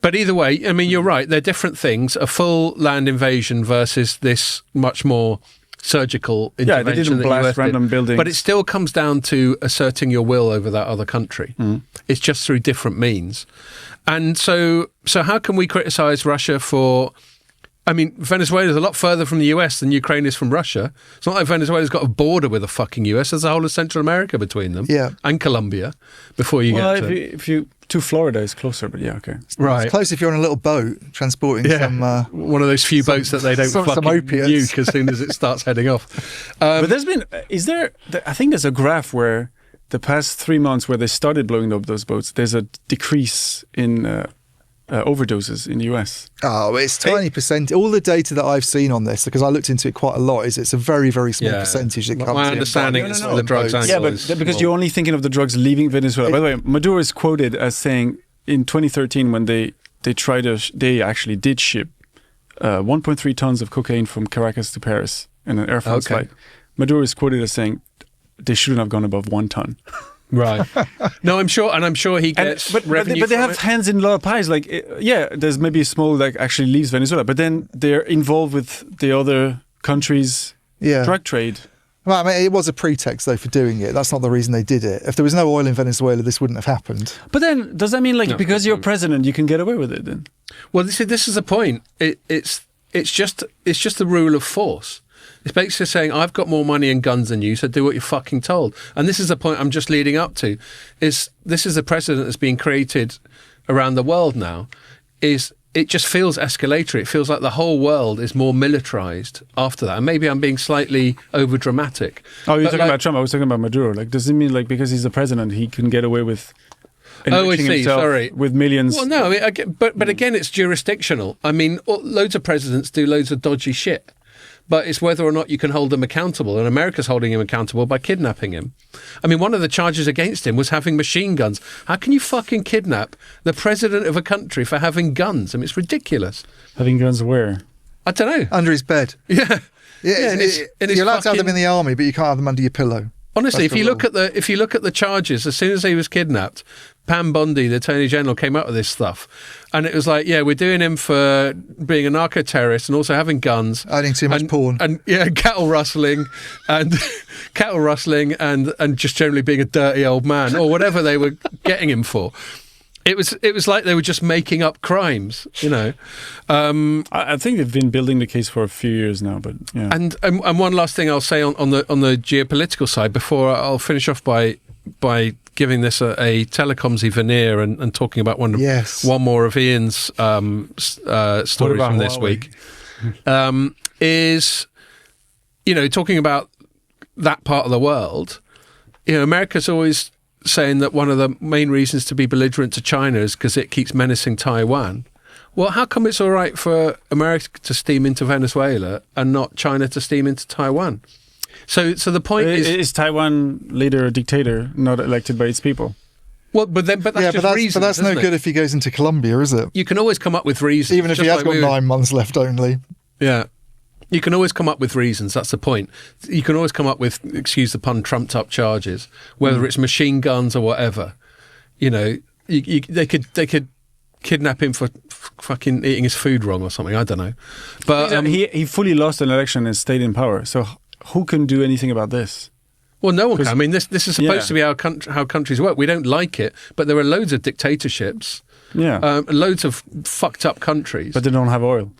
S1: but either way, I mean, you're right. They're different things. A full land invasion versus this much more surgical intervention.
S3: Yeah, they didn't blast random buildings.
S1: But it still comes down to asserting your will over that other country. It's just through different means. And so how can we criticize Russia for... I mean, Venezuela is a lot further from the US than Ukraine is from Russia. It's not like Venezuela's got a border with the fucking US. There's a whole of Central America between them. Yeah. And Colombia before you get to...
S3: If you to Florida is closer, but okay.
S2: Right. It's close if you're on a little boat transporting some...
S1: one of those few boats that they don't fucking nuke as soon as it starts heading off.
S3: But there's been... I think there's a graph where the past 3 months where they started blowing up those boats, there's a decrease in... overdoses in the US.
S2: Oh, it's tiny percent. All the data that I've seen on this, because I looked into it quite a lot, is it's a very, very small percentage that comes in.
S1: My understanding is the drugs angle.
S3: Yeah, but because you're only thinking of the drugs leaving Venezuela. By the way, Maduro is quoted as saying in 2013 when they actually did ship 1.3 tons of cocaine from Caracas to Paris in an Air France flight. Maduro is quoted as saying they shouldn't have gone above 1 ton.
S1: Right. No, I'm sure he gets revenue.
S3: But they have hands in a lot of pies. Like, there's maybe a small that actually leaves Venezuela, but then they're involved with the other countries' drug trade.
S2: Well, I mean, it was a pretext though for doing it. That's not the reason they did it. If there was no oil in Venezuela, this wouldn't have happened.
S3: But then, does that mean because you're president, you can get away with it? Then,
S1: well, this is the point. It's just the rule of force. It's basically saying, I've got more money and guns than you, so do what you're fucking told. And this is the point I'm just leading up to. This is a precedent that's being created around the world now. It just feels escalatory. It feels like the whole world is more militarized after that. And maybe I'm being slightly over-dramatic.
S3: Oh, you're talking about Trump. I was talking about Maduro. Does it mean because he's the president, he can get away with enriching himself with millions?
S1: Well, no, but again, it's jurisdictional. I mean, loads of presidents do loads of dodgy shit. But it's whether or not you can hold them accountable. And America's holding him accountable by kidnapping him. I mean, one of the charges against him was having machine guns. How can you fucking kidnap the president of a country for having guns? I mean, it's ridiculous.
S3: Having guns where?
S1: I don't know.
S2: Under his bed.
S1: Yeah.
S2: You're allowed to have them in the army, but you can't have them under your pillow.
S1: Honestly, if you look at the charges, as soon as he was kidnapped, Pam Bondi, the Attorney General, came out with this stuff. And it was like, we're doing him for being a narco-terrorist and also having guns.
S2: Adding too much porn.
S1: And cattle rustling and just generally being a dirty old man or whatever they were getting him for. It was like they were just making up crimes,
S3: I think they've been building the case for a few years now, but yeah.
S1: And one last thing I'll say on the geopolitical side before I'll finish off by giving this a telecoms-y veneer and talking about one more of Ian's stories from this week is talking about that part of the world. America's always saying that one of the main reasons to be belligerent to China is because it keeps menacing Taiwan. Well, how come it's all right for America to steam into Venezuela and not China to steam into Taiwan? So the point is...
S3: Is Taiwan leader a dictator, not elected by its people?
S1: Well, but that's just reasons.
S2: But that's no good if he goes into Colombia, is it?
S1: You can always come up with reasons.
S2: Even if he has got 9 months left only.
S1: Yeah. You can always come up with reasons. That's the point. You can always come up with, excuse the pun, trumped up charges, whether it's machine guns or whatever. You know, they could kidnap him for fucking eating his food wrong or something. I don't know. But
S3: he fully lost an election and stayed in power. So who can do anything about this?
S1: Well, no one can. I mean, this is supposed to be how countries work. We don't like it, but there are loads of dictatorships.
S3: Yeah.
S1: Loads of fucked up countries.
S3: But they don't have oil.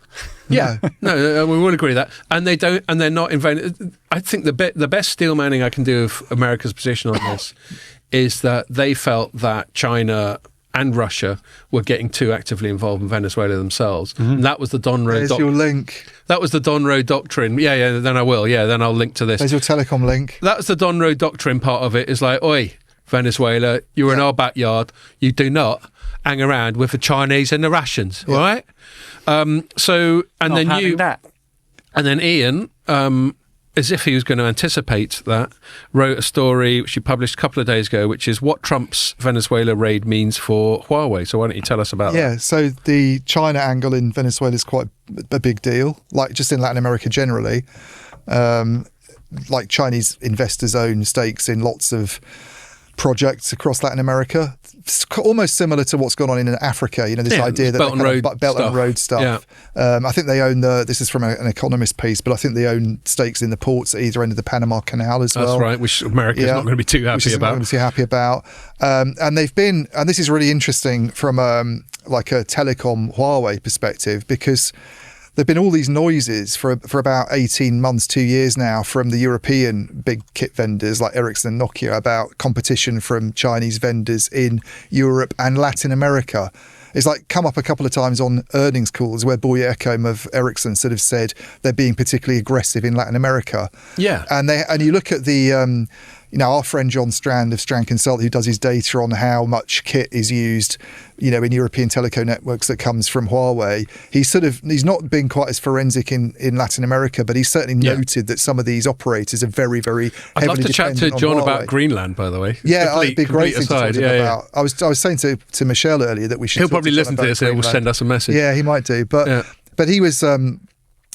S1: Yeah. No, we will agree with that. And they don't, and they're not invented. I think the best steel manning I can do of America's position on this is that they felt that China and Russia were getting too actively involved in Venezuela themselves. Mm-hmm. And that was the Donroe
S2: There's your link.
S1: That was the Donroe Doctrine. Yeah, then I will. Yeah, then I'll link to this.
S2: There's your telecom link.
S1: That's the Donroe Doctrine part of it. Is like, oi, Venezuela, you're in our backyard. You do not hang around with the Chinese and the Russians, all right? And then Ian, as if he was going to anticipate that, wrote a story which he published a couple of days ago, which is what Trump's Venezuela raid means for Huawei. So why don't you tell us about that?
S2: Yeah, so the China angle in Venezuela is quite a big deal, like just in Latin America generally. Like Chinese investors own stakes in lots of projects across Latin America. It's almost similar to what's gone on in Africa, you know, this idea that Belt and Road stuff. Yeah. I think they own this is from an Economist piece, but I think they own stakes in the ports at either end of the Panama Canal as well.
S1: That's right, which America's not going to be too happy about.
S2: And they've been, and this is really interesting from like a telecom Huawei perspective, because there've been all these noises for about 18 months, 2 years now from the European big kit vendors like Ericsson and Nokia about competition from Chinese vendors in Europe and Latin America. It's like come up a couple of times on earnings calls where Boye Ekholm of Ericsson sort of said they're being particularly aggressive in Latin America.
S1: Yeah.
S2: And you look at the our friend John Strand of Strand Consult, who does his data on how much kit is used, in European telco networks that comes from Huawei. He's not been quite as forensic in Latin America, but he's certainly noted that some of these operators are very, very
S1: I'd love to chat to John about Greenland, by the way.
S2: Yeah, it'd be great to talk to him about. I was saying to Michelle earlier that we should.
S1: He'll probably listen to this and will send us a message.
S2: Yeah, he might do. But he was.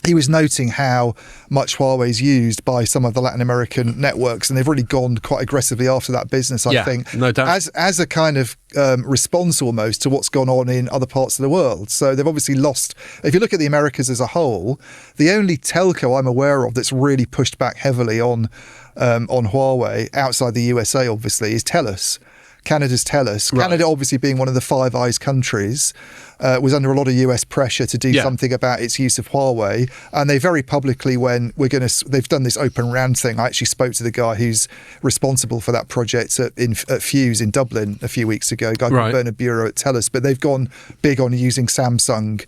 S2: He was noting how much Huawei's used by some of the Latin American networks, and they've really gone quite aggressively after that business, I think.
S1: No doubt.
S2: As a kind of response almost to what's gone on in other parts of the world. So they've obviously lost. If you look at the Americas as a whole, the only telco I'm aware of that's really pushed back heavily on Huawei outside the USA, obviously, is Telus. Canada's Telus. Right. Canada, obviously being one of the Five Eyes countries, was under a lot of US pressure to do something about its use of Huawei. And they very publicly, they've done this open RAN thing. I actually spoke to the guy who's responsible for that project at Fuse in Dublin a few weeks ago, a guy called Bernard Bureau at Telus. But they've gone big on using Samsung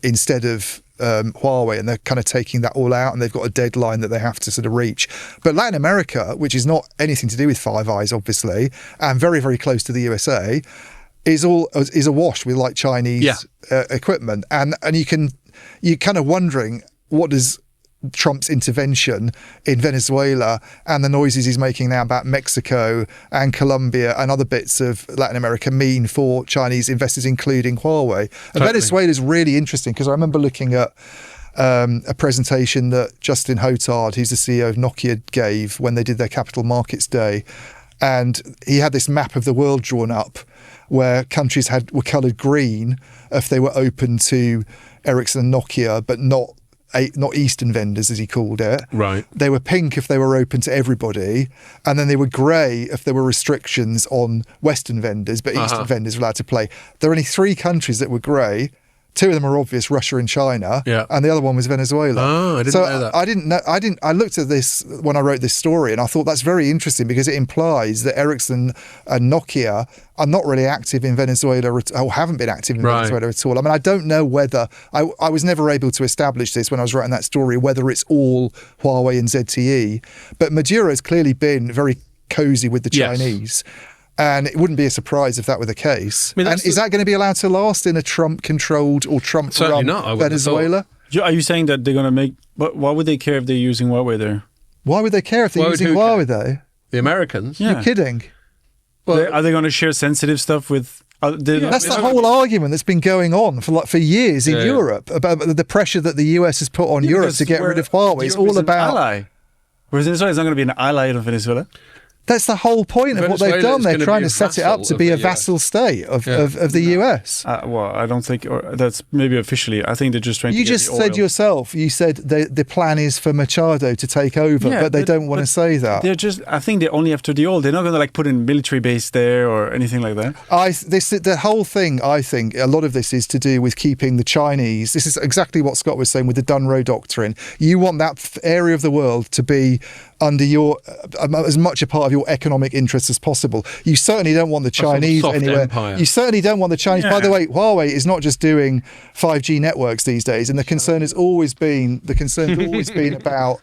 S2: instead of Huawei, and they're kind of taking that all out, and they've got a deadline that they have to sort of reach. But Latin America, which is not anything to do with Five Eyes, obviously, and very, very close to the USA, is awash with like Chinese equipment, and you're kind of wondering, what does Trump's intervention in Venezuela and the noises he's making now about Mexico and Colombia and other bits of Latin America mean for Chinese investors, including Huawei? And Venezuela is really interesting, because I remember looking at a presentation that Justin Hotard, who's the CEO of Nokia, gave when they did their Capital Markets Day. And he had this map of the world drawn up where countries were coloured green if they were open to Ericsson and Nokia, but not Eastern vendors, as he called it.
S1: Right.
S2: They were pink if they were open to everybody, and then they were grey if there were restrictions on Western vendors, but Eastern vendors were allowed to play. There are only 3 countries that were grey. 2 of them are obvious, Russia and China, and the other one was Venezuela.
S1: Oh, I didn't know that.
S2: I looked at this when I wrote this story, and I thought that's very interesting, because it implies that Ericsson and Nokia are not really active in Venezuela, or haven't been active in Venezuela at all. I mean, I don't know whether, I was never able to establish this when I was writing that story, whether it's all Huawei and ZTE, but Maduro has clearly been very cosy with the Chinese. And it wouldn't be a surprise if that were the case. I mean, and is that going to be allowed to last in a Trump-controlled or Trump-run Venezuela?
S3: Are you saying that they're going to make... But why would they care if they're using Huawei there?
S2: Why would they care if they're using Huawei there?
S1: The Americans?
S2: Yeah. You're kidding.
S3: Are they going to share sensitive stuff with?
S2: That's the whole argument that's been going on for years in Europe about the pressure that the US has put on Europe to get rid of Huawei. It's all about
S3: ally. Whereas Venezuela is not going to be an ally of Venezuela.
S2: That's the whole point of what they've done. They're trying to set it up to be a vassal state of the US.
S3: Well, I don't think that's maybe officially. I think they're just trying to get the oil.
S2: You just said yourself, you said the plan is for Machado to take over, but they don't want to say that.
S3: I think they're only after the oil. They're not going to like put in military base there or anything like that.
S2: The whole thing, I think, a lot of this is to do with keeping the Chinese. This is exactly what Scott was saying with the Dunroe Doctrine. You want that area of the world to be under your as much a part of your economic interests as possible. You certainly don't want the Chinese anywhere. Empire. You certainly don't want the Chinese. Yeah. By the way, Huawei is not just doing 5G networks these days, and the concern has always been about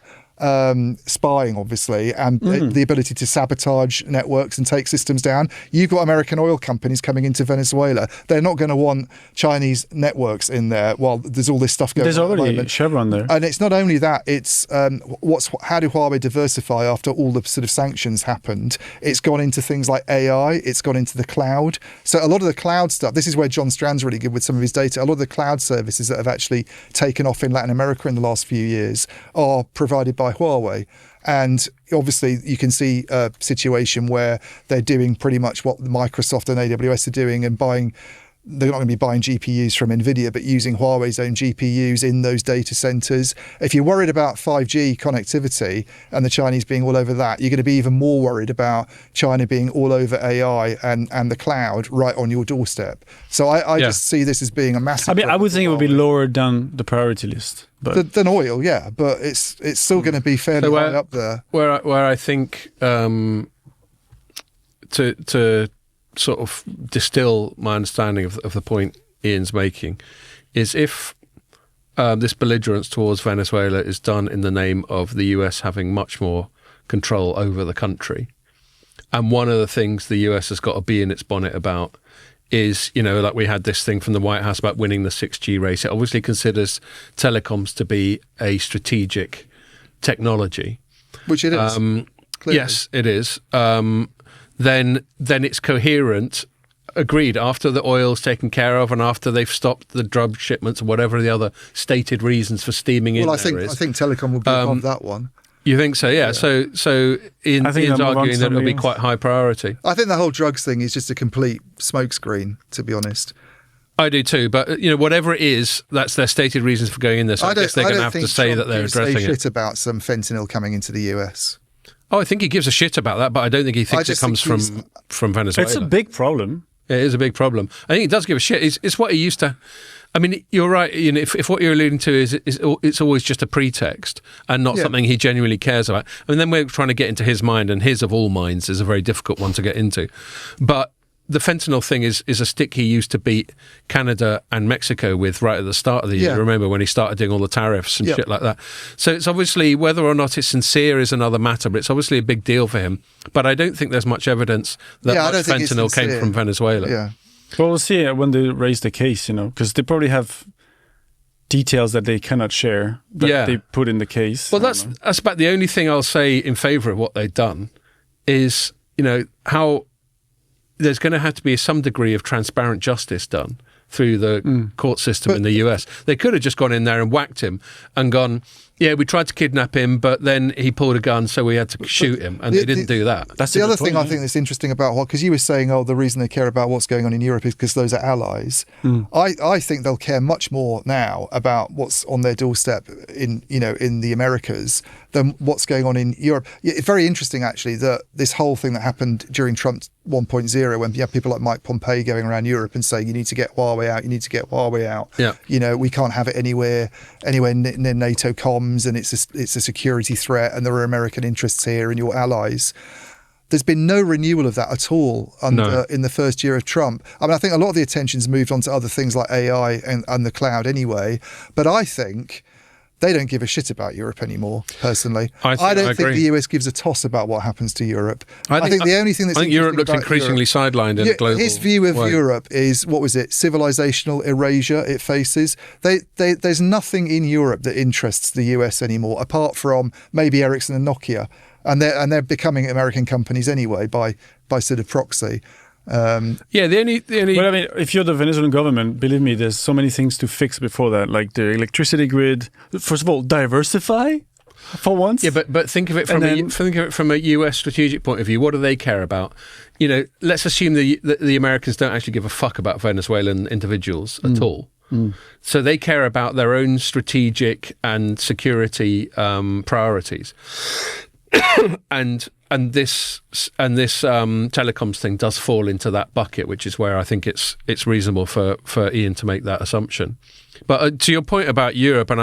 S2: spying, obviously, and the ability to sabotage networks and take systems down. You've got American oil companies coming into Venezuela. They're not going to want Chinese networks in there while there's all this stuff going on.
S3: There's already Chevron there.
S2: And it's not only that, it's how do Huawei diversify after all the sort of sanctions happened? It's gone into things like AI, it's gone into the cloud. So a lot of the cloud stuff, this is where John Strand's really good with some of his data. A lot of the cloud services that have actually taken off in Latin America in the last few years are provided by Huawei. And obviously you can see a situation where they're doing pretty much what Microsoft and AWS are doing and they're not going to be buying GPUs from NVIDIA, but using Huawei's own GPUs in those data centers. If you're worried about 5G connectivity and the Chinese being all over that, you're going to be even more worried about China being all over AI and the cloud right on your doorstep. So I just see this as being a massive...
S3: I would think it would be lower down the priority list.
S2: Than oil, yeah, but it's still going to be fairly high up there.
S1: Where I think to sort of distill my understanding of the point Ian's making is if this belligerence towards Venezuela is done in the name of the US having much more control over the country, and one of the things the US has got to be in its bonnet about is, like we had this thing from the White House about winning the 6G race. It obviously considers telecoms to be a strategic technology.
S2: Which it is.
S1: Yes, it is. Then it's coherent, agreed, after the oil's taken care of and after they've stopped the drug shipments or whatever the other stated reasons for steaming in there is.
S2: I think telecom will be above that one.
S1: You think so? Yeah. So Ian's arguing that it'll be quite high priority.
S2: I think the whole drugs thing is just a complete smokescreen, to be honest.
S1: I do too, but whatever it is, that's their stated reasons for going in there. So I guess they're going to have to say that they're addressing it.
S2: Shit about some fentanyl coming into the US.
S1: Oh, I think he gives a shit about that, but I don't think he thinks it comes from Venezuela.
S3: It's a big problem.
S1: It is a big problem. I think he does give a shit. It's what he used to... I mean, you're right. If what you're alluding to is it's always just a pretext and not something he genuinely cares about. And then we're trying to get into his mind, and his of all minds is a very difficult one to get into. But the fentanyl thing is a stick he used to beat Canada and Mexico with right at the start of the year. Remember when he started doing all the tariffs and shit like that. So it's obviously, whether or not it's sincere is another matter, but it's obviously a big deal for him. But I don't think there's much evidence that much fentanyl came from Venezuela.
S2: Yeah.
S3: Well, we'll see when they raise the case, because they probably have details that they cannot share that they put in the case.
S1: Well, that's about the only thing I'll say in favour of what they've done is, how there's going to have to be some degree of transparent justice done through the court system in the US. They could have just gone in there and whacked him and gone, we tried to kidnap him, but then he pulled a gun, so we had to shoot him, and they didn't do that.
S2: That's the other thing I think that's interesting about because you were saying, the reason they care about what's going on in Europe is because those are allies. I think they'll care much more now about what's on their doorstep in the Americas than what's going on in Europe. It's very interesting, actually, that this whole thing that happened during Trump 1.0, when you have people like Mike Pompeo going around Europe and saying, you need to get Huawei out, you need to get Huawei out.
S1: Yeah.
S2: We can't have it anywhere near NATO comms, and it's a security threat, and there are American interests here and your allies. There's been no renewal of that at all in the first year of Trump. I mean, I think a lot of the attention's moved on to other things like AI and the cloud anyway, but I think they don't give a shit about Europe anymore, personally. I don't think the US gives a toss about what happens to Europe. I think the only thing that's...
S1: I think Europe looks increasingly sidelined in a global
S2: His view of
S1: way.
S2: Europe is, civilizational erasure it faces. There's nothing in Europe that interests the US anymore, apart from maybe Ericsson and Nokia. and they're becoming American companies anyway by sort of proxy.
S1: The only.
S3: But I mean, if you're the Venezuelan government, believe me, there's so many things to fix before that, like the electricity grid. First of all, diversify for once.
S1: Yeah, but think of it from a US strategic point of view. What do they care about? Let's assume that the Americans don't actually give a fuck about Venezuelan individuals at all. So they care about their own strategic and security priorities. And this telecoms thing does fall into that bucket, which is where I think it's reasonable for Ian to make that assumption. But to your point about Europe, and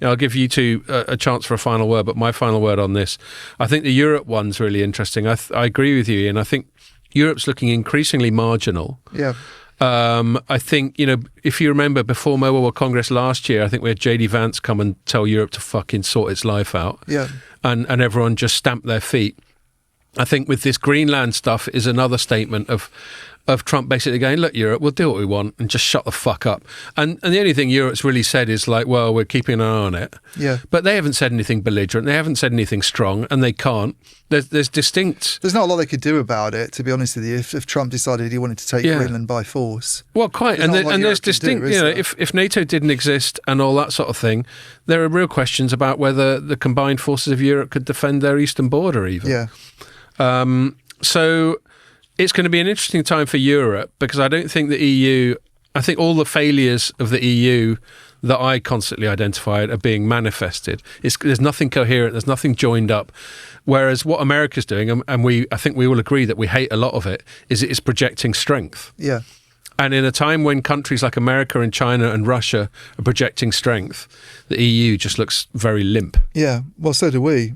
S1: I'll give you two a chance for a final word, but my final word on this, I think the Europe one's really interesting. I agree with you, Ian. I think Europe's looking increasingly marginal.
S2: Yeah.
S1: I think, if you remember before Mobile World Congress last year, I think we had JD Vance come and tell Europe to fucking sort its life out.
S2: Yeah.
S1: And everyone just stamped their feet. I think with this Greenland stuff is another statement of Trump basically going, look, Europe, we'll do what we want and just shut the fuck up. And the only thing Europe's really said is like, well, we're keeping an eye on it.
S2: Yeah.
S1: But they haven't said anything belligerent. They haven't said anything strong, and they can't. There's distinct...
S2: There's not a lot they could do about it, to be honest with you, if Trump decided he wanted to take Greenland by force.
S1: Well, quite. There's distinct... if NATO didn't exist and all that sort of thing, there are real questions about whether the combined forces of Europe could defend their eastern border even.
S2: Yeah.
S1: So it's going to be an interesting time for Europe, because I don't think the EU... I think all the failures of the EU that I constantly identified are being manifested. There's nothing coherent, there's nothing joined up. Whereas what America's doing, and I think we all agree that we hate a lot of it, is it's projecting strength.
S2: Yeah.
S1: And in a time when countries like America and China and Russia are projecting strength, the EU just looks very limp.
S2: Yeah, well, so do we.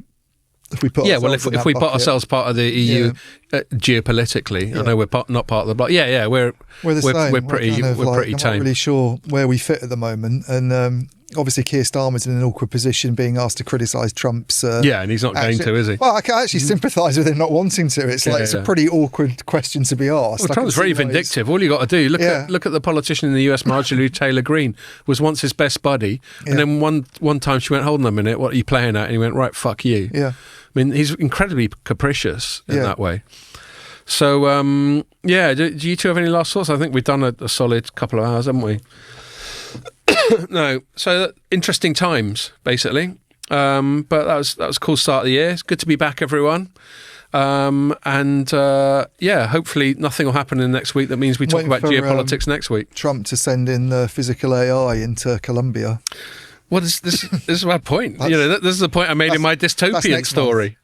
S2: If we put
S1: if we put ourselves part of the EU geopolitically, I know we're not part of the bloc. We're the same. We're pretty tame.
S2: I'm not really sure where we fit at the moment, and obviously Keir Starmer's in an awkward position, being asked to criticise Trump's.
S1: And he's not going to, is he?
S2: Well, I can actually sympathise with him not wanting to. It's it's a pretty awkward question to be asked.
S1: Well, Trump's very vindictive. All you got to do look at the politician in the US, Marjorie Taylor Greene, was once his best buddy, and then one time she went, "Hold on a minute, what are you playing at?" And he went, "Right, fuck you."
S2: Yeah.
S1: I mean, he's incredibly capricious in that way. So, do you two have any last thoughts? I think we've done a solid couple of hours, haven't we? No. So, interesting times, basically. But that was a cool start of the year. It's good to be back, everyone. Hopefully nothing will happen in the next week that means we talk about geopolitics next week.
S2: Trump to send in physical AI into Colombia.
S1: What is this? This is my point. This is the point I made in my dystopian story.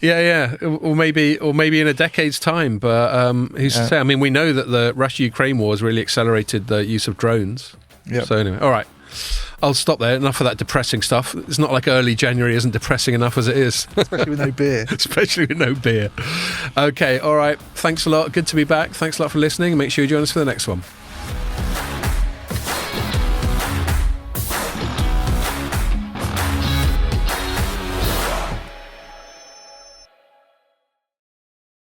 S1: Or maybe in a decade's time. But who's to say? I mean, we know that the Russia-Ukraine war has really accelerated the use of drones.
S2: Yeah.
S1: So anyway, all right, I'll stop there. Enough of that depressing stuff. It's not like early January isn't depressing enough as it is.
S2: Especially with no beer.
S1: Especially with no beer. Okay, all right. Thanks a lot. Good to be back. Thanks a lot for listening. Make sure you join us for the next one.